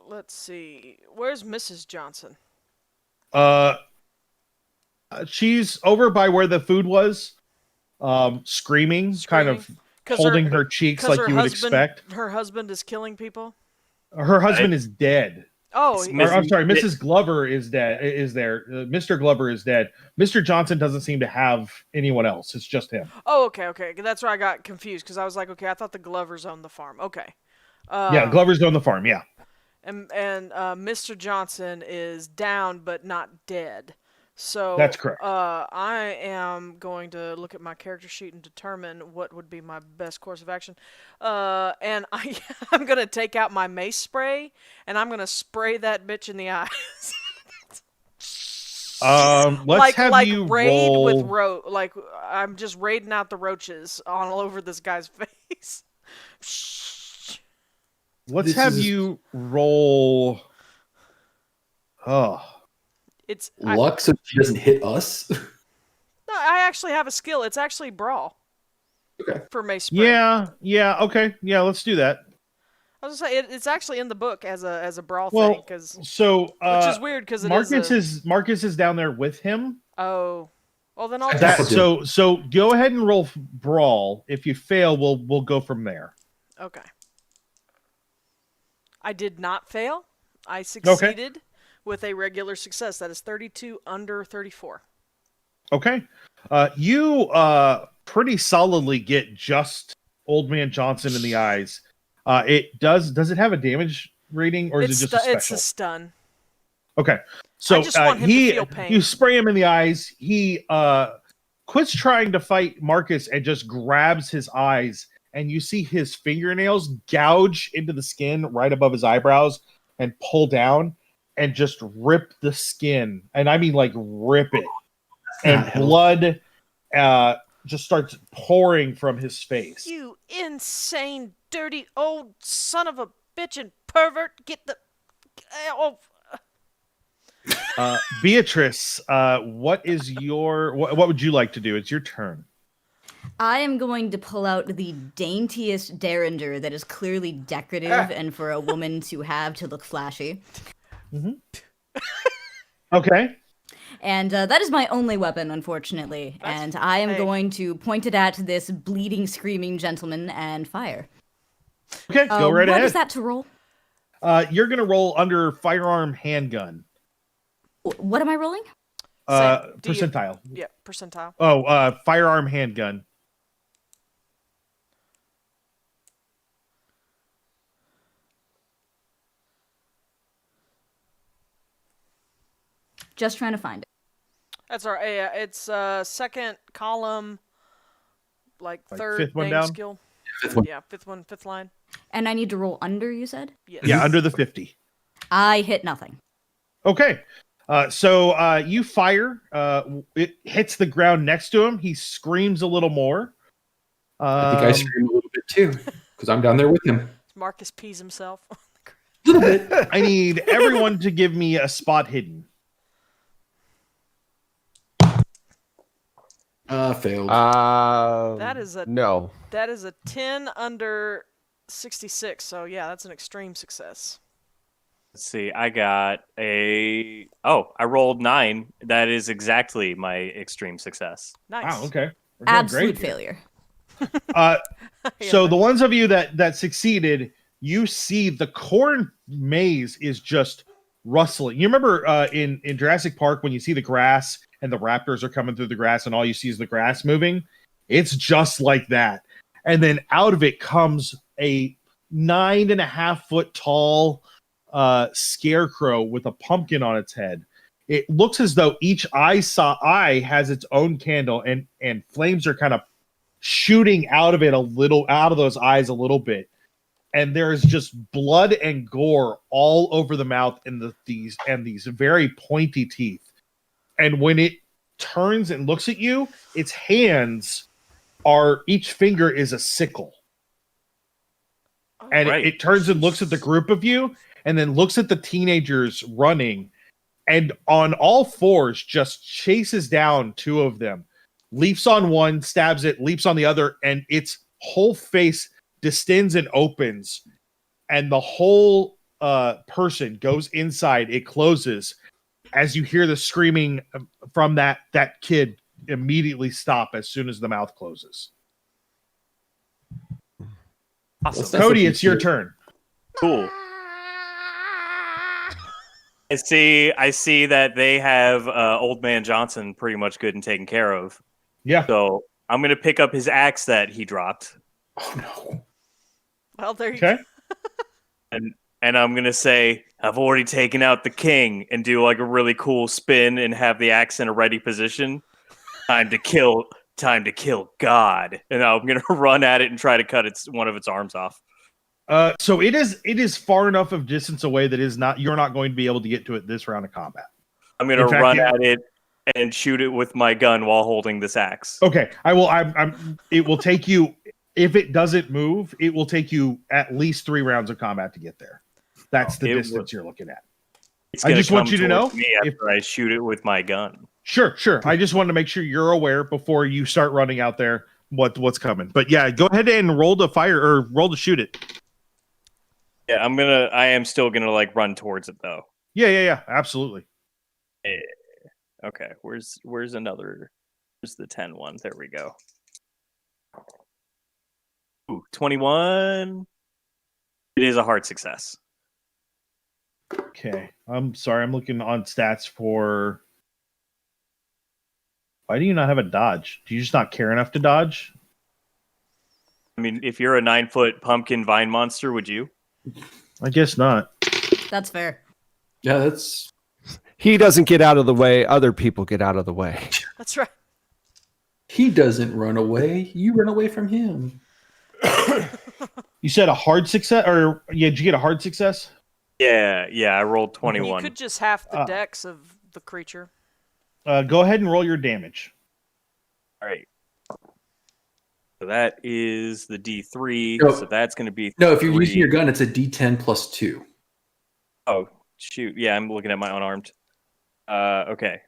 Let's see. Where's Mrs. Johnson? She's over by where the food was, screaming, kind of holding her cheeks like you would expect. Her husband is killing people? Her husband is dead. Oh, I'm sorry, Mrs. Glover is dead. Is there? Mr. Glover is dead. Mr. Johnson doesn't seem to have anyone else. It's just him. Oh, okay. That's where I got confused because I was like, okay, I thought the Glovers owned the farm. Okay. Yeah, Glover's on the farm. Yeah. And Mr. Johnson is down but not dead. So that's correct. I am going to look at my character sheet and determine what would be my best course of action. And I'm going to take out my mace spray and I'm going to spray that bitch in the eyes. Let's have you raid roll. with I'm just raiding out the roaches all over this guy's face. Let's have you roll. Oh. It's luck so she doesn't hit us. No, I actually have a skill. It's actually brawl. Okay. For mace spray. Yeah. Okay. Yeah, let's do that. I was gonna say it's actually in the book as a brawl thing Which is weird because Marcus is down there with him. Oh, well then I'll so go ahead and roll brawl. If you fail, we'll go from there. Okay. I did not fail. I succeeded. With a regular success. That is 32 under 34. Okay. You pretty solidly get just Old Man Johnson in the eyes. Does it have a damage rating or is it just a special? It's a stun. Okay. So I just want him to feel pain. You spray him in the eyes. He quits trying to fight Marcus and just grabs his eyes, and you see his fingernails gouge into the skin right above his eyebrows and pull down. and just rip the skin, and I mean like rip it, and Not blood just starts pouring from his face. You insane, dirty old son of a bitch and pervert! Get the oh. Beatrice, what is your what would you like to do? It's your turn. I am going to pull out the daintiest derringer that is clearly decorative and for a woman to have to look flashy. Okay. And that is my only weapon, unfortunately. And I am going to point it at this bleeding, screaming gentleman and fire. Okay, go right what ahead. is that to roll? You're gonna roll under firearm handgun. What am I rolling? Percentile. Yeah, percentile. Oh, firearm handgun. Just trying to find it. That's our it's second column, like third fifth one name down? skill. Fifth one. Yeah, fifth line. And I need to roll under, you said? Yes. Yeah, under the 50. I hit nothing. Okay. So you fire. It hits the ground next to him. He screams a little more. I think I scream a little bit too, because I'm down there with him. Marcus pees himself. A little bit. I need everyone to give me a spot hidden. Failed. That is a no. That is a 10 under 66. So yeah, that's an extreme success. Let's see. I got a. Oh, I rolled 9. That is exactly my extreme success. Nice. Wow. Okay. We're doing Absolute great here. failure. So the ones of you that succeeded, you see the corn maze is just rustling. You remember in Jurassic Park when you see the grass and the raptors are coming through the grass and all you see is the grass moving? It's just like that. And then out of it comes a 9.5-foot tall scarecrow with a pumpkin on its head. It looks as though each eye has its own candle, and flames are kind of shooting out of those eyes a little bit. And there's just blood and gore all over the mouth and these very pointy teeth. And when it turns and looks at you, its hands each finger is a sickle. And right. it turns and looks at the group of you and then looks at the teenagers running, and on all fours just chases down 2 of them, leaps on one, stabs it, leaps on the other, and its whole face distends and opens, and the whole person goes inside. It closes as you hear the screaming from that kid immediately stop as soon as the mouth closes. Awesome. Kodi, it's your turn. Cool. I see that they have Old Man Johnson pretty much good and taken care of. Yeah. So I'm gonna pick up his axe that he dropped. Oh no. Well, there you Okay. go. And I'm gonna say, I've already taken out the king, and do like a really cool spin and have the axe in a ready position. Time to kill God. And I'm gonna run at it and try to cut one of its arms off. So it is far enough of distance away that you're not going to be able to get to it this round of combat. I'm gonna In fact, run at it and shoot it with my gun while holding this axe. Okay, I will. It will take you, if it doesn't move, it will take you at least 3 rounds of combat to get there. That's the distance you're looking at. It's I gonna just want come you to know towards me after I shoot it with my gun. Sure. I just wanted to make sure you're aware before you start running out there what's coming. But yeah, go ahead and roll to fire or roll to shoot it. Yeah, I am still gonna like run towards it though. Yeah, absolutely. Okay, where's the 10 one? There we go. Ooh, 21. It is a hard success. Okay, I'm sorry. I'm looking on stats for. Why do you not have a dodge? Do you just not care enough to dodge? I mean, if you're a 9-foot pumpkin vine monster, would you? I guess not. That's fair. Yeah, that's. He doesn't get out of the way. Other people get out of the way. That's right. He doesn't run away. You run away from him. You said a hard success, or yeah? Did you get a hard success? Yeah, I rolled You 21. could just half the dex of the creature. Go ahead and roll your damage. All right. So that is the D3. No. So that's going to be No, if you're 3. using your gun, it's a D10 plus 2. Oh, shoot. Yeah, I'm looking at my unarmed. Okay.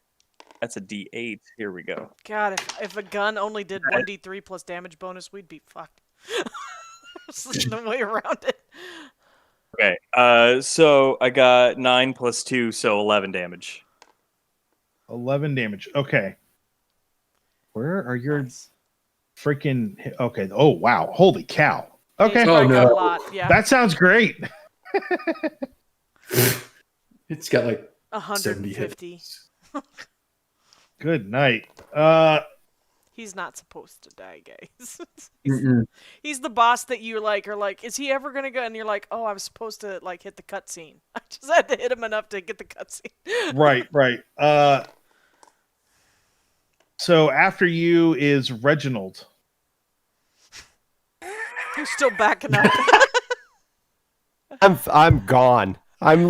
That's a D8. Here we go. God, if a gun only did 1d3 plus damage bonus, we'd be fucked. There's no way around it. Okay. So I got 9 plus 2, so 11 damage. 11 damage. Okay. Where are your freaking... Okay. Oh, wow. Holy cow. Okay. He's Oh, probably got no. a lot, yeah. That sounds great. It's got like 150. hits. Good night. He's not supposed to die, guys. Mm-mm. He's the boss that you like are like, is he ever gonna go? And you're like, oh, I was supposed to like hit the cutscene. I just had to hit him enough to get the cutscene. Right. So after you is Reginald. Who's still backing up? I'm gone. I'm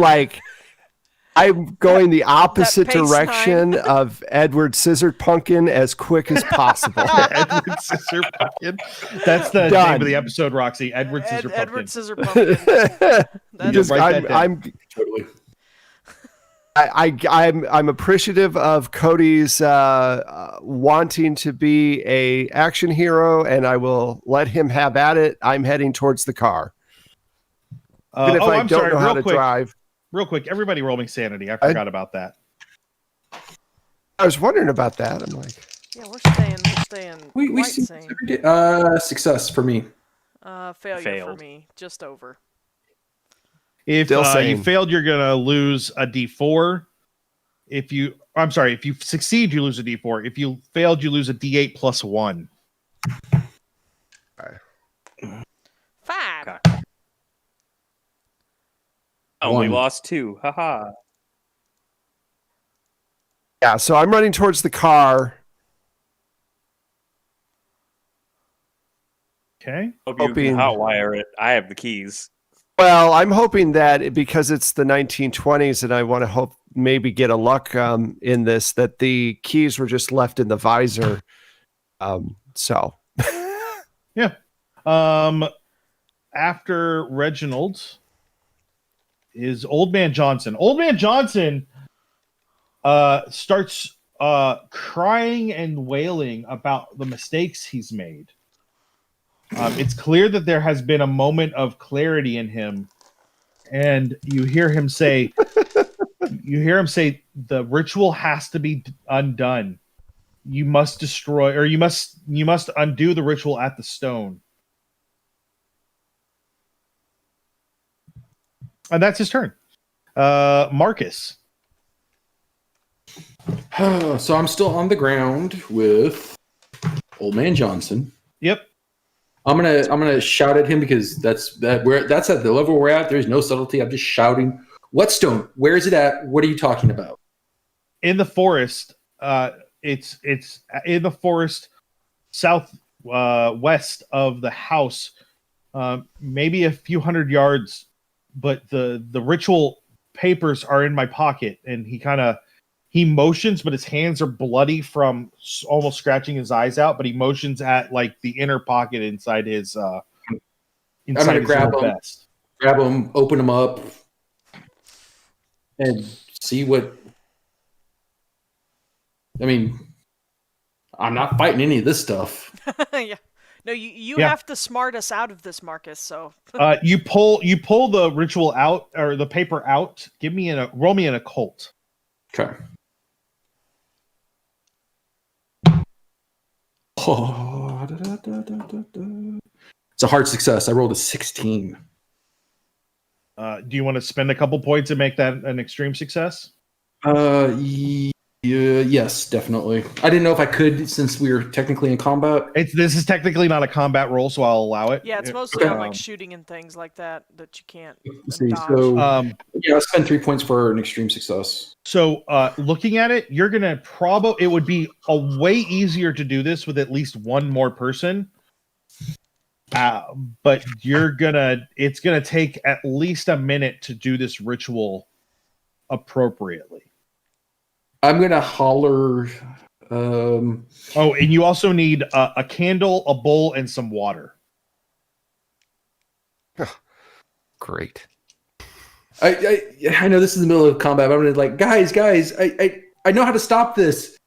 going the opposite pace direction of Edward Scissorpumpkin as quick as possible. Edward Scissorpumpkin. That's the Done. name of the episode, Roxy. Edward Scissorpumpkin. Edward Scissorpumpkin. Just, write that down. Totally. I'm appreciative of Kodi's wanting to be a action hero, and I will let him have at it. I'm heading towards the car. Even if I I'm don't sorry. know how Real to quick. drive. Real quick. Everybody roll me sanity. I forgot about that. I was wondering about that. I'm like, Yeah, we're staying We quite see sane. every day. Success for me. Failure Failed. for me. Just over. If Still you sane. failed, you're gonna lose a D4. If you succeed, you lose a D4. If you failed, you lose a D8 plus 1. 5. Okay. Only lost 2. Haha. yeah. So I'm running towards the car. Okay. Hope you Hoping- can hotwire it. I have the keys. Well, I'm hoping that because it's the 1920s, and I want to hope maybe get a luck in this, that the keys were just left in the visor. So Yeah. After Reginald is Old Man Johnson. Old Man Johnson starts crying and wailing about the mistakes he's made. It's clear that there has been a moment of clarity in him, and you hear him say, the ritual has to be undone. You must destroy, or you must undo the ritual at the stone. And that's his turn. Marcus. So I'm still on the ground with Old Man Johnson. Yep. I'm gonna shout at him because that's at the level we're at. There's no subtlety. I'm just shouting. What stone? Where is it at? What are you talking about? In the forest. It's in the forest south west of the house. Maybe a few hundred yards, but the ritual papers are in my pocket, and he motions, but his hands are bloody from almost scratching his eyes out, but he motions at like the inner pocket inside his gonna grab little him. vest. Grab them, open them up, and see what. I mean, I'm not fighting any of this stuff. Yeah. No, you Yeah. have to smart us out of this, Marcus. So You pull the ritual out, or the paper out. Roll me an occult. Okay. Oh, it's a hard success. I rolled a 16. Do you want to spend a couple points and make that an extreme success? Yes, definitely. I didn't know if I could since we were technically in combat. This is technically not a combat roll, so I'll allow it. yeah, it's mostly on Um, like shooting and things like that you can't Let's see. dodge. So Um, I spent 3 points for an extreme success. So, looking at it, you're gonna it would be a way easier to do this with at least one more person. But it's gonna take at least a minute to do this ritual appropriately. I'm gonna holler. Oh, and you also need a candle, a bowl, and some water. Great. I know this is the middle of combat, but I'm gonna like, guys, I know how to stop this.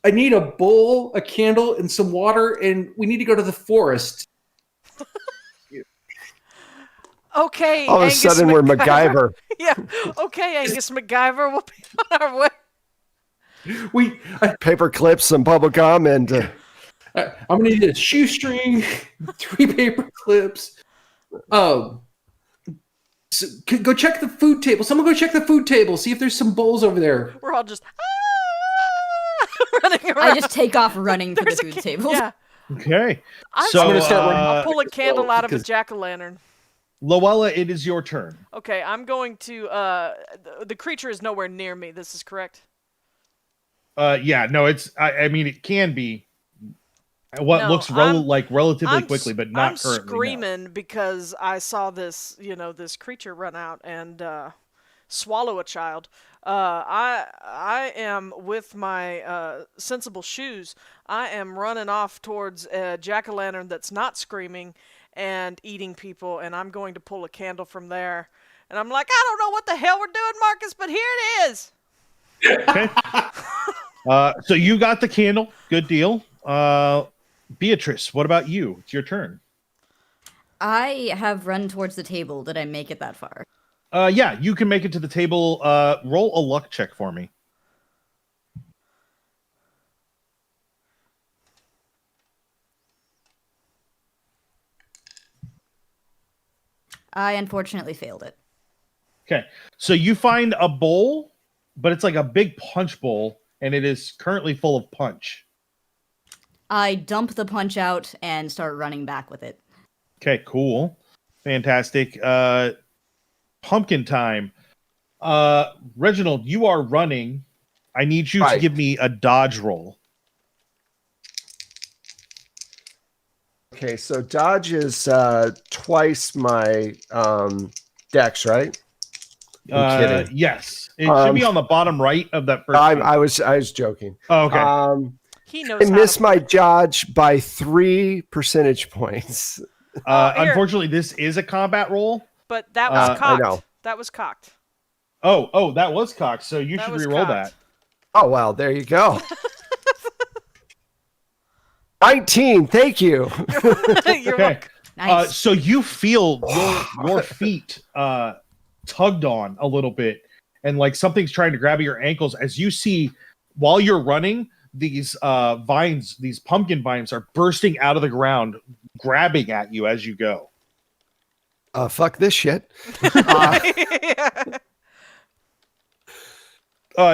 I need a bowl, a candle, and some water, and we need to go to the forest. Okay. All of a Angus sudden, we're MacGyver. Yeah. Okay, Angus MacGyver. We'll be on our way. Paper clips, some bubble gum, and I'm gonna need a shoestring, 3 paper clips. So go check the food table. Someone go check the food table. See if there's some bowls over there. We're all just running around. I just take off running to the food table. Yeah. Okay. I'm So, gonna start running. I'll pull a candle out of a because- jack-o'-lantern. Lowella, it is your turn. Okay, I'm going to. The creature is nowhere near me. This is correct. Yeah, no, it's. I mean, it can be. What No, looks relatively quickly, but not I'm currently. screaming because I saw this, this creature run out and swallow a child. I am with my sensible shoes. I am running off towards a jack-o'-lantern that's not screaming and eating people, and I'm going to pull a candle from there. And I'm like, I don't know what the hell we're doing, Marcus, but here it is. Okay. So you got the candle. Good deal. Beatrice, what about you? It's your turn. I have run towards the table. Did I make it that far? Yeah, you can make it to the table. Roll a luck check for me. I unfortunately failed it. Okay. So you find a bowl, but it's like a big punch bowl, and it is currently full of punch. I dump the punch out and start running back with it. Okay, cool. Fantastic. Pumpkin time. Reginald, you are running. I need you to give me a dodge roll. okay. So dodge is twice my dex, right? I'm kidding. Yes. It should be on the bottom right of that first page. I was joking. Oh, okay. He knows I how missed to my play. dodge by 3 percentage points. Here. Unfortunately, this is a combat roll. But that was I cocked. know. That was cocked. Oh, that was cocked. So you That should was re-roll cocked. that. Oh well, there you go. 19. Thank you. You're Okay. welcome. Nice. So you feel your feet tugged on a little bit, and like something's trying to grab your ankles as you see while you're running, these vines, these pumpkin vines are bursting out of the ground, grabbing at you as you go. Fuck this shit. You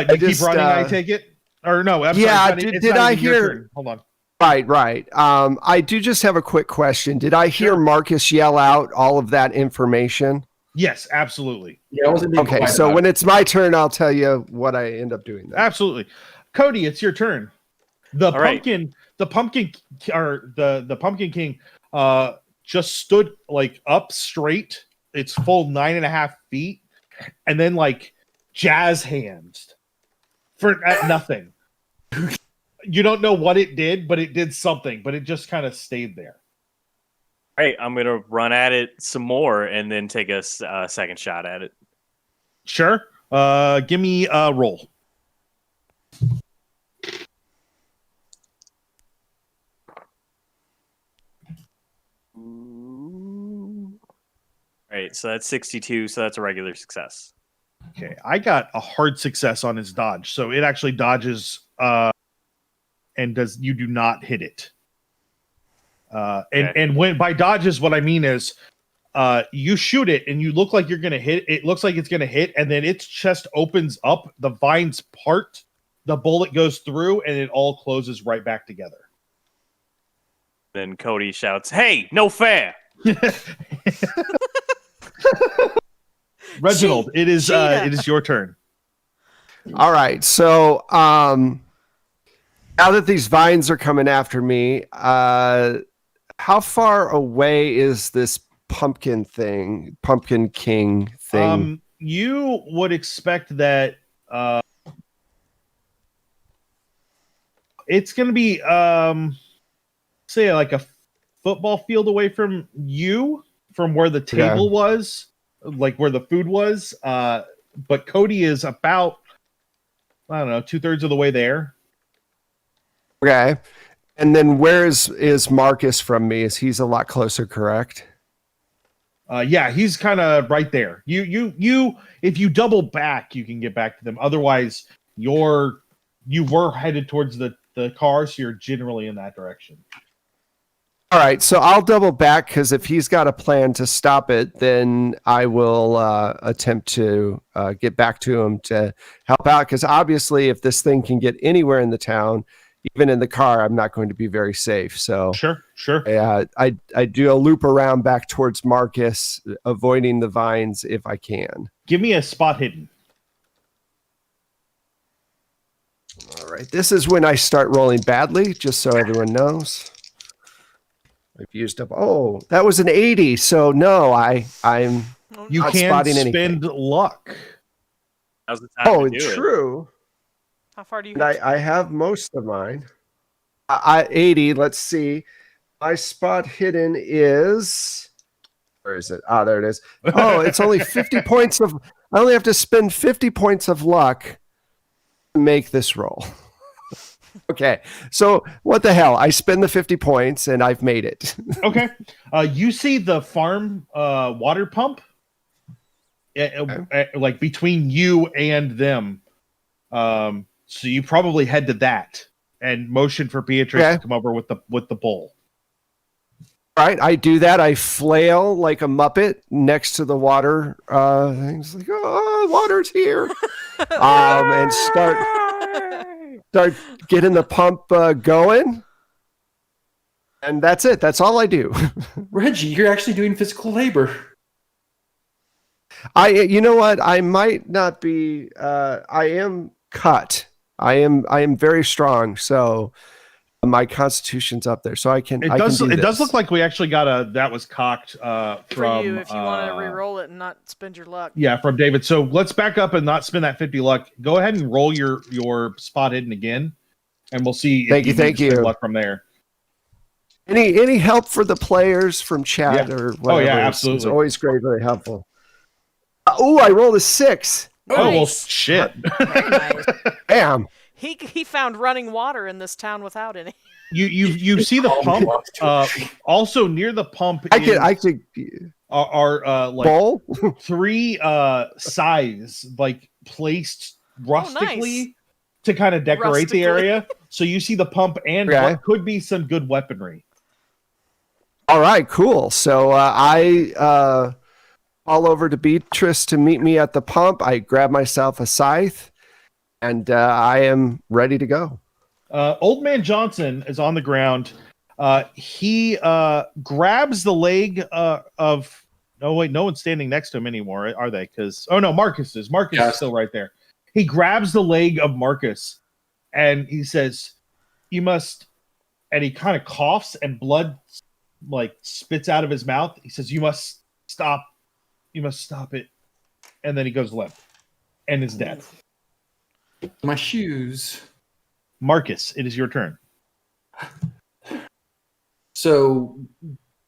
keep just, running, I take it? Or no, I'm Yeah, sorry. did it's not I even your hear- turn. Hold on. Right. I do just have a quick question. Did I hear Marcus yell out all of that information? Yes, absolutely. Yeah, I wasn't being Okay, quiet so about when it. it's my turn, I'll tell you what I end up doing. Then. Absolutely. Kodi, it's your turn. The All right. pumpkin king just stood like up straight, its full 9.5 feet, and then like jazz hands for at nothing. You don't know what it did, but it did something, but it just kind of stayed there. All right, I'm gonna run at it some more and then take a second shot at it. Sure. Give me a roll. All right, so that's 62, so that's a regular success. Okay, I got a hard success on his dodge, so it actually dodges and you do not hit it. And when by dodges, what I mean is you shoot it and you look like you're gonna hit. It looks like it's gonna hit, and then its chest opens up, the vines part, the bullet goes through, and it all closes right back together. Then Kodi shouts, "Hey, no fair!" Reginald, it is your turn. All right. So now that these vines are coming after me, how how far away is this Pumpkin King thing? You would expect that it's going to be, say, like a football field away from you, from where the table was, like where the food was. But Kodi is about, I don't know, 2/3 of the way there. Okay. And then where is Marcus from me? He's a lot closer, correct? Yeah, he's kind of right there. You if you double back, you can get back to them. Otherwise, you were headed towards the car, so you're generally in that direction. All right, so I'll double back because if he's got a plan to stop it, then I will attempt to get back to him to help out. Because obviously, if this thing can get anywhere in the town, even in the car, I'm not going to be very safe. So sure. I do a loop around back towards Marcus, avoiding the vines if I can. Give me a spot hidden. All right, this is when I start rolling badly, just so everyone knows. I've used up. Oh, that was an 80. So no, I'm. You not can spotting spend anything. luck. Now's the time to do it. True. How far do you And have to I have most of mine. 80. Let's see. My spot hidden is. Where is it? Ah, there it is. Oh, it's only 50 points of. I only have to spend 50 points of luck to make this roll. Okay, so what the hell? I spend the 50 points and I've made it. Okay. You see the farm water pump, like between you and them. So you probably head to that and motion for Beatrice to come over with the bowl. All right, I do that. I flail like a Muppet next to the water things, like, oh, water's here, and start getting the pump going. And that's it. That's all I do. Reggie, you're actually doing physical labor. You know what? I might not be. I am cut. I am very strong. So my constitution's up there, so I can. It does look like we actually got that was cocked from for you if you want to re-roll it and not spend your luck. Yeah, from David. So let's back up and not spend that 50 luck. Go ahead and roll your spot hidden again, and we'll see. Thank you. Luck from there. Any help for the players from chat or whatever? Oh yeah, absolutely. It's always very helpful. I rolled a 6. Nice. Oh well, shit. Very nice. Bam. He found running water in this town without any. You see the pump. Also near the pump, I could are like bowl? 3 sides like placed rustically to kind of decorate the area. So you see the pump and what could be some good weaponry. All right, cool. So I call over to Beatrice to meet me at the pump. I grab myself a scythe, and I am ready to go. Old Man Johnson is on the ground. He grabs the leg of. Oh wait, no one's standing next to him anymore, are they? Because Marcus is. Marcus is still right there. He grabs the leg of Marcus, and he says, "You must." And he kind of coughs, and blood like spits out of his mouth. He says, "You must stop. You must stop it." And then he goes limp, and is dead. My shoes. Marcus, it is your turn. So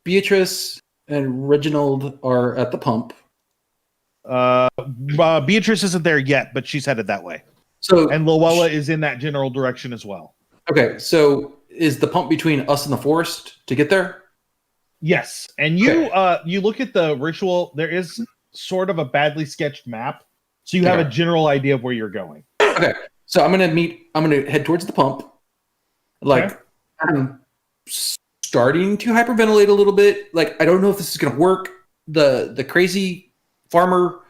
Beatrice and Reginald are at the pump. Beatrice isn't there yet, but she's headed that way. And Lowella is in that general direction as well. Okay, so is the pump between us and the forest to get there? Yes, and you look at the ritual. There is sort of a badly sketched map, so you have a general idea of where you're going. Okay, so I'm gonna head towards the pump. I'm starting to hyperventilate a little bit. Like, I don't know if this is gonna work. The crazy farmer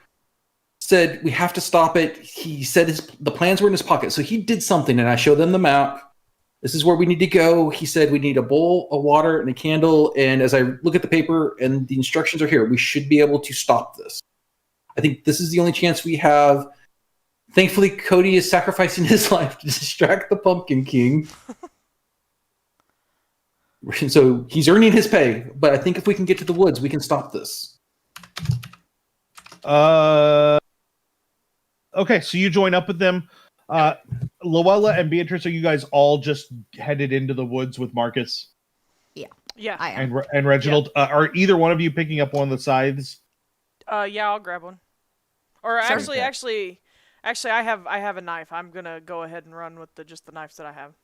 said we have to stop it. He said the plans were in his pocket, so he did something, and I showed them the map. This is where we need to go. He said we need a bowl of water and a candle. And as I look at the paper and the instructions are here, we should be able to stop this. I think this is the only chance we have. Thankfully, Kodi is sacrificing his life to distract the Pumpkin King. So he's earning his pay, but I think if we can get to the woods, we can stop this. Okay, so you join up with them. Lowella and Beatrice, are you guys all just headed into the woods with Marcus Yeah. I am. and Reginald? Are either one of you picking up one of the scythes? Yeah, I'll grab one. Or Sure. actually, I have a knife. I'm gonna go ahead and run with just the knives that I have.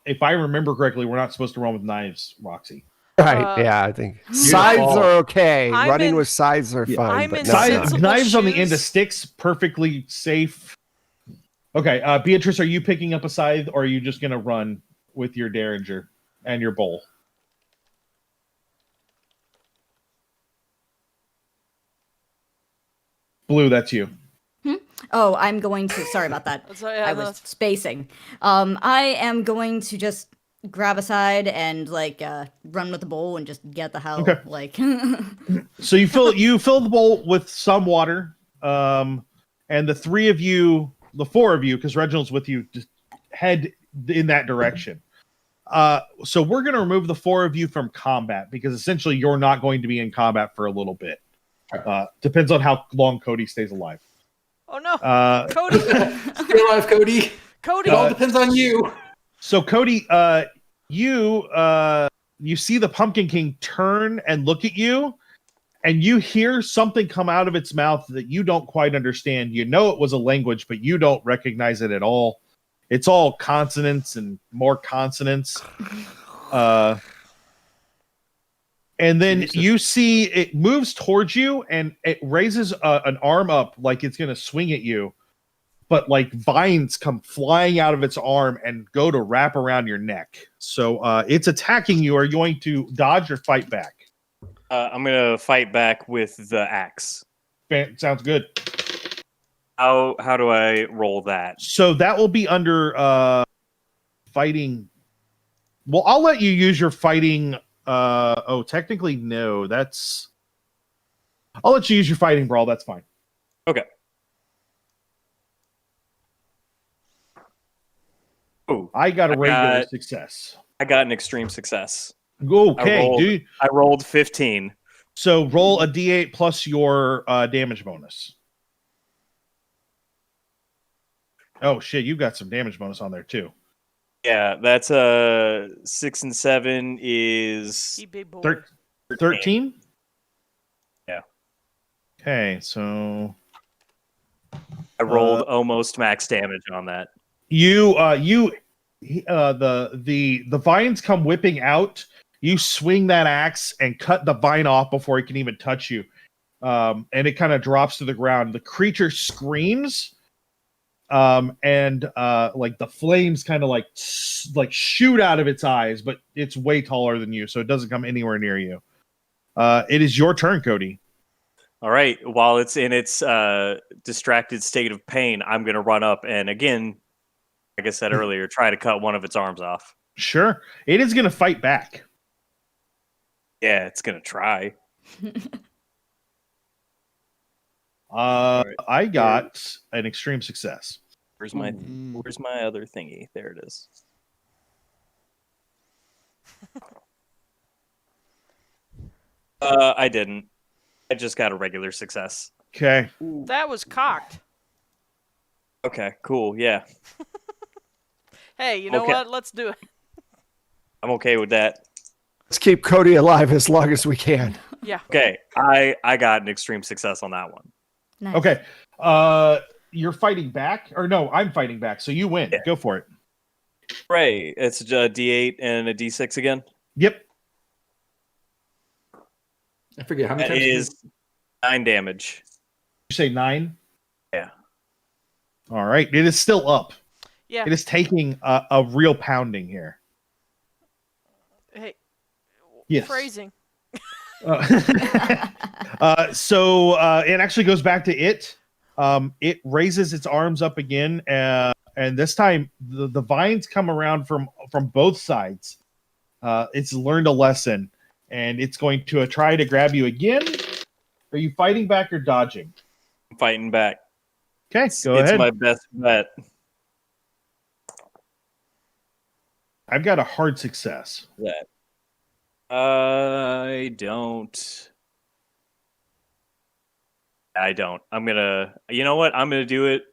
If I remember correctly, we're not supposed to run with knives, Roxy. Right. Yeah, I think scythes are okay. I'm Running in- with scythes are fine. I'm but in no Sensible knives. Knives on the end of shoes. sticks, perfectly safe. Okay, Beatrice, are you picking up a scythe, or are you just gonna run with your derringer and your bowl? Blue, that's you. Oh, I'm going to. Sorry about that. So, yeah, I was spacing. I am going to just grab a side and run with the bowl and just get the hell. Okay. Like, So you fill the bowl with some water, and the four of you, because Reginald's with you, just head in that direction. So we're going to remove the four of you from combat because essentially you're not going to be in combat for a little bit. Depends on how long Kodi stays alive. Oh no, Kodi! Stay alive, Kodi. It all Kodi! depends on you. So Kodi, you see the Pumpkin King turn and look at you, and you hear something come out of its mouth that you don't quite understand. You know it was a language, but you don't recognize it at all. It's all consonants and more consonants. And then you see it moves towards you, and it raises an arm up like it's going to swing at you. But like vines come flying out of its arm and go to wrap around your neck. So it's attacking you. Are you going to dodge or fight back? I'm gonna fight back with the axe. Sounds good. How do I roll that? So that will be under fighting. Well, I'll let you use your fighting. Technically, no. I'll let you use your fighting brawl. That's fine. Okay. Oh, I got a regular success. I got an extreme success. Okay, dude. I rolled 15. So roll a d8 plus your damage bonus. Oh shit, you got some damage bonus on there too. Yeah, that's 6 and 7 is You big boy. 13? Yeah. Okay, so I rolled almost max damage on that. the vines come whipping out. You swing that axe and cut the vine off before it can even touch you. And it kind of drops to the ground. The creature screams. And the flames kind of like shoot out of its eyes, but it's way taller than you, so it doesn't come anywhere near you. It is your turn, Kodi. All right. While it's in its distracted state of pain, I'm going to run up and again, like I said earlier, try to cut one of its arms off. Sure. It is going to fight back. Yeah, it's going to try. I got an extreme success. Where's my other thingy? There it is. I didn't. I just got a regular success. Okay. That was cocked. Okay, cool. Yeah. Hey, you know Okay. what? Let's do it. I'm okay with that. Let's keep Kodi alive as long as we can. Yeah. Okay. I got an extreme success on that one. nice. Okay. You're fighting back? Or no, I'm fighting back, so you win. Yeah. Go for it. Right. It's a D8 and a D6 again. Yep. I forget how many That times. is 9 damage. You say 9? Yeah. All right. It is still up. Yeah. It is taking a real pounding here. Hey. Yes. Phrasing. So it actually goes back to it. It raises its arms up again, and this time the vines come around from both sides. It's learned a lesson, and it's going to try to grab you again. Are you fighting back or dodging? I'm fighting back. Okay, go It's ahead. my best bet. I've got a hard success. That. I don't. I'm gonna. You know what? I'm gonna do it.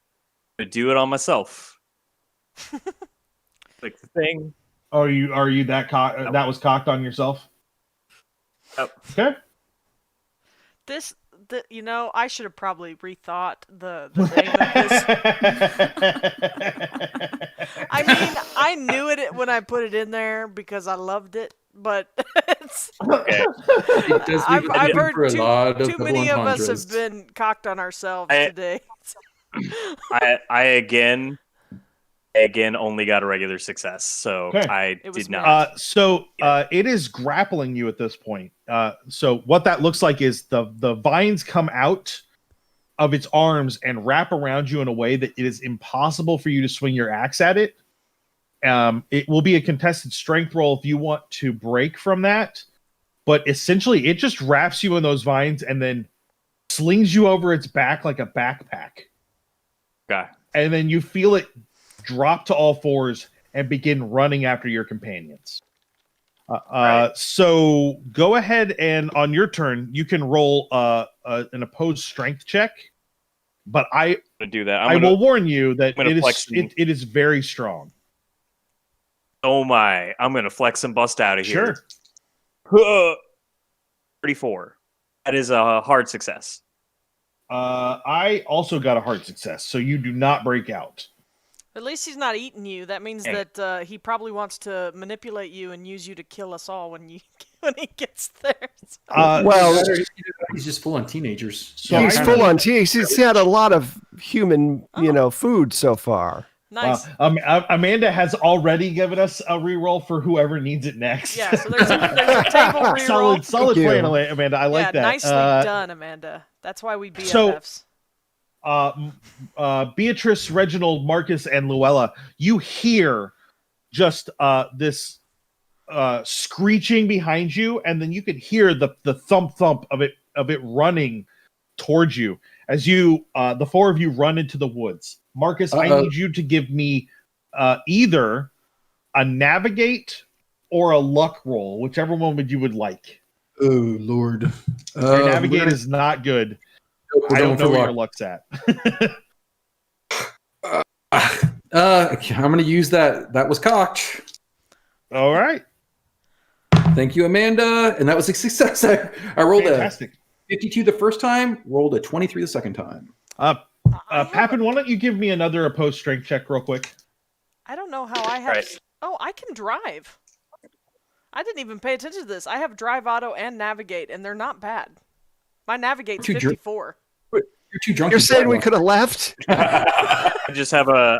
Do it on myself. Like the thing. Are you that that was cocked on yourself? Yep. Okay. I should have probably rethought the name of this. I mean, I knew it when I put it in there because I loved it, but it's. Okay. It does leave I've open heard for a lot of too many double of us entendres. have been cocked on ourselves I- today. I again only got a regular success, so Okay. I It was did not. It is grappling you at this point. So what that looks like is the vines come out of its arms and wrap around you in a way that it is impossible for you to swing your axe at it. It will be a contested strength roll if you want to break from that, but essentially it just wraps you in those vines and then slings you over its back like a backpack. Okay. And then you feel it drop to all fours and begin running after your companions. Right. So go ahead and on your turn, you can roll an opposed strength check. But I'm gonna do that. I will warn you that I'm gonna it is flex it is very strong. Oh my! I'm gonna flex and bust out of Sure. here. 34. That is a hard success. I also got a hard success, so you do not break out. At least he's not eating you. That means Hey. that he probably wants to manipulate you and use you to kill us all when he gets there. Well, He's just full on teenagers. So he's I- full on tea. He's had a lot of human, food so far. Nice. Amanda has already given us a reroll for whoever needs it next. Yeah, so there's a table reroll. solid Thank plan, you. Amanda. I like that. Nicely done, Amanda. That's why we BFFs. Beatrice, Reginald, Marcus, and Lowella, you hear just this screeching behind you, and then you can hear the thump of it running towards you as you the four of you run into the woods. Marcus, I need you to give me either a navigate or a luck roll, whichever one you would like. Oh Lord, Your navigate is not good. I don't know where your luck's at. I'm going to use that. That was cocked. All right. Thank you, Amanda. And that was a success. I rolled Fantastic. a 52 the first time, rolled a 23 the second time. Papin, why don't you give me another opposed strength check real quick? I don't know how I have. Right. Oh, I can drive. I didn't even pay attention to this. I have drive auto and navigate, and they're not bad. My navigate's Too 54. You're too drunk. You're to saying drive we one. could have left? I just have a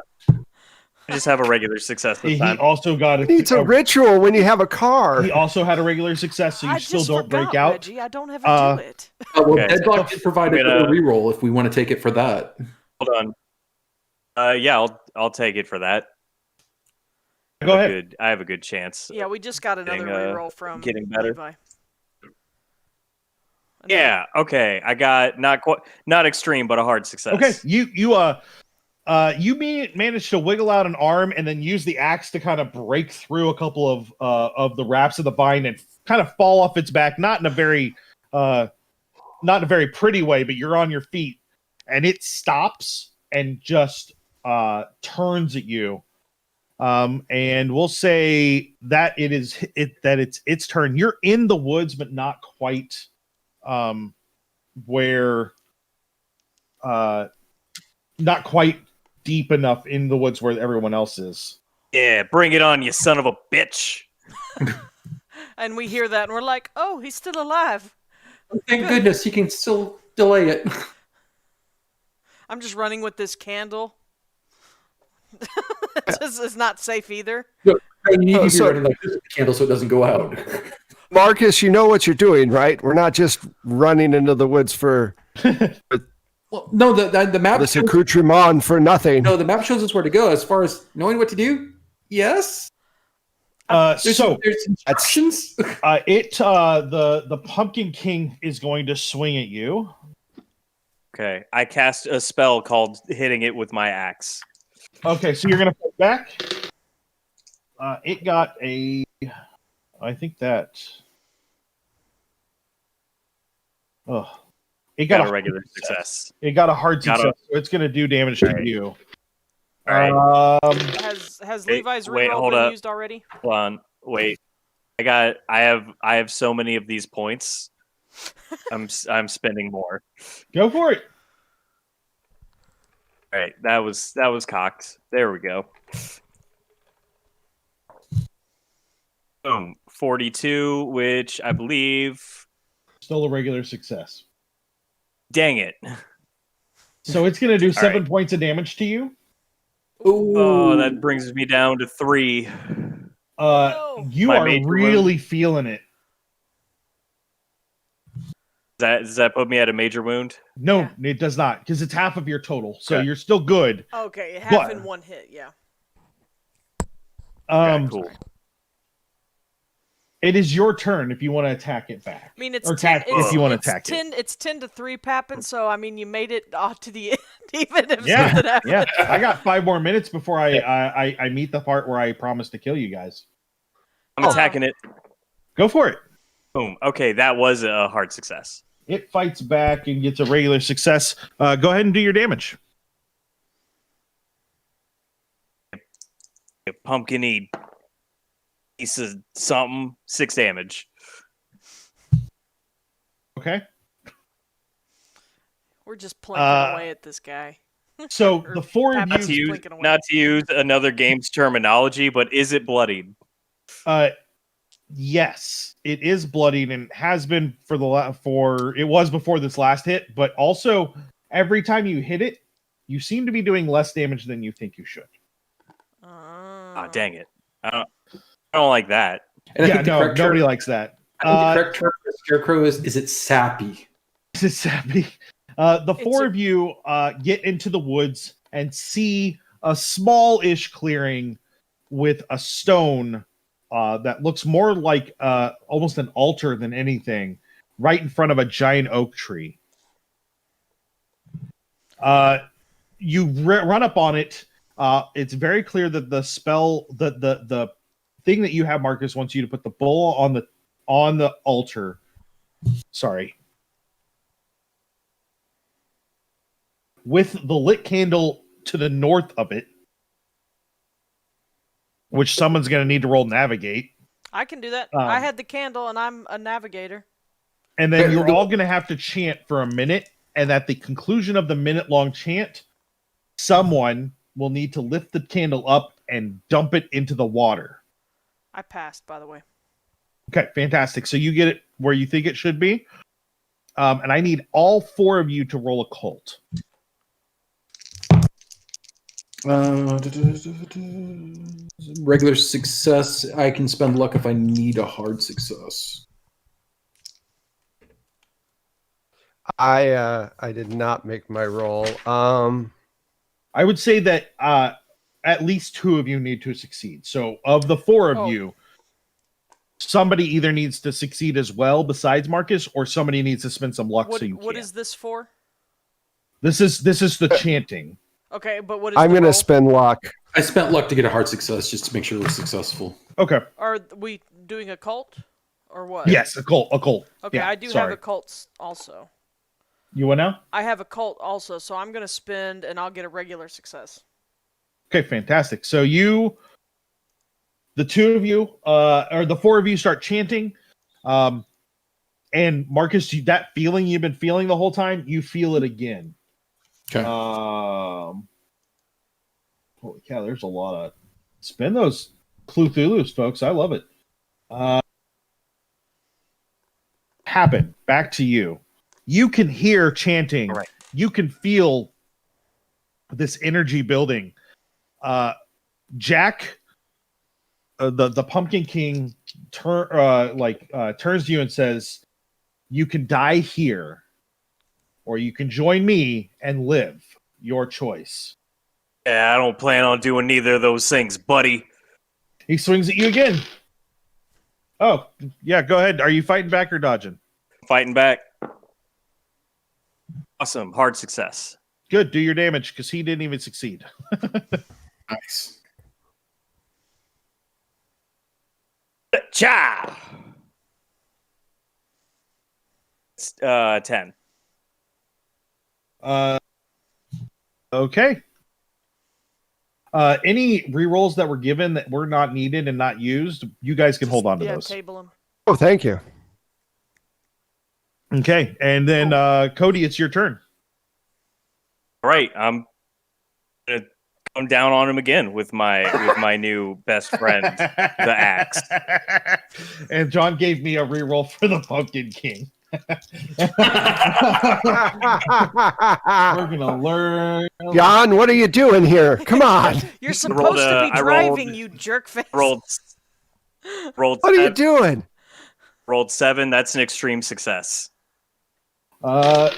regular success this He time. also got It's a ritual when you have a car. He also had a regular success, so you I still just don't forgot, break out. Reggie. I don't ever do it. Well, Okay. Deadlock did provide a gonna- reroll if we want to take it for that. Hold on. Yeah, I'll take it for that. Go ahead. I have a good chance. Yeah, we just got another Getting, reroll from getting better. Levi. Yeah. Okay. I got not extreme, but a hard success. Okay, you managed to wiggle out an arm and then use the axe to kind of break through a couple of the wraps of the vine and kind of fall off its back, not in a very pretty way, but you're on your feet and it stops and just turns at you. And we'll say that it's its turn. You're in the woods, but not quite where not quite deep enough in the woods where everyone else is. Yeah. Bring it on, you son of a bitch. And we hear that, and we're like, "Oh, he's still alive." Thank goodness he can still delay it. I'm just running with this candle. It's not safe either. You need to be so- running like this with the candle so it doesn't go out. Marcus, you know what you're doing, right? We're not just running into the woods for Well, no, the map. this accoutrement for nothing. No, the map shows us where to go. As far as knowing what to do, yes. There's instructions. The Pumpkin King is going to swing at you. Okay. I cast a spell called hitting it with my axe. Okay, so you're gonna fight back. It got a. I think that. Oh, it got a regular success. It got a hard Got a- success, so it's going to do damage to Right. you. All right. Has Wait, Levi's wait, reroll hold been up. used already? Hold on. Wait. I have so many of these points. I'm spending more. Go for it. All right. That was cocked. There we go. Boom. 42, which I believe. Still a regular success. Dang it. So it's going to do 7 right. points of damage to you. Oh, that brings me down to 3. You My are major really feeling it. Does that put me at a major wound? No, Yeah. it does not, because it's half of your total. So Okay. you're still good. Okay, half But- in one hit, yeah. Okay, cool. It is your turn if you want to attack it back. I mean, it's Or 10, attack if you want to it's attack 10, It's 10 to 3, Papin. So I mean, you made it to the end, even if Yeah, something happened. yeah. I got 5 more minutes before I meet the part where I promise to kill you guys. I'm attacking it. Go for it. Boom. Okay, that was a hard success. It fights back and gets a regular success. Go ahead and do your damage. A pumpkin-y piece of something. 6 damage. Okay. We're just plinking away at this guy. So Or the 4 of Papin's you, plinking away. Not to use another game's terminology, but is it bloodied? yes, it is bloodied and has been for it was before this last hit, but also every time you hit it, you seem to be doing less damage than you think you should. Ah, dang it. I don't like that. And I Yeah, think the no, correct nobody term, likes that. I think the correct term for scarecrow is it sappy? This is sappy. The It's 4 a- of you get into the woods and see a small-ish clearing with a stone that looks more like almost an altar than anything, right in front of a giant oak tree. You run up on it. It's very clear that the spell, the thing that you have, Marcus, wants you to put the bowl on the altar. Sorry. With the lit candle to the north of it, which someone's going to need to roll navigate. I can do that. I had the candle, and I'm a navigator. And then you're all going to have to chant for a minute. And at the conclusion of the minute-long chant, someone will need to lift the candle up and dump it into the water. I passed, by the way. Okay, fantastic. So you get it where you think it should be. And I need all 4 of you to roll occult. Regular success. I can spend luck if I need a hard success. I did not make my roll. I would say that at least 2 of you need to succeed. So of the 4 of you, somebody either needs to succeed as well besides Marcus, or somebody needs to spend some luck so you What can. is this for? This is the chanting. Okay, but what is I'm the going to roll? spend luck. I spent luck to get a hard success just to make sure it was successful. Okay. Are we doing occult? Or what? Yes, occult. Okay, Yeah, I do have sorry. occults also. You want now? I have occult also, so I'm going to spend, and I'll get a regular success. Okay, fantastic. So the 2 of you, or the 4 of you start chanting. And Marcus, that feeling you've been feeling the whole time, you feel it again. Okay. Holy cow, there's a lot of spin those Cthulhu's, folks. I love it. Happen back to you. You can hear chanting. Right. You can feel this energy building. Jack, the Pumpkin King, turns to you and says, "You can die here, or you can join me and live. Your choice." Yeah, I don't plan on doing neither of those things, buddy. He swings at you again. Oh, yeah, go ahead. Are you fighting back or dodging? Fighting back. Awesome. Hard success. Good. Do your damage, because he didn't even succeed. Nice. Cha! It's 10. Okay. Any rerolls that were given that were not needed and not used, you guys can hold on to those. Table them. Oh, thank you. Okay, and then Kodi, it's your turn. All right, I'm gonna come down on him again with my new best friend, the axe. And John gave me a reroll for the Pumpkin King. We're gonna learn. John, what are you doing here? Come on. You're supposed to be I driving, you jerkface. Rolled. What are you doing? Rolled 7. That's an extreme success. Well,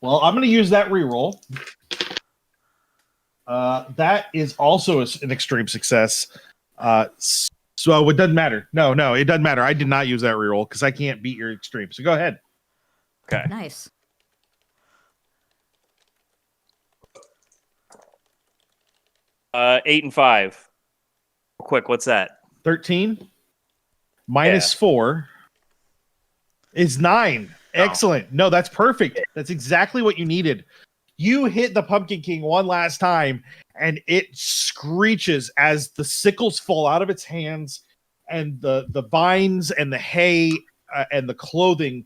I'm gonna use that reroll. That is also an extreme success. So it doesn't matter. No, it doesn't matter. I did not use that reroll because I can't beat your extreme. So go ahead. Okay. Nice. Uh, 8 and 5. Quick, what's that? 13 minus 4 is 9. Excellent. No, that's perfect. That's exactly what you needed. You hit the Pumpkin King one last time, and it screeches as the sickles fall out of its hands, and the vines and the hay and the clothing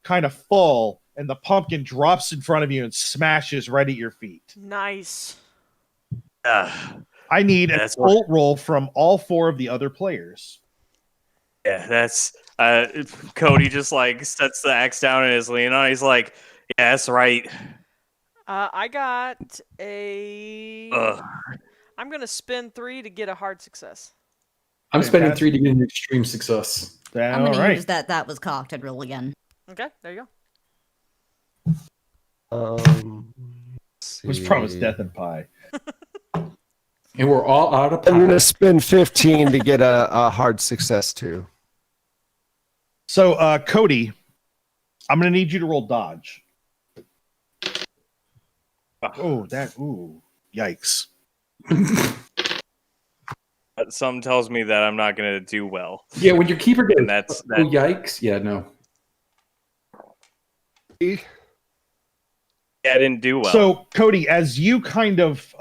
kind of fall, and the pumpkin drops in front of you and smashes right at your feet. Nice. I need an ult roll from all 4 of the other players. Yeah, that's Kodi just like sets the axe down and is leaning on it. He's like, yeah, that's right. I got a... I'm going to spend 3 to get a hard success. I'm spending 3 to get an extreme success. I'm going to use that was cocked and roll again. Okay, there you go. Was promised death and pie. And we're all out of pie. I'm going to spend 15 to get a hard success too. So, Kodi, I'm going to need you to roll dodge. Oh, yikes. Something tells me that I'm not going to do well. Yeah, when your keeper gets oh, yikes. Yeah, no. Yeah, I didn't do well. So, Kodi, as you kind of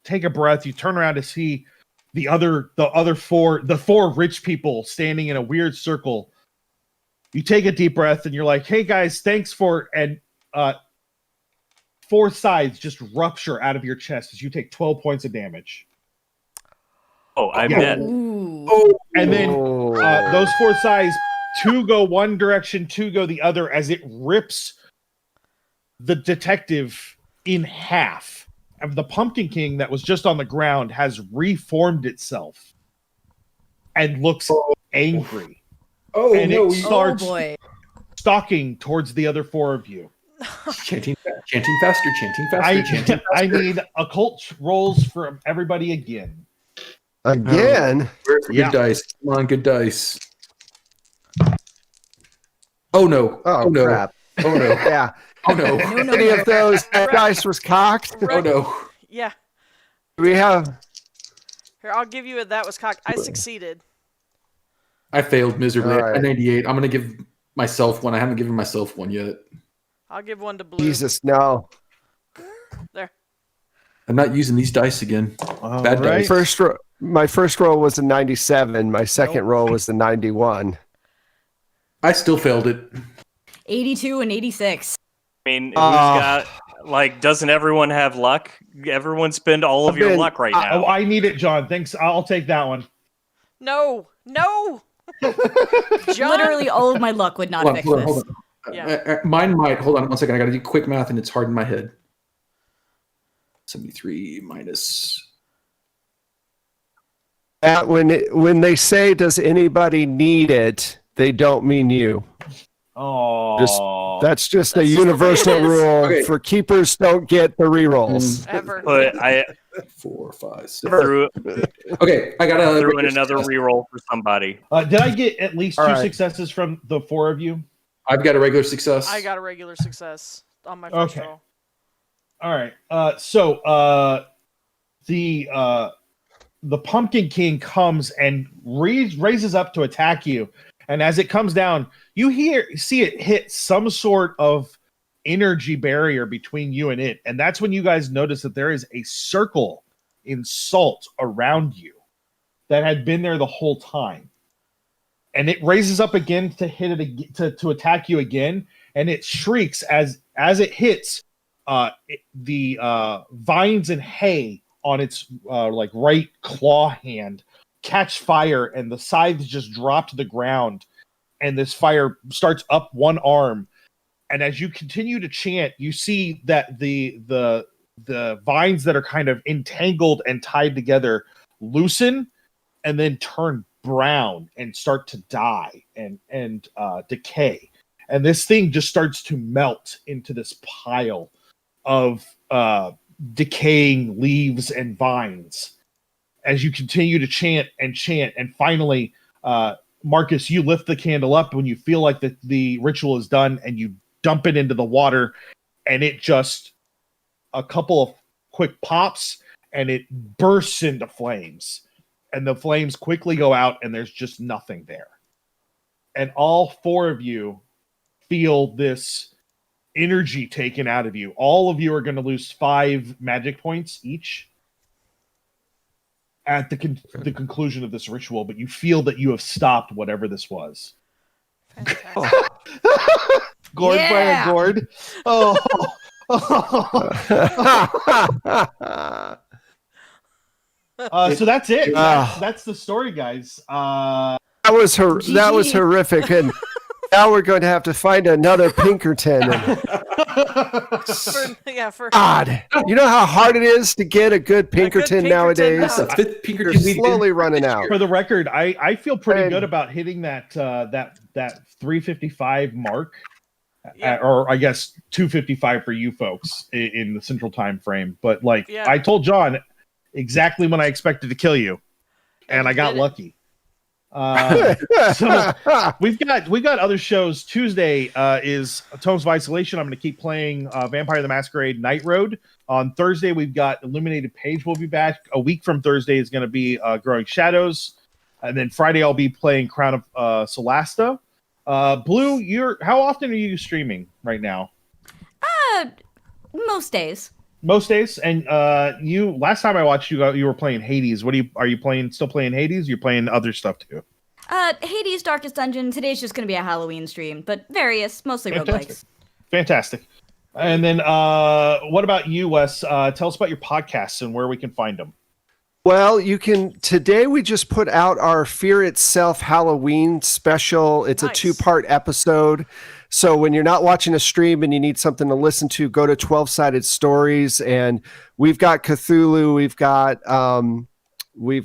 take a breath, you turn around to see the other 4 rich people standing in a weird circle. You take a deep breath and you're like, "Hey guys, thanks for..." And 4 sides just rupture out of your chest as you take 12 points of damage. Oh, I'm dead. Oh, and then those 4 sides, 2 go one direction, 2 go the other, as it rips the detective in half. And the Pumpkin King that was just on the ground has reformed itself and looks angry. Oh, and no. It starts boy. stalking towards the other 4 of you. Chanting faster. I need occult rolls from everybody again. Again? Where's the good dice? Come on, good dice. Oh, no. Oh, no. crap. Oh, no. Yeah. Oh, no. Any of those dice was cocked? Oh, no. Yeah. We have... Here, I'll give you a that was cocked. I succeeded. I failed miserably. Right. At 98. I'm going to give myself one. I haven't given myself one yet. I'll give one to Bloo. Jesus, no. There. I'm not using these dice again. Bad dice. My first roll was a 97. My second roll was a 91. I still failed it. 82 and 86. I mean, who's got, doesn't everyone have luck? Everyone spend all of your luck right now. I need it, John. Thanks. I'll take that one. No. John? Literally all of my luck would not fix this. Hold on. Yeah. Mine might. Hold on 1 second. I got to do quick math and it's hard in my head. 73 minus... When they say, does anybody need it, they don't mean you. Oh, That's just a universal rule for keepers don't get the rerolls. Ever. But I 4, 5, 6. threw Okay, I got in another reroll for somebody. Did I get at least 2 successes from the 4 of you? I've got a regular success. I got a regular success on my first roll. All right. So the the Pumpkin King comes and raises up to attack you. And as it comes down, you see it hit some sort of energy barrier between you and it. And that's when you guys notice that there is a circle in salt around you that had been there the whole time. And it raises up again to hit it to attack you again, and it shrieks as it hits. The vines and hay on its like right claw hand catch fire, and the scythes just drop to the ground, and this fire starts up one arm. And as you continue to chant, you see that the vines that are kind of entangled and tied together loosen and then turn brown and start to die and decay. And this thing just starts to melt into this pile of decaying leaves and vines as you continue to chant. And finally, Marcus, you lift the candle up when you feel like the ritual is done, and you dump it into the water, and it just a couple of quick pops and it bursts into flames. And the flames quickly go out, and there's just nothing there. And all four of you feel this energy taken out of you. All of you are going to lose 5 magic points each at the conclusion of this ritual, but you feel that you have stopped whatever this was. Fantastic. Gourd Yeah. by a gourd. Oh. So that's it. That's the story, guys. That was horrific, and now we're going to have to find another Pinkerton. God, you know how hard it is to get a good Pinkerton Pinkerton nowadays. now. That's the fifth Pinkerton You're we've slowly been- running out. For the record, I feel pretty And- good about hitting that 355 mark, Yeah. or I guess 255 for you folks in the central time frame. But like Yeah. I told John exactly when I expected to kill you, and I got did it. lucky. So we've got other shows. Tuesday is Tomes of Isolation. I'm going to keep playing Vampire the Masquerade Night Road. On Thursday, we've got Illuminated Page. We'll be back. A week from Thursday is going to be Growing Shadows, and then Friday I'll be playing Crown of Solasta. Blue, how often are you streaming right now? Most days. Most days. And you last time I watched you were playing Hades. Are you still playing Hades? You're playing other stuff too. Hades Darkest Dungeon. Today's just gonna be a Halloween stream, but various, mostly Fantastic. roguelikes. Fantastic. And then what about you, Wes? Tell us about your podcasts and where we can find them. Well, today we just put out our Fear Itself Halloween special. It's Nice. a 2-part episode. So when you're not watching a stream and you need something to listen to, go to 12-Sided Stories, and we've got Cthulhu, we've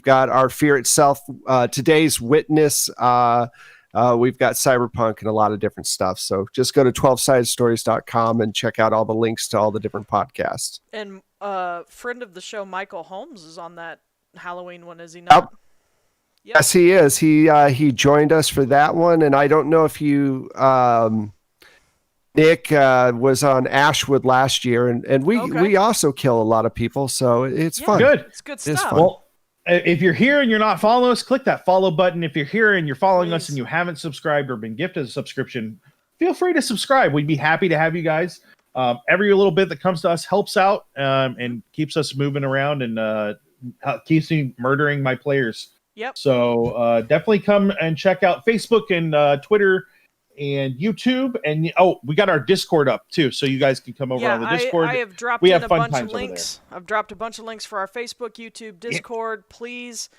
got our Fear Itself, today's Witness, we've got Cyberpunk and a lot of different stuff. So just go to 12sidedstories.com and check out all the links to all the different podcasts. And friend of the show, Michael Holmes, is on that Halloween one, is he not? Yep. Yes, he is. He joined us for that one, and I don't know if you, Nick, was on Ashwood last year, and we also kill a lot of people, so it's Yeah. fun. Good. It's good It's stuff. fun. Well, if you're here and you're not following us, click that follow button. If you're here and you're following us Please. and you haven't subscribed or been gifted a subscription, feel free to subscribe. We'd be happy to have you guys. Every little bit that comes to us helps out and keeps us moving around and keeps me murdering my players. Yep. So definitely come and check out Facebook and Twitter and YouTube. And we got our Discord up too, so you guys can come over on the Discord. I have dropped We in have a fun bunch times of over links. I've dropped a bunch of links for our Facebook, YouTube, Discord. Please,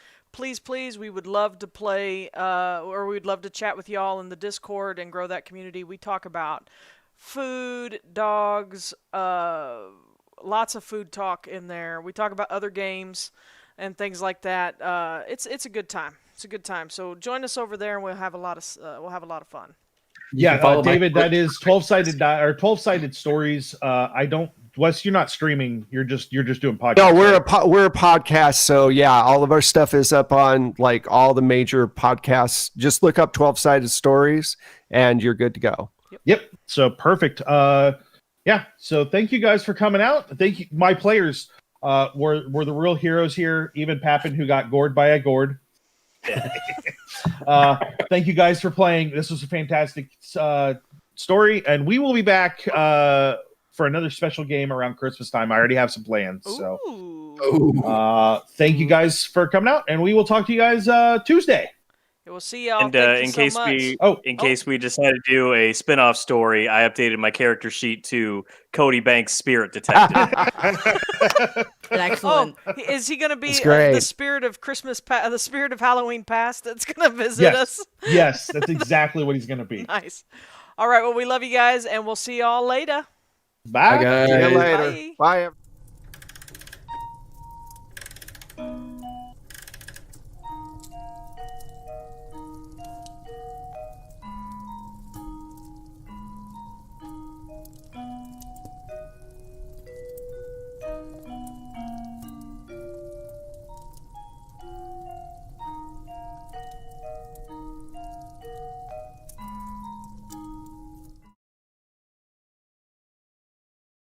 we would love to play, or we'd love to chat with y'all in the Discord and grow that community. We talk about food, dogs, lots of food talk in there. We talk about other games and things like that. It's a good time. It's a good time. So join us over there, and we'll have a lot of fun. You can Yeah, follow my- David, that is 12-sided stories. Wes, you're not streaming. You're just doing podcasts. No, we're right? we're a podcast, so yeah, all of our stuff is up on like all the major podcasts. Just look up 12-Sided Stories, and you're good to go. Yep. So perfect. Yeah. So thank you guys for coming out. Thank you, my players. were the real heroes here. Even Papin, who got gored by a gourd. Thank you guys for playing. This was a fantastic story, and we will be back for another special game around Christmas time. I already have some plans. So, thank you guys for coming out, and we will talk to you guys Tuesday. We'll see y'all. And Thank you in so case much. in case we decide to do a spin-off story, I updated my character sheet to Kodi Banks, Spirit Detective. Excellent. Is he going to be That's great. the spirit of the spirit of Halloween past that's going to visit us? Yes, that's exactly what he's going to be. Nice. All right, well, we love you guys, and we'll see y'all later. Bye. Bye, guys. See you later. Bye. Bye.